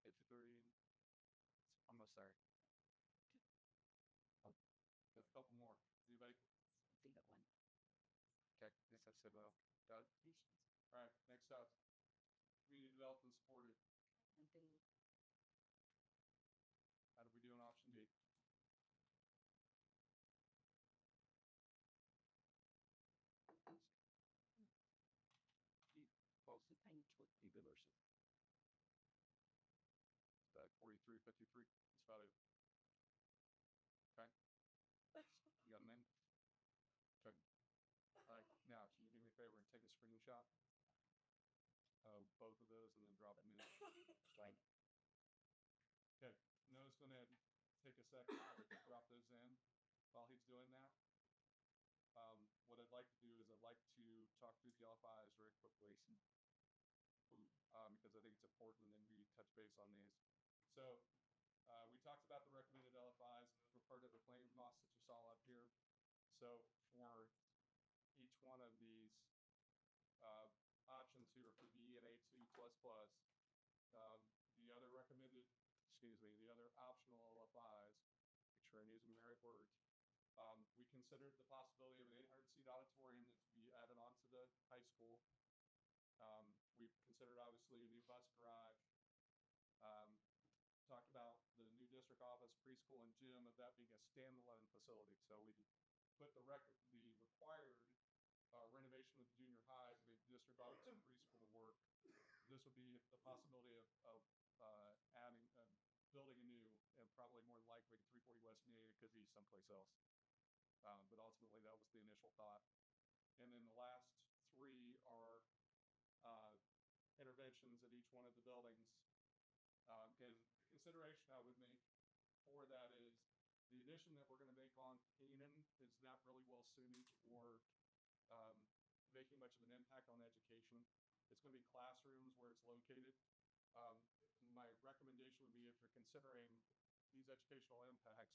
53. It's almost there. Oh, got a couple more. Anybody? think of one. Okay, this I said well. Doug? All right, next up. Community development supported. And then How did we do on option B? both the pain to evolution. It's about 43, 53. That's about it. Okay. You got them in? Okay. All right, now, can you do me a favor and take a screenshot of both of those and then drop them in? Right. Okay, Noah's going to take a second to drop those in. While he's doing that, what I'd like to do is I'd like to talk through the LFIs very quickly because I think it's important, and then we touch base on these. So we talked about the recommended LFIs, and those were part of the claim costs that you saw up here. So for each one of these options here for B and A2++, the other recommended, the other optional LFIs, make sure I'm using the right words. We considered the possibility of an 800-seat auditorium that could be added onto the high school. We've considered obviously a new bus garage. Talked about the new district office, preschool, and gym of that being a standalone facility. So we put the required renovation of the junior high to make district office and preschool work. This would be the possibility of adding, building a new, and probably more likely 340 West Main. It could be someplace else. But ultimately, that was the initial thought. And then the last three are interventions at each one of the buildings. And consideration I would make for that is the addition that we're going to make on Canaan is not really well suited for making much of an impact on education. It's going to be classrooms where it's located. My recommendation would be, if you're considering these educational impacts,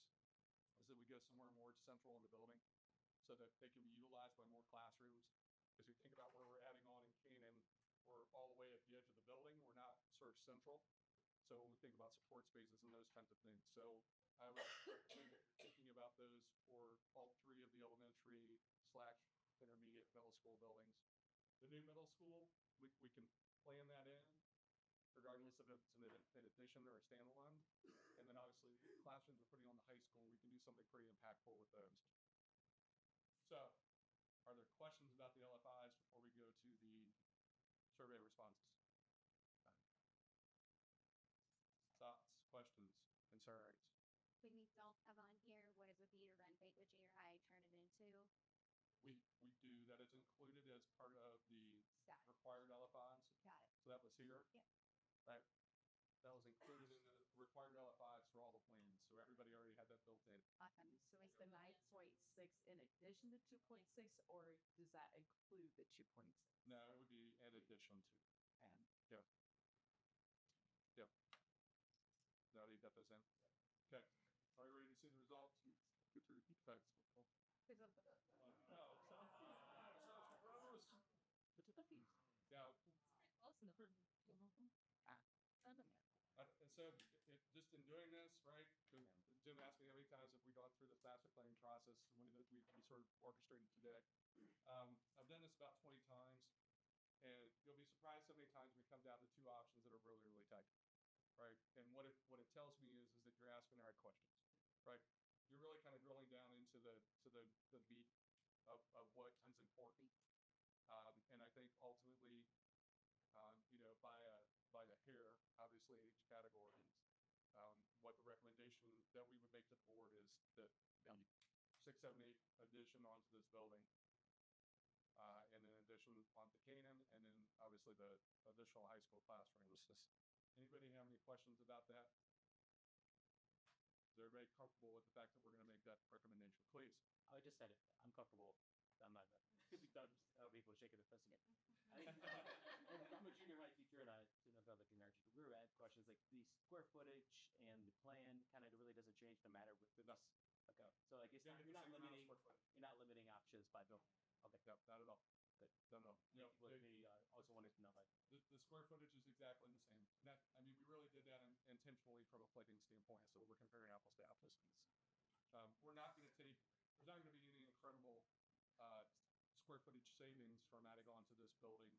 is that we go somewhere more central in the building so that they can be utilized by more classrooms. Because you think about where we're adding on in Canaan, we're all the way at the edge of the building. We're not sort of central. So when we think about support spaces and those kinds of things. So I was thinking about those for all three of the elementary / intermediate middle school buildings. The new middle school, we can plan that in, regardless of if it's an addition or a standalone. And then obviously classrooms we're putting on the high school, we can do something pretty impactful with those. So are there questions about the LFIs before we go to the survey responses? Thoughts, questions, concerns? When we don't have on here, what is the theater renovate the junior high turn it into? We do, that is included as part of the Got it. required LFIs. Got it. So that was here. Yep. Right. That was included in the required LFIs for all the plans. So everybody already had that built in. Awesome. So is the 9.6 in addition to 2.6, or does that include the 2.6? No, it would be in addition to. And Yep. Now you got those in. Okay. Are you ready to see the results? Get through the facts. Yeah. And so, just in doing this, right? Jim asked me how many times have we gone through this master planning process when we sort of orchestrated today. I've done this about 20 times, and you'll be surprised how many times we come down to two options that are really, really tight, right? And what it tells me is that you're asking the right questions, right? You're really kind of drilling down into the meat of what is important, and I think ultimately, by a hair, obviously in each category. What the recommendation that we would make to the board is that the 6, 7, 8 addition onto this building, and then addition onto Canaan, and then obviously the additional high school classrooms. Anybody have any questions about that? Is everybody comfortable with the fact that we're going to make that recommendation? Please. I just said it. I'm comfortable. I'm not. People shaking their fists again. I'm a junior high teacher, and I didn't know about the junior high teacher. We were at questions like the square footage and the plan kind of really doesn't change no matter with us. Okay, so I guess Yeah, you're not the same amount of limiting. square footage. You're not limiting options by building. Okay, No, not at all. good. No. With me, I also wanted to know that. The square footage is exactly the same. We really did that intentionally from a plating standpoint, so we're comparing apples to apples. We're not going to take. There's not going to be any incredible square footage savings from adding on to this building,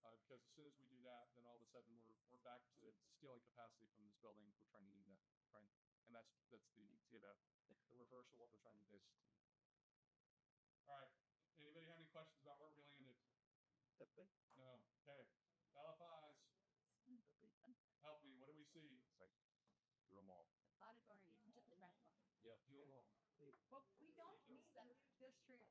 because as soon as we do that, then all of a sudden we're back to stealing capacity from this building. We're trying to do that, right? And that's the reverse of what we're trying to do. All right. Anybody have any questions about where we landed? No. Okay. LFIs. Help me. What do we see? Do them all. Auditorium, just the red one. Yeah. Do them all. Well, we don't need the district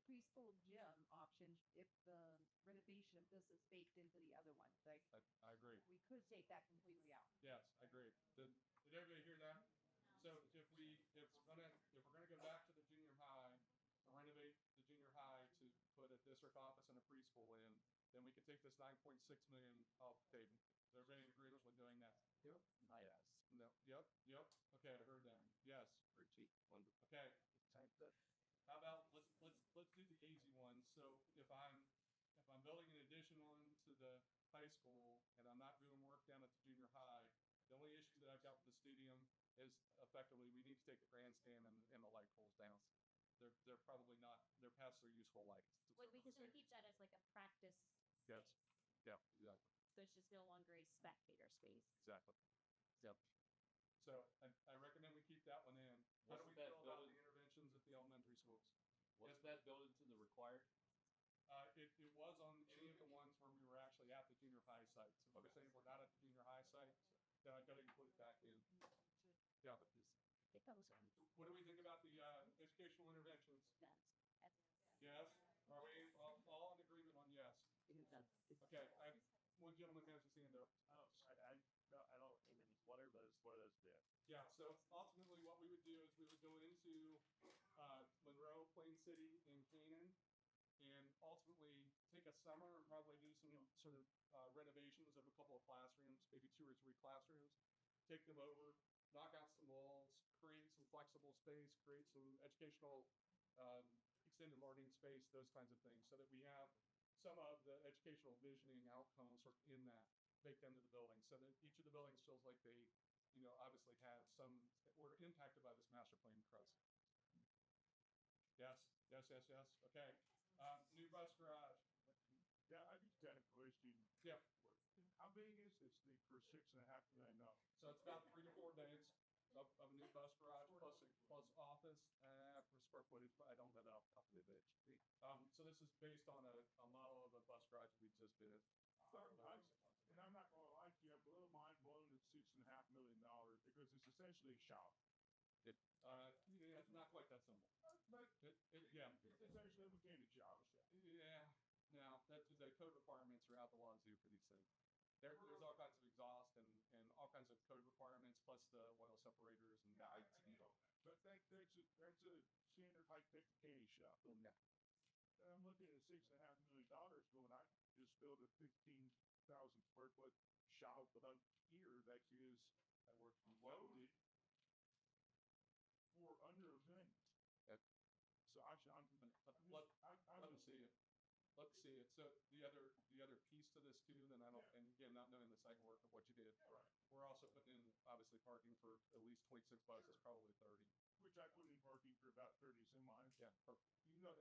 preschool gym option if the renovation of this is baked into the other one. Like, I agree. we could take that completely out. Yes, I agree. Did everybody hear that? So if we're gonna go back to the junior high, renovate the junior high to put a district office and a preschool in, then we could take this 9.6 million off the table. Is everybody in agreement with doing that? Yep. Yes. No. Yep. Okay, I heard that. Yes. Pretty wonderful. Okay. How about let's do the easy one. So if I'm building an addition on to the high school and I'm not doing work down at the junior high, the only issue that I've got with the stadium is effectively we need to take the grandstand and the light poles down. They're probably not, they're past their useful life. Wait, because we keep that as like a practice. Yes. Yeah, exactly. So it's just no longer a spectator space. Exactly. Yep. So I recommend we keep that one in. How do What's we that feel about building? the interventions at the elementary schools? What's Yes, that building to the required? It was on any of the ones where we were actually at the junior high site. So if we're saying we're not at the junior high site, then I gotta include it back in. Yeah. It goes on. What do we think about the educational interventions? That's Yes? Are we all in agreement on yes? Okay, one gentleman has his hand up. I don't name any sweater, but it's one of those bits. Yeah, so ultimately what we would do is we would go into Monroe, Plain City, and Canaan, and ultimately take a summer and probably do some sort of renovations of a couple of classrooms, maybe 2 or 3 classrooms, take them over, knock out some walls, create some flexible space, create some educational extended learning space, those kinds of things, so that we have some of the educational visioning outcomes sort of in that baked into the building, so that each of the buildings feels like they, obviously have some, were impacted by this master plan process. Yes. Okay. New bus garage. Yeah, I just got a question. Yeah. How big is this thing for $6.5 million? So it's about 3 to 4 days of a new bus garage plus office for square footage, but I don't have that off the top of the head. So this is based on a model of a bus garage we just did. And I'm not gonna lie to you, I'm a little mind blown at $6.5 million because it's essentially a shop. Yeah, it's not quite that simple. But Yeah. it's essentially a mechanic shop. Yeah. Now, the code requirements are out the wazoo for these things. There's all kinds of exhaust and all kinds of code requirements, plus the oil separators and guides. But that's a standard high-tech mechanic shop. Yeah. I'm looking at $6.5 million going, I just built a 15,000 square foot shop here that is loaded for under $1 million. So let me see it. Let's see it. So the other piece to this too, then and again, not knowing the site work of what you did, right. We're also putting in obviously parking for at least 26 buses, probably 30. Which I put in parking for about 30 semis. Yeah, perfect. Yeah.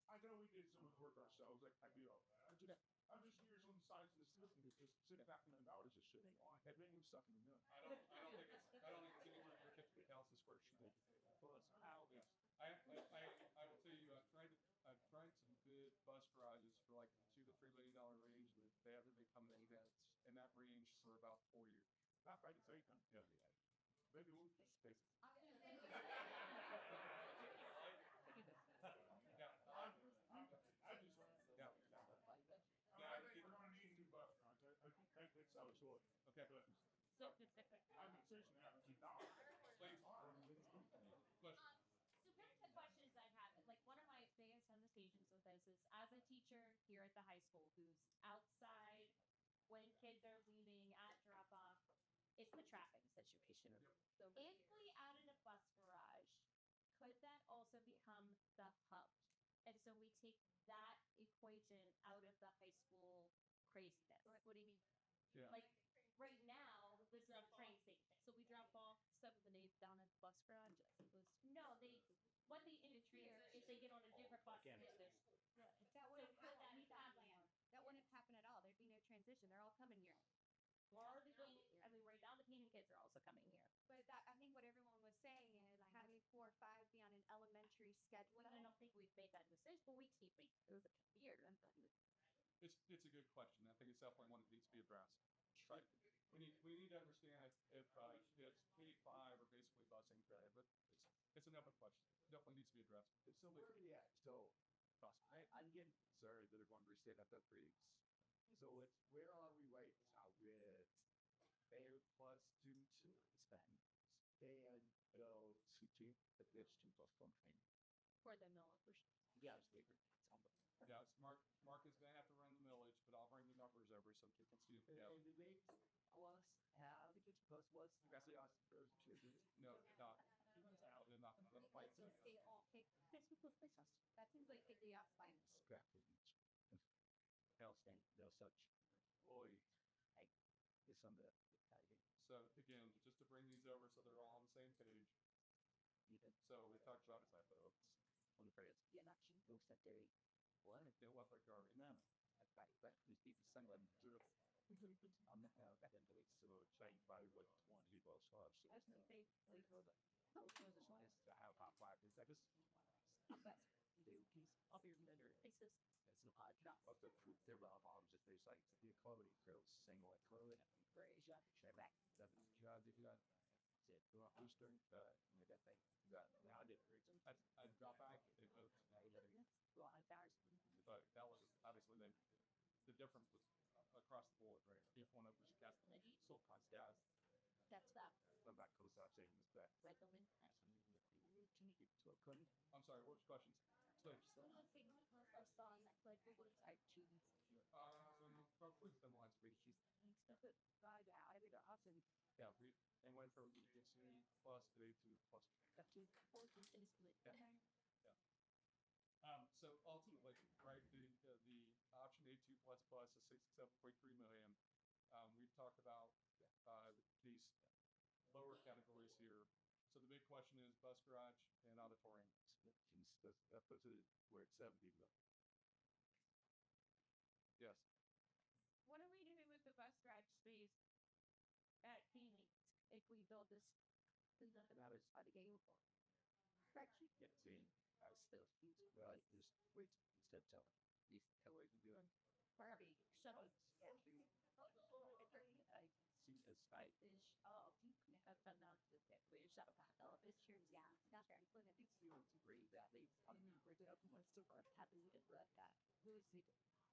I know we did some of the work ourselves. I do all that. I'm just curious on the size of the system because $6.5 million is a shit. That made me suck in the mill. I don't think it's anywhere near 50,000 square feet. I will tell you, I've tried some good bus garages for like $2 to $3 million range, and they haven't become any events in that range for about 4 years. Not right at the same time. Yeah. Maybe we'll space. I think we're gonna need 2 bus runs. I think that's how it's going. Okay. So, I'm a $6.5 million. Please. Question. So here's the questions I have. Like one of my biggest hesitations with this is as a teacher here at the high school who's outside when kids are leaving at drop off, it's the traffic situation. So if we added a bus garage, could that also become the hub? And so we take that equation out of the high school craziness. what do you mean? Yeah. Like right now, this is a train station. So we drop off 7 and 8 down at the bus garage. No, what they interfere is they get on a different bus. That wouldn't that wouldn't happen at all. There'd be no transition. They're all coming here. Right now the Canaan kids are also coming here. But I think what everyone was saying is having 4 or 5 be on an elementary schedule. I don't think we've made that decision, but we keep it. It was a year. It's a good question. I think it's definitely one that needs to be addressed. Right. We need to understand if it's K-5 or basically busing today, but it's an open question. It definitely needs to be addressed. So where are we at? So I'm getting concerned that they're going to restate at that 3 weeks. So where are we right now with fair plus students spend and switching the district of function? For the mill, for sure. Yes, bigger. Yes, Mark is gonna have to run the millage, but I'll bring the numbers over so you can see. Yeah. And the rates was how the plus was actually us. No, not. They're not. They all pick. That seems like the outside. Scrappings. Else and no such. Boy, it's on the So again, just to bring these over so they're all on the same page. So we talked about typos on the phrase. Yeah, actually looks at their what? Yeah, what like garbage. No, but we see the sun on the I'm not that into it. So change by what 20 people saw. So that's the thing. Oh, the science to have hot fire is that just up here in the faces. It's an odd job of the truth. There are bombs that they say the clothing girls single like clothing gray shot back. Doesn't job if you got it booster that thing got now I did I drop back it goes but that was obviously the difference was across the board, right? If one of us cast the so cost gas. That's that. Come back close out saying this that. I'm sorry, what was your questions? Please. probably within the lines of 8. Yeah, they went from ETC plus to A2 plus. So ultimately, right, the option A2 plus is 67.3 million. We've talked about these lower categories here. So the big question is bus garage and auditorium. That puts it where it's 70 million. Yes. What are we doing with the bus garage space at Phoenix if we build this? That is how the game for. Yeah, see, I still well, just wait instead of telling. These tell what you're doing. Barbie, shuttle. See, it's I. Great that they right there.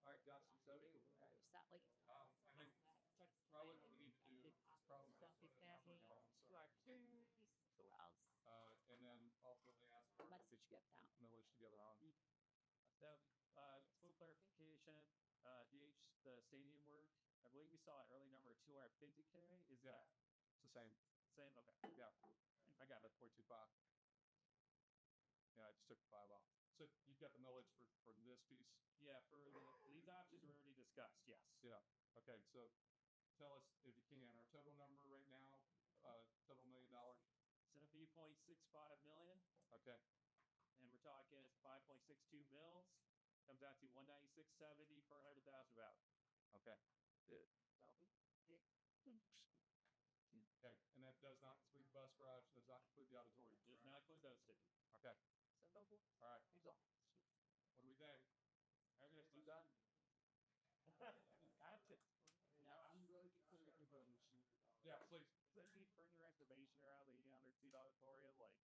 All right, Josh. So anyway, I think probably what we need to do is probably and then ultimately ask for millage together on. So, full clarification, DH, the stadium work, I believe we saw an early number of 250K. Is Yeah. that It's the same. same? Okay. Yeah. I got it. 0.25. Yeah, I just took 5 off. So you've got the millage for this piece. Yeah, for these options were already discussed, yes. Yeah. Okay. So tell us if you can our total number right now, total $1 million. 70.65 million, Okay. and we're talking 5.62 mils, comes out to 196.70 per 100,000 value. Okay. Okay. And that does not include the bus garage, does not include the auditorium. Does not include those two. Okay. All right. What do we think? I'm gonna do that. Yeah, please. Does it need further information around the underseat auditorium, like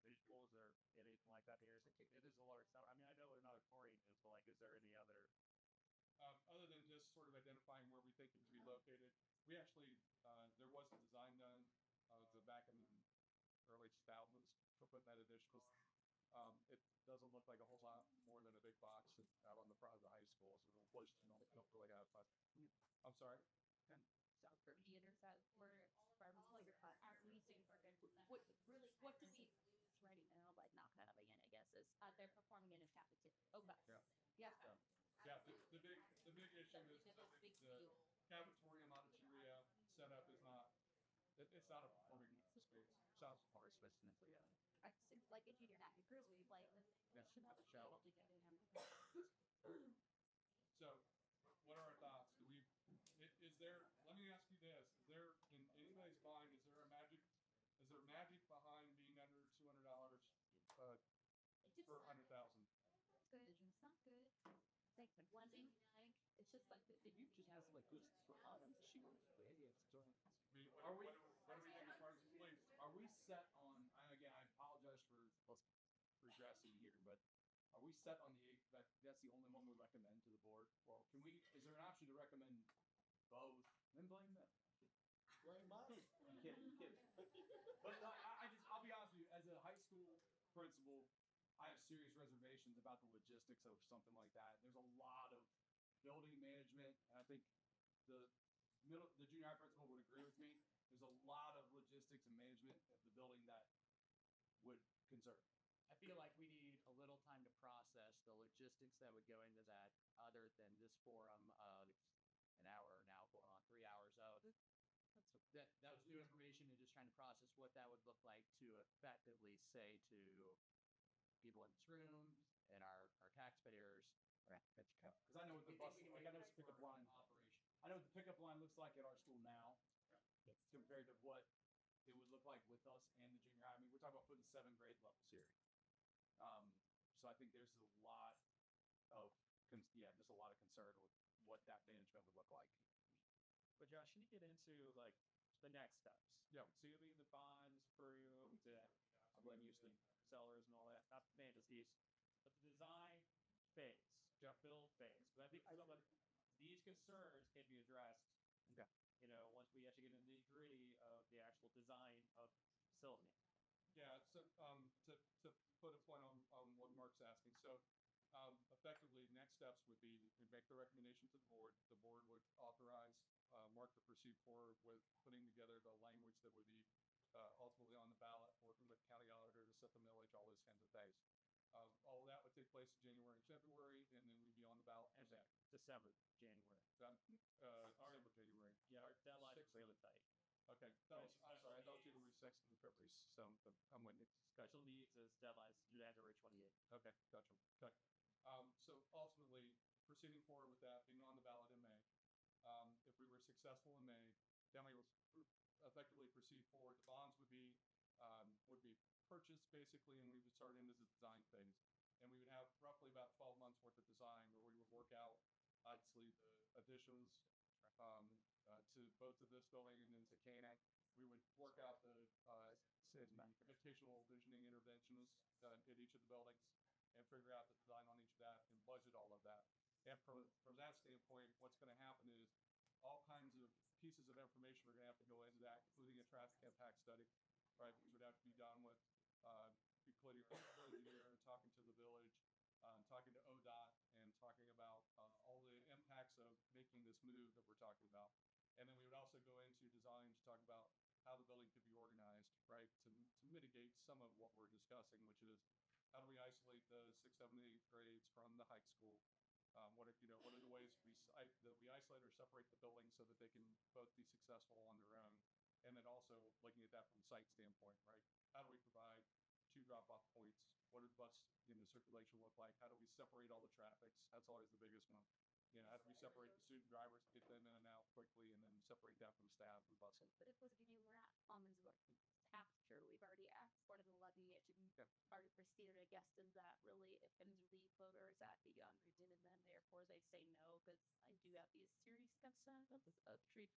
visuals or anything like that here? It is a large number. I mean, I know what an auditorium is, but like, is there any other? Other than just sort of identifying where we think it should be located, we actually there was a design done back in the early 2000s for putting that additional. It doesn't look like a whole lot more than a big box out on the front of the high school, so don't really have. I'm sorry. South for theater that were our leasing for good. What do we lose right now by not having it? I guess is they're performing in a cafeteria. Okay. Yeah. Yeah. Yeah. The big issue is the cafeteria auditorium setup is not. It's not a performing space. Sounds hard, especially. Yeah. It's like a junior high. Girls we play. So, what are our thoughts? Is there? Let me ask you this: is there in anybody's mind? Is there magic behind being under $200 per 100,000? It's good. It's not good. Like $1.99. It's just like You just have like good shoes. What do we think as far as the police? Are we set on? And again, I apologize for regressing here, but are we set on that's the only one we recommend to the board? Well, is there an option to recommend both? Then blame them. Blame us. I'm kidding. But I'll be honest with you, as a high school principal, I have serious reservations about the logistics of something like that. There's a lot of building management, and I think the junior high principal would agree with me. There's a lot of logistics and management of the building that would concern. I feel like we need a little time to process the logistics that would go into that, other than this forum of an hour now going on 3 hours out. That was new information, and just trying to process what that would look like to effectively say to people in this room and our taxpayers. Because I know what the bus, like I know it's pickup line operation. I know what the pickup line looks like at our school now, compared to what it would look like with us and the junior high. I mean, we're talking about putting 7 grade levels here. So I think there's a lot of just a lot of concern with what that management would look like. But Josh, you need to get into like the next steps. Yeah. Assuming the bonds approved, I'm used to sellers and all that, not fantasies, but the design phase, build phase. But I think some of these concerns can be addressed. Yeah. You know, once we actually get into the nitty-gritty of the actual design of the facility. Yeah. So to put a point on what Mark's asking, so effectively next steps would be we make the recommendation to the board. The board would authorize Mark to proceed forward with putting together the language that would be ultimately on the ballot, working with county auditor to set the millage, all those kinds of things. All of that would take place in January and February, and then we'd be on the ballot for that. December, January. December, January. Yeah, our deadline is really tight. Okay, I'm sorry, I thought you were 6th and February 7th, but I'm with you. Special needs is deadline is January 28th. Okay, gotcha. Okay. So ultimately, proceeding forward with that, being on the ballot in May. If we were successful in May, then we will effectively proceed forward. The bonds would be purchased basically, and we would start into the design phase. And we would have roughly about 12 months worth of design where we would work out, obviously, the additions to both of this building and then to Koenig. We would work out the invitational visioning interventions at each of the buildings and figure out the design on each of that and budget all of that. And from that standpoint, what's going to happen is all kinds of pieces of information are going to have to go into that, including a traffic impact study, right, which would have to be done with including the engineer, talking to the village, talking to ODOT, and talking about all the impacts of making this move that we're talking about. And then we would also go into design to talk about how the building could be organized, right, to mitigate some of what we're discussing, which is how do we isolate the 6th, 7th, 8th grades from the high school? What are the ways that we isolate or separate the buildings so that they can both be successful on their own? And then also looking at that from a site standpoint, right? How do we provide 2 drop-off points? What does bus circulation look like? How do we separate all the traffics? That's always the biggest one. How do we separate the student drivers, get them in and out quickly, and then separate that from staff and buses? But if you were at after we've already asked for the levy, it should be already proceeded. I guess does that really, if it's lead voter, is that the unwritten, and then therefore they say no because I do have these serious concerns of tree.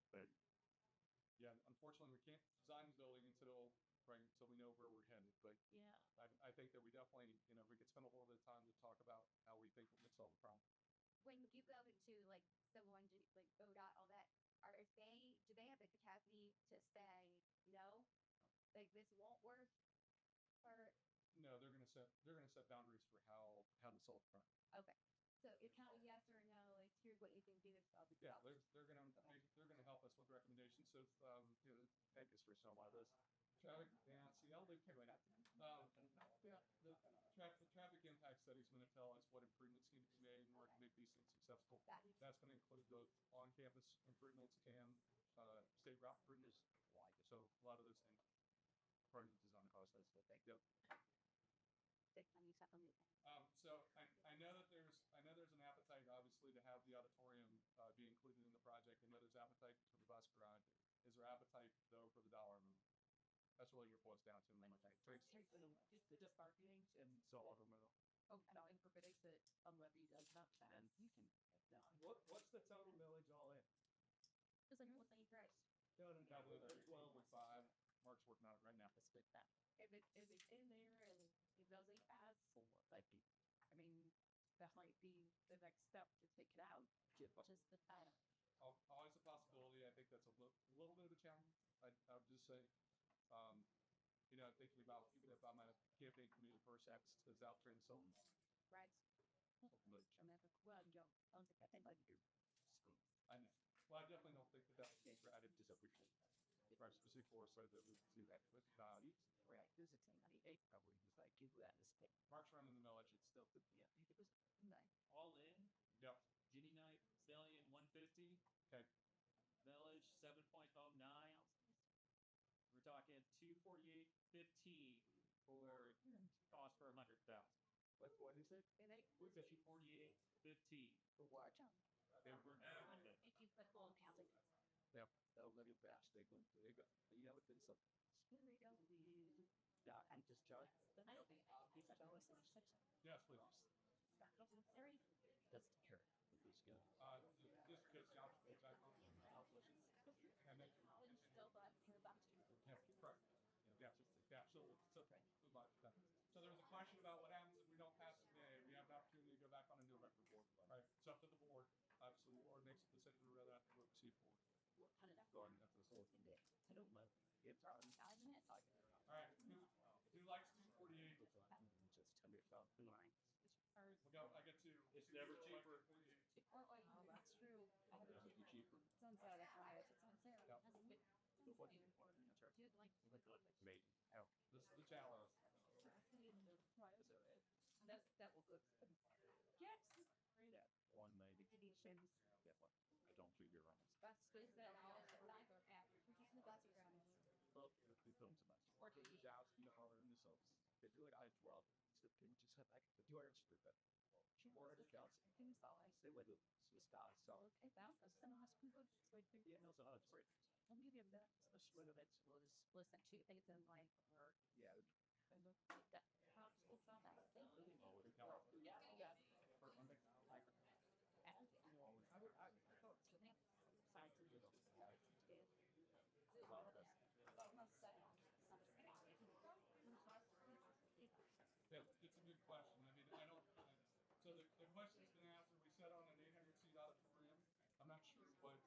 Yeah, unfortunately, we can't design the building until we know where we're headed. But Yeah. I think that we definitely, we could spend a little bit of time to talk about how we think we can solve the problem. When you go into like the one like ODOT, all that, do they have the capacity to say no, like this won't work, or No, they're gonna set boundaries for how to solve the problem. okay, so it's kind of yes or no, like here's what you can do. Yeah, they're gonna help us with recommendations. So thank us for some of this. Traffic, see, Alder came right after me. The traffic impact study is going to tell us what improvements need to be made in order to make these things successful. That's going to include both on-campus improvements and state route improvements. So a lot of those things part of the design process. Yep. So I know that there's an appetite, obviously, to have the auditorium be included in the project. I know there's appetite for the bus garage. Is there appetite though for the dollar amount? That's really what it boils down to. Just parking And so automotive. Oh, no, and for bidding that levy does not then you can What's the total millage all in? Just like what's the price? No. 12.5. Mark's working on it right now. Let's split that. If it's in there and it doesn't add for like, I mean, that might be the next step to take it out. Just the time. Always a possibility. I think that's a little bit of a challenge. I would just say, thinking about even if I'm a campaign committee for X is out there and so on. Right. Well, I know. Well, I definitely don't think that would be granted to everything. Right, specific force, so that we can see that. But right, visiting, probably was like, give that a stick. Mark's running the millage. It still could be. It was nice. All in, Yep. Ginny Knight, Stallion 150. Okay. Village 7.09. We're talking 248.15 for cost per 100,000. What is it? We're 248.15. For what? If we're doing it. If you put full counting. Yep. That'll let you fast. There you go. It's been something. Here we go. Yeah, and just Joe. I don't think he's jealous of such. Yes, please. Necessary. Doesn't care. It's good. Just because the option is back on. And then, Still, but I'm about to. yeah, correct. Yeah, so there was a question about what happens if we don't pass it today. We have the opportunity to go back on and do a record report. Right. It's up to the board. Obviously, the board makes a decision whether or not to proceed forward. What kind of going after the whole thing? I don't know. It's on 5 minutes. All right. Who likes 248? Just tell yourself the line. What I get to. It's never cheaper. Oh, that's true. It's cheaper. It's on sale, that's why it's on sale. Yep. That's good. That's right. Dude, like, Mate. This is the challenge. That will cook. yes. $190. Get one. I don't treat your rice. That's good. That all like or average. Which is the best around. Look, the film's about $40,000 in the sauce. They do it out of 12. So can you just have like the 200 strip it? 400,000. They would Swiss style. So Okay, that was the last people. yeah, no, so it's great. I'll give you that. A sweat of vegetables. Listen to things in life or Yeah. that. It's not that thing. Oh, the cow. Yeah. Yeah, it's a good question. I mean, I don't. So the question's been answered. We set on an 800 seat auditorium. I'm not sure what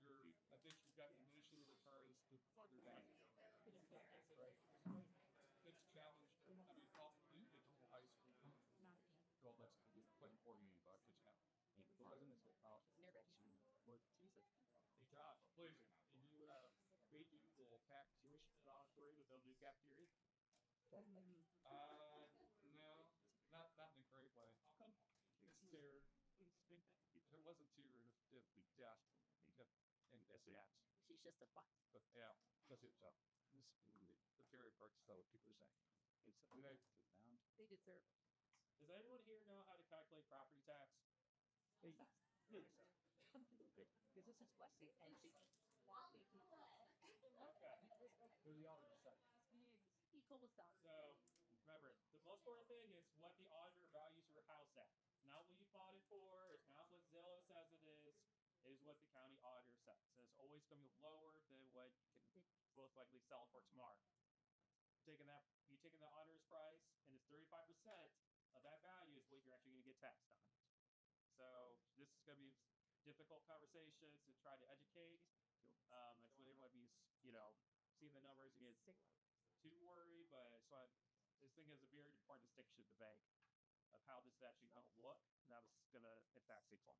your. I think you've got diminishing returns the further down you go. Right. It's challenged. I mean, ultimately, you get to the high school. Well, that's quite important. But it's challenge. Wasn't this about what Jesus? Hey Josh, Please. can you redo the tax tuition at auditorium with no new cafeteria? No, not in a great way. How come? It's tier. There was a tier. Yeah. And That's it. She's just a fuck. But yeah, that's it. So the tier perks though. What people are saying. It's a Okay. bound. They deserve it. Does anyone here know how to calculate property tax? Because this is blessing and she Okay. Who the auditor side? equal was done. So remember, the most important thing is what the auditor values your house at. Not what you bought it for. It's not what Zillow says it is. It is what the county auditor says. And it's always going to be lower than what you can most likely sell it for tomorrow. Taking the auditor's price, and it's 35% of that value is what you're actually going to get taxed on. So this is going to be difficult conversations to try to educate. I don't want everyone to be, seeing the numbers and get too worried, but this thing has a very important distinction to make of how this is actually going to look, and how this is going to impact state law.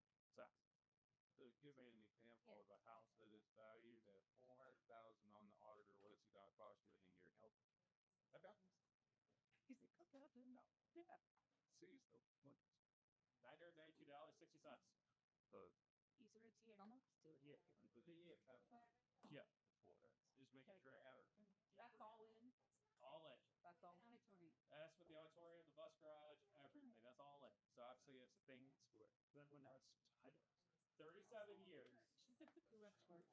So give me an example of a house that is valued at 400,000 on the auditor. What is it going to cost you in a year? Is it cooked up? No. Yeah. See, so what? $992.60. Easier to get almost to it. Yeah. Yeah. Yeah. Just making sure I have it. That's all in. All in. That's all. That's with the auditorium, the bus garage, everything. That's all in. So obviously it's things for it. Then when I was 37 years. Who experts?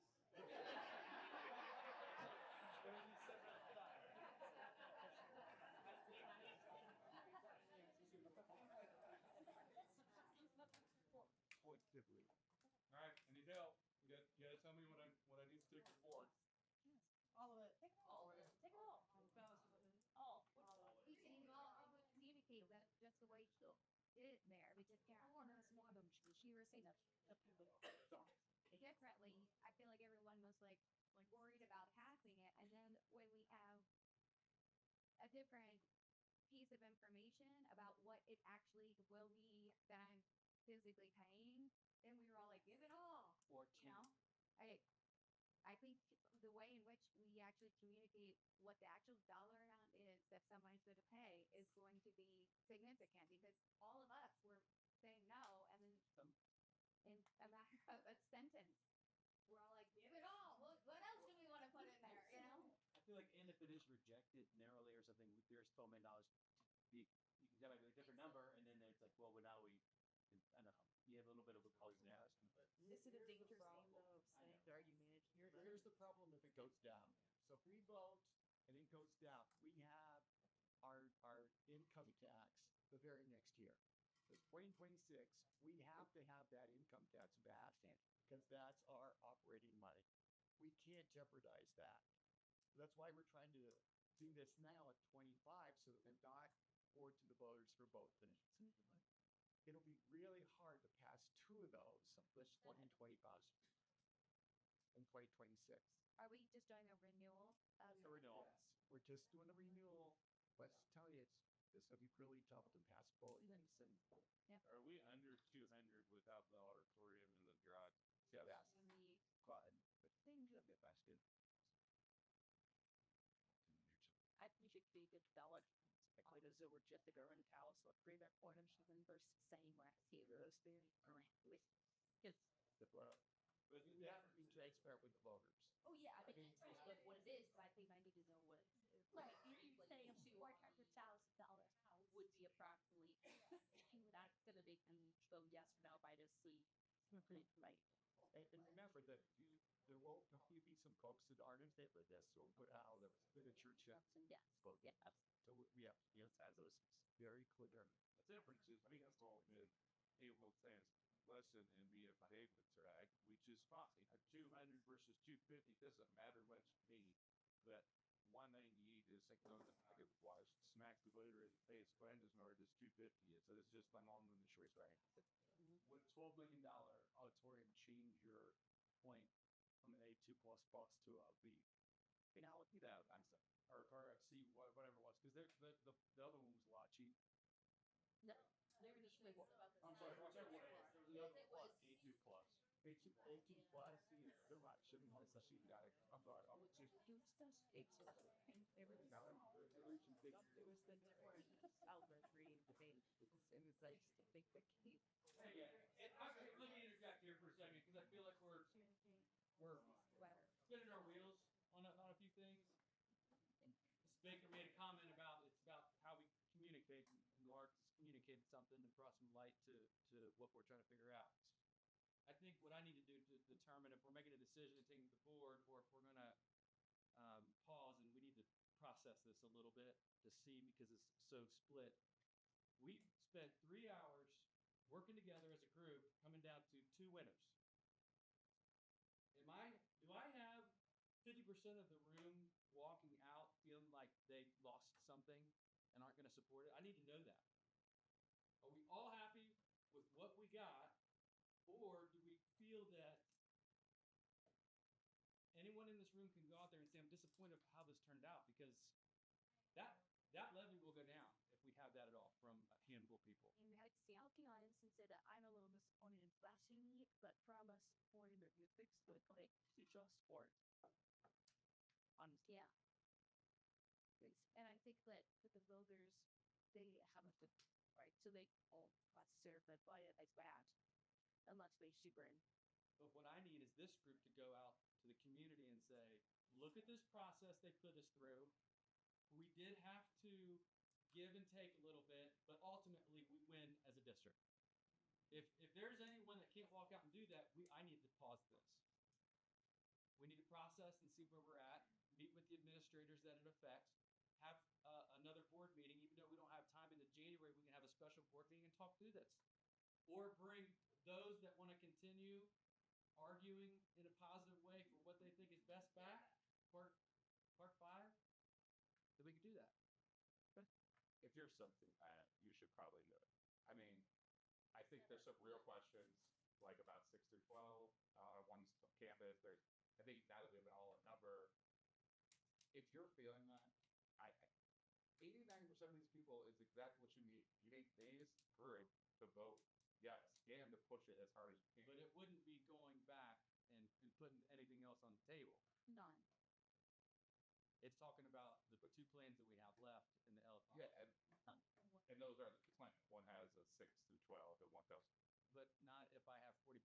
positively. All right. Any help? You gotta tell me what I need to take before. All of it. Take it all. All of it. Take it all. All. You can communicate that just the way you did it there because Carolyn is one of them. She was saying that differently. I feel like everyone was like worried about passing it, and then when we have a different piece of information about what it actually will be that I'm physically paying, then we were all like, give it all. You know, I think the way in which we actually communicate what the actual dollar amount is that someone's going to pay is going to be significant because all of us were saying no, and then in a matter of a sentence, we're all like, give it all. What else do we want to put in there? You know? I feel like, and if it is rejected narrowly or something, there's $12 million. You can have a different number, and then it's like, well, now I don't know. You have a little bit of a pause now. Is it a dangerous game though of saying, are you managing your Here's the problem if it goes down. So if we vote and it goes down, we have our income tax the very next year. So 2026, we have to have that income tax back because that's our operating money. We can't jeopardize that. That's why we're trying to do this now at 25 so that we're not forward to the voters for both things. It'll be really hard to pass two of those, this 2025 and 2026. Are we just doing a renewal? A renewal. Yes, we're just doing a renewal. Let's tell you, it's going to be really tough to pass full events and Are we under 200 without the auditorium and the garage? yeah, the quad thing. That's good. I think it should be good ballot. Quite as though we're just to go in Dallas, like bring that point of something versus saying what I see those very around with. It's But you have to be transparent with the voters. Oh yeah, I mean, it's what it is, but I think I need to know what it is. Right, you can say $400,000 would be approximately. That's gonna make them go yes or no by just see. Right. And remember that there will be some folks that aren't in favor of this, so put out there was been a church. Yes. But Yeah. so we have to emphasize those very clear. The difference is we have all been able to listen and be a behavior track, which is fine. 200 versus 250 doesn't matter much to me, but 198 is like going to pocket wise, smack the voter in the face, but as hard as 250 is. So it's just my long and the short story. Would a $12 million auditorium change your point from an A2 plus bus to a B? No, I'm sorry. Or C, whatever it was, because the other one was a lot cheaper. No, they're just like, I'm sorry, whichever one it was. The other one, A2 plus. A2 plus, they're not shipping on such a guy. I'm sorry. I'm just. everything. There was the different Alder reading debate. It was like the big key. Hey, let me interject here for a second because I feel like we're spinning our wheels on a few things. Ms. Baker made a comment about how we communicate, and Lark has communicated something and brought some light to what we're trying to figure out. I think what I need to do to determine if we're making a decision and taking it to the board, or if we're going to pause and we need to process this a little bit to see, because it's so split. We spent 3 hours working together as a group, coming down to 2 winners. Do I have 50% of the room walking out feeling like they lost something and aren't going to support it? I need to know that. Are we all happy with what we got, or do we feel that anyone in this room can go out there and say, I'm disappointed with how this turned out? Because that levy will go down if we have that at all from a handful of people. And we had to see out the audience and say that I'm a little disappointed in bashing me, but from us supporting the music, but like to just sport. Honestly. Yeah. And I think that with the voters, they have a good right, so they all consider that by it as bad, unless they super in. But what I need is this group to go out to the community and say, look at this process they put us through. We did have to give and take a little bit, but ultimately we win as a district. If there's anyone that can't walk out and do that, I need to pause this. We need to process and see where we're at, meet with the administrators that it affects, have another board meeting. Even though we don't have time into January, we can have a special board meeting and talk through this. Or bring those that want to continue arguing in a positive way for what they think is best back, part 5, then we can do that. If you're something, you should probably know it. I mean, I think there's some real questions, like about 6 through 12, one's campus. I think now that we have all a number, if you're feeling that, 80-90% of these people is exactly what you need. You need these group to vote yes and to push it as hard as you can. But it wouldn't be going back and putting anything else on the table. None. It's talking about the 2 plans that we have left in the LFR. Yeah, and those are the plans. One has a 6 through 12, and one does. But not if I have 40%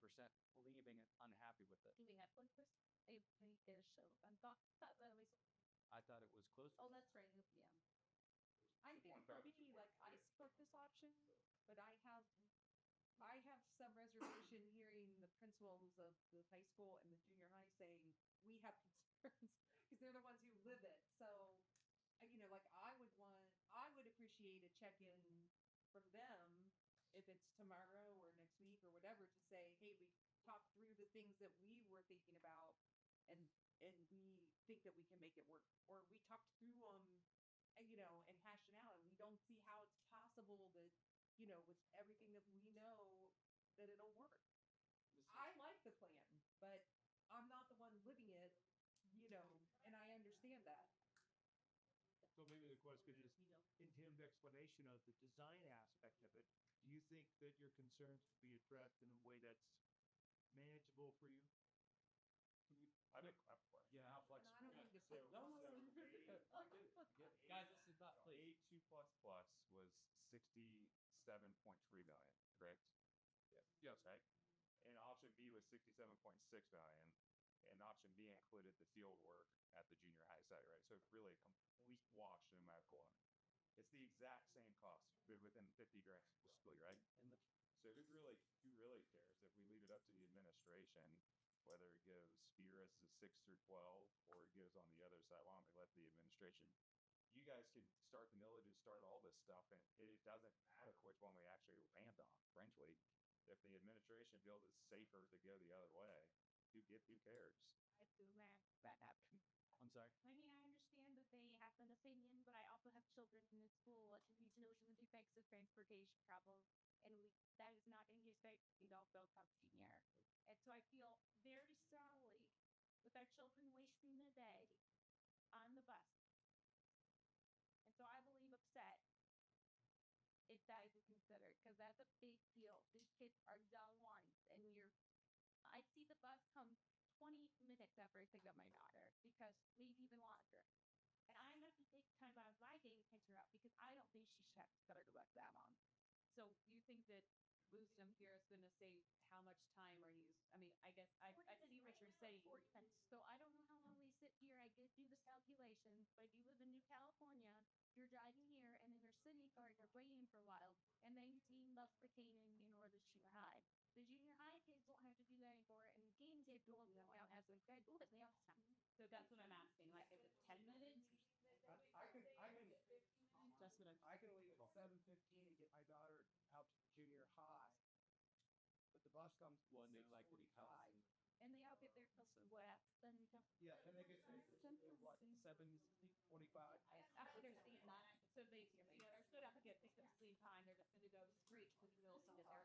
leaving and unhappy with it. Do we have 1%? I show. I thought it was close. Oh, that's right. Yeah. I think for me, like, I support this option, but I have some reservation hearing the principals of the high school and the junior high saying we have concerns because they're the ones who live it. So, like I would appreciate a check-in from them if it's tomorrow or next week or whatever to say, hey, we talked through the things that we were thinking about and we think that we can make it work, or we talked through them, and hashed it out, and we don't see how it's possible that, with everything that we know, that it'll work. I like the plan, but I'm not the one living it, and I understand that. So maybe the question is, in Tim's explanation of the design aspect of it, do you think that your concerns can be addressed in a way that's manageable for you? I think, Yeah, how flexible? I don't think it's- No, no, no, you're good. Guys, this is not Oh, please. A2 plus plus was 67.3 million, correct? yeah, yes, Right? And option B was 67.6 million, and option B included the field work at the junior high site, right? So really a complete wash no matter what. It's the exact same cost, but within 50 grand school year, right? So who really cares if we leave it up to the administration, whether it gives Spears a 6 through 12 or it gives on the other side? Why don't we let the administration? You guys can start the millage, start all this stuff, and it doesn't matter which one we actually land on. Frankly, if the administration feels it's safer to go the other way, who cares? I do that happen. I'm sorry. I mean, I understand that they have an opinion, but I also have children in this school that need to know some of the effects of transportation travel, and that is not going to get fixed if you don't build something here. And so I feel very strongly with our children wasting the day on the bus. And so I believe upset if that is considered, because that's a big deal. These kids are young ones, and I see the bus come 20 minutes after I pick up my daughter, because maybe even longer. And I have to take time out of my day to pick her up because I don't think she should have to set her to bus that long. So you think that wisdom here is going to save how much time are you? I mean, I guess I see what you're saying. So I don't know how long we sit here. I did do this calculation, but if you live in New California, you're driving here and in your city car, you're waiting for a while, and then you see less retaining in order to junior high. The junior high kids don't have to do that anymore, and the game kids don't have to schedule it. They have time. So that's what I'm asking. Like, is it 10 minutes? I can That's what I'm. I can leave at 7:15 and get my daughter out to junior high, but the bus comes at 6:45. And they all get their close to what? Then we come. Yeah, and they get there at what 7:45. After their sleep time, so they, they're still have to get their sleep time. They're just going to go to street because the middle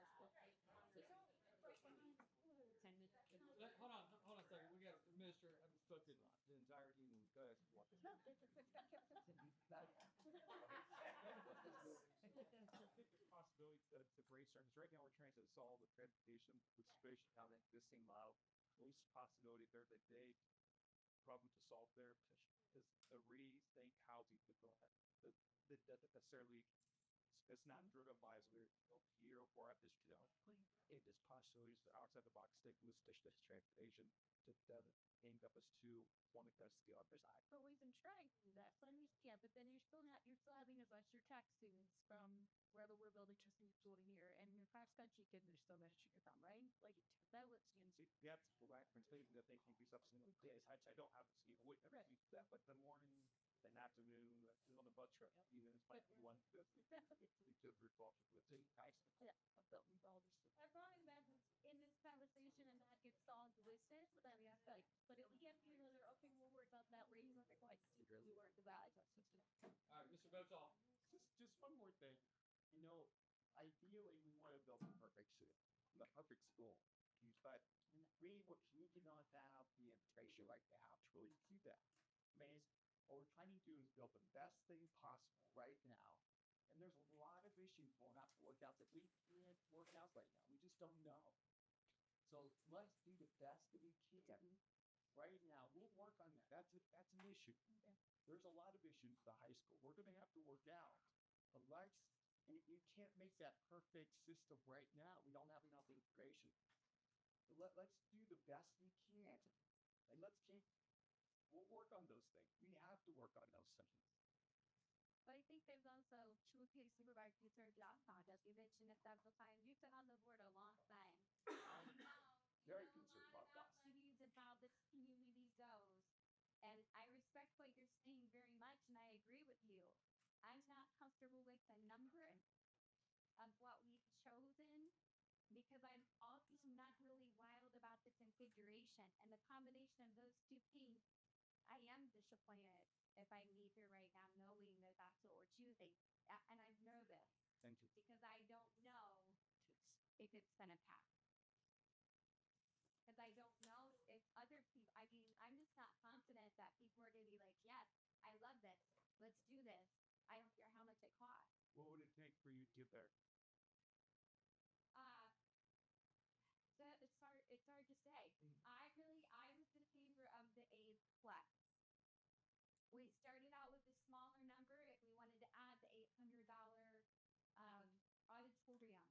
school there is still 10 minutes. Hold on a second. We got Mr. I've spoken the entire evening. Go ahead. Possibility to brainstorm, because right now we're trying to solve the transportation situation out of the existing model. There's possibility there's a big problem to solve there is to rethink housing development. That doesn't necessarily, it's not driven by as we're here or at this, it is possibilities that outside the box think with this transportation that doesn't encompass to one that does the other side. But we've been trying to do that. So yeah, but then you're still having as much your tax students from wherever we're building just in school to here, and your cross country kids are still going to shoot from, right? Like that was That's the right translation that they can be substantive. I don't have to see it. Right. That, but the morning, the afternoon, on the bus trip, even it's might be one. Because we're talking with the guys. Yeah, as long as that's in this conversation and that gets solved with it, then we have to, but it can't be another, okay, we'll worry about that later, like, we weren't the value system. All right, Mr. Botal. Just one more thing. Ideally, we want to build the perfect school. But we do not have the information right now to really do that. I mean, what we're trying to do is build the best thing possible right now. And there's a lot of issues going on to work out that we can't work out right now. We just don't know. So let's do the best that we can right now. We'll work on that. That's an issue. Okay. There's a lot of issues at the high school. We're going to have to work out. But you can't make that perfect system right now. We don't have enough information. So let's do the best we can. And we'll work on those things. We have to work on those things. But I think there's also two case supervisor job contest. You mentioned it several times. You've been on the board a long time. Very concerned about that. Opportunities and how this community goes. And I respect what you're saying very much, and I agree with you. I'm not comfortable with the number of what we've chosen because I'm also not really wild about the configuration and the combination of those two things. I am disappointed if I leave here right now knowing that that's what we're choosing. And I'm nervous. Thank you. Because I don't know if it's going to pass. Because I don't know if other people, I mean, I'm just not confident that people are going to be like, yes, I love this. let's do this. I don't care how much it costs. What would it take for you to get there? So it's hard to say. I was in favor of the A plus. We started out with a smaller number if we wanted to add the $800 audit school grant.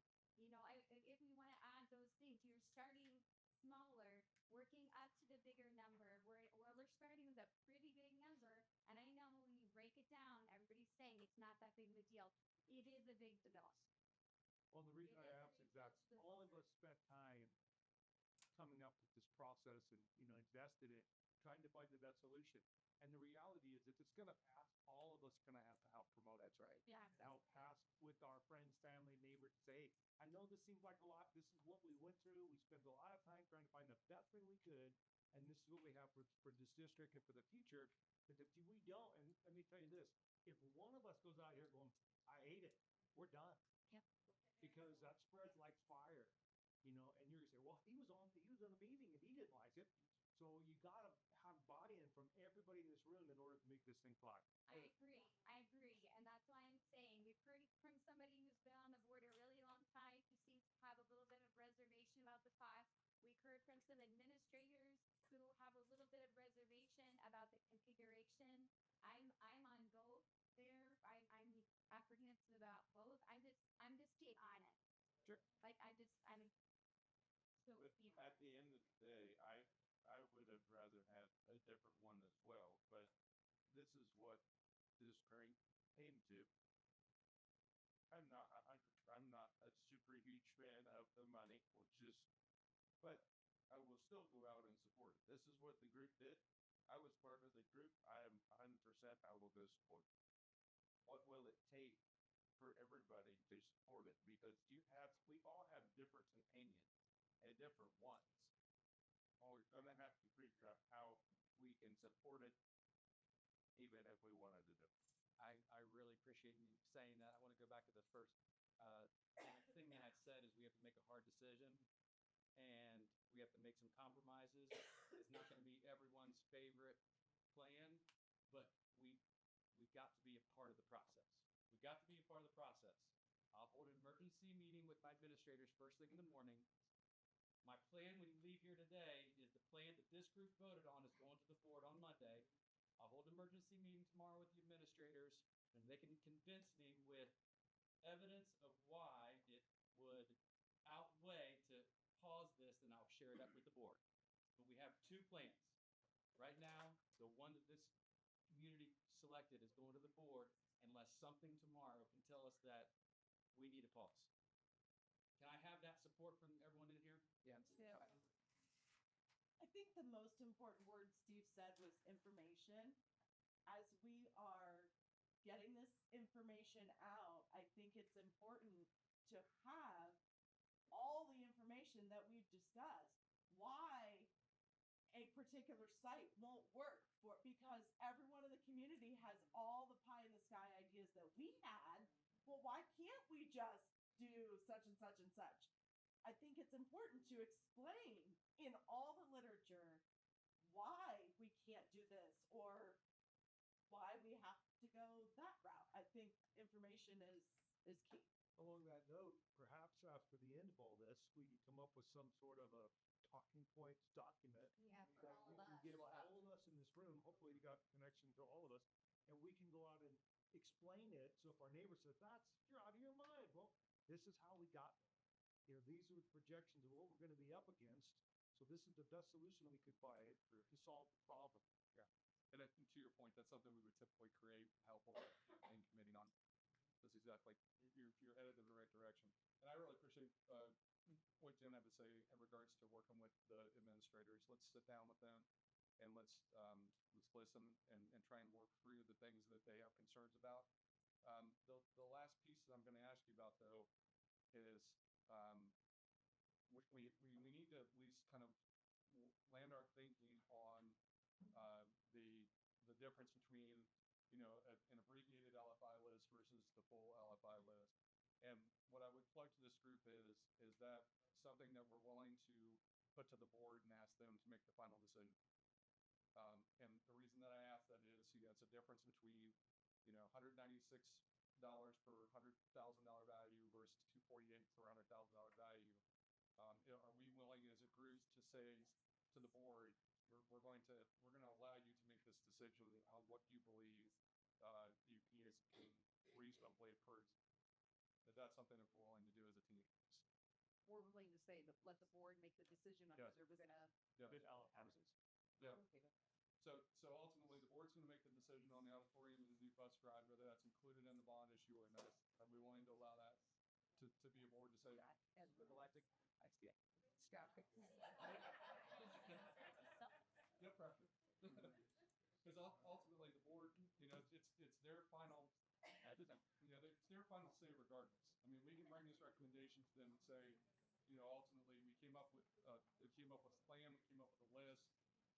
If we want to add those things, you're starting smaller, working up to the bigger number. We're starting with a pretty big number, and I know when you break it down, everybody's saying it's not that big of a deal. It is a big deal. Well, the reason I ask is that all of us spent time coming up with this process and, invested in trying to find the best solution. And the reality is, if it's going to pass, all of us going to have to help promote it. That's right. Yeah. Help pass with our friends, family, neighbors. Say, hey, I know this seems like a lot. This is what we went through. We spent a lot of time trying to find the best thing we could. And this is what we have for this district and for the future. Because if we don't, and let me tell you this, if one of us goes out here going, I hate it, we're done. Yep. Because that spreads like fire, and you're gonna say, well, he was on a meeting and he didn't like it. So you gotta have buy-in from everybody in this room in order to make this thing fly. I agree, and that's why I'm saying we've heard from somebody who's been on the board a really long time who seems to have a little bit of reservation about the cost. We've heard from some administrators who have a little bit of reservation about the configuration. I'm on both there. I'm apprehensive about both. I'm just being honest. Sure. I'm so But at the end of the day, I would have rather had a different one as well, but this is what this grant came to. I'm not a super huge fan of the money, but I will still go out and support it. This is what the group did. I was part of the group. I am 100%. I will go support it. What will it take for everybody to support it? Because we all have different opinions and different wants. We're going to have to figure out how we can support it, even if we wanted to do it. I really appreciate you saying that. I want to go back to the first thing that I said is we have to make a hard decision and we have to make some compromises. It's not going to be everyone's favorite plan, but we've got to be a part of the process. We've got to be a part of the process. I'll hold an emergency meeting with my administrators first thing in the morning. My plan when you leave here today is the plan that this group voted on is going to the board on Monday. I'll hold an emergency meeting tomorrow with the administrators, and they can convince me with evidence of why it would outweigh to pause this, and I'll share it up with the board. But we have two plans. Right now, the one that this community selected is going to the board unless something tomorrow can tell us that we need a pause. Can I have that support from everyone in here? Yes. Yeah. I think the most important word Steve said was information. As we are getting this information out, I think it's important to have all the information that we've discussed. Why a particular site won't work because everyone in the community has all the pie in the sky ideas that we had. Well, why can't we just do such and such and such? I think it's important to explain in all the literature why we can't do this or why we have to go that route. I think information is key. Along that note, perhaps after the end of all this, we can come up with some sort of a talking points document. Yeah, for that all we of can us. give all of us in this room. Hopefully, you got connection to all of us, and we can go out and explain it. So if our neighbor says, you're out of your mind. Well, this is how we got there. These are the projections of what we're going to be up against. So this is the best solution we could find to solve the problem. Yeah. And I think to your point, that's something we would typically create help in committee on. That's exactly, you're headed in the right direction. And I really appreciate what Jen had to say in regards to working with the administrators. Let's sit down with them and let's listen and try and work through the things that they have concerns about. The last piece that I'm going to ask you about, though, is we need to at least kind of land our thinking on the difference between an abbreviated LFI list versus the full LFI list. And what I would plug to this group is that something that we're willing to put to the board and ask them to make the final decision. And the reason that I ask that is, it's a difference between $196 per $100,000 value versus $248 per $100,000 value. Are we willing as a group to say to the board, we're going to allow you to make this decision on what you believe you guys can reasonably approve? That's something that we're willing to do as a team. We're willing to say that let the board make the decision on Yes. whether we're gonna. Yeah. Yeah. Okay. So ultimately, the board's going to make the decision on the auditorium and the new bus ride, whether that's included in the bond issue or not. Are we willing to allow that to be a board decision? As the elected, I see. Scott. No pressure. Because ultimately, the board, it's their final, it's their final say regardless. I mean, we can bring this recommendation to them and say, ultimately, we came up with a plan, we came up with a list.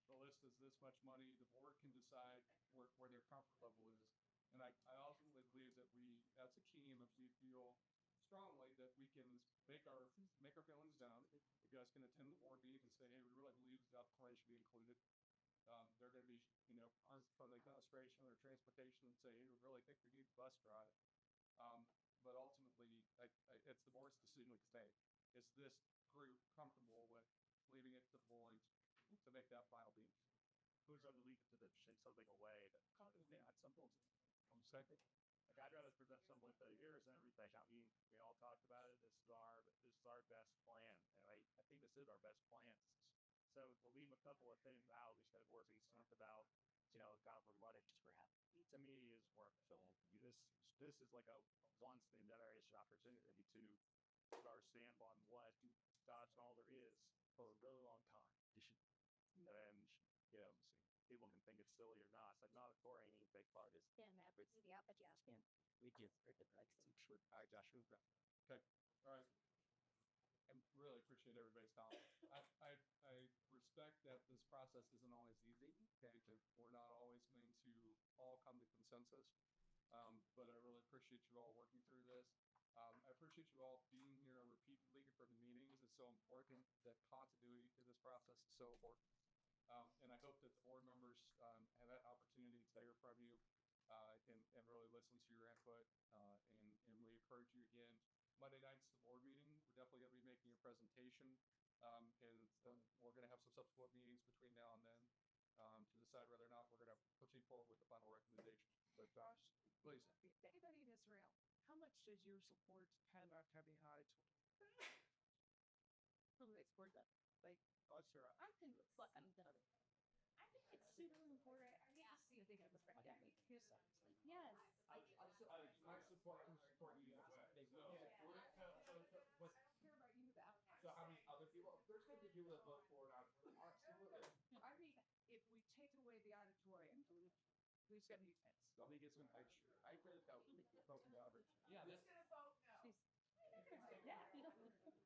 The list is this much money. The board can decide where their comfort level is. And I ultimately believe that we, as a team, if we feel strongly that we can make our feelings known, you guys can attend the board meeting and say, hey, we really believe the auditorium should be included. They're going to be, from the administration or transportation and say, hey, we really think we need the bus ride. But ultimately, it's the board's decision to say, is this group comfortable with leaving it to the board to make that final beat? Who's going to leave it to them, take something away that at some point. Second. Like I'd rather present something with the years and everything. I mean, we all talked about it. This is our best plan. And I think this is our best plan. So we'll leave a couple of things out. We said we're being talked about, kind of what it to me is work. So this is like a once in generation opportunity to put our stamp on what Dodge and Alder is for a really long time. And people can think it's silly or not. It's like not a core any big part is. Yeah, but yeah. We just Okay. All right. I really appreciate everybody's time. I respect that this process isn't always easy. Okay, we're not always going to all come to consensus. But I really appreciate you all working through this. I appreciate you all being here repeatedly for the meetings. It's so important that continuity in this process is so important. And I hope that the board members have that opportunity to hear from you and really listen to your input. And we encourage you again. Monday night's the board meeting. We're definitely going to be making a presentation. And we're going to have some subsequent meetings between now and then to decide whether or not we're going to proceed forward with the final recommendation. But Josh, please. Anybody in Israel, how much does your support pan out having high Support that. like sure. I think it's like I'm done. I think it's super important. I need to see if they can respect that. Yes. My support you as well. Care about you about So how many other people? There's going to be people that vote for it. Absolutely. I mean, if we take away the auditorium, who's going to be tense? I think it's going to I really don't vote the average. Yeah, Who's going to vote no? Yeah.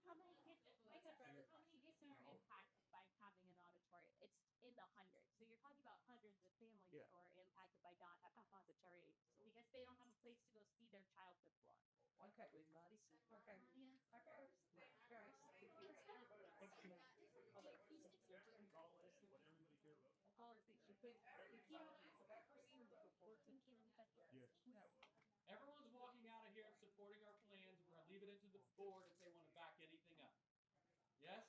How many kids are impacted by having an auditorium? It's in the hundreds. So you're talking about hundreds of families Yeah. who are impacted by not having a auditorium because they don't have a place to go see their child before. Okay. Okay. Okay. Guys. everyone's walking out of here supporting our plans. We're going to leave it into the board if they want to back anything up. Yes?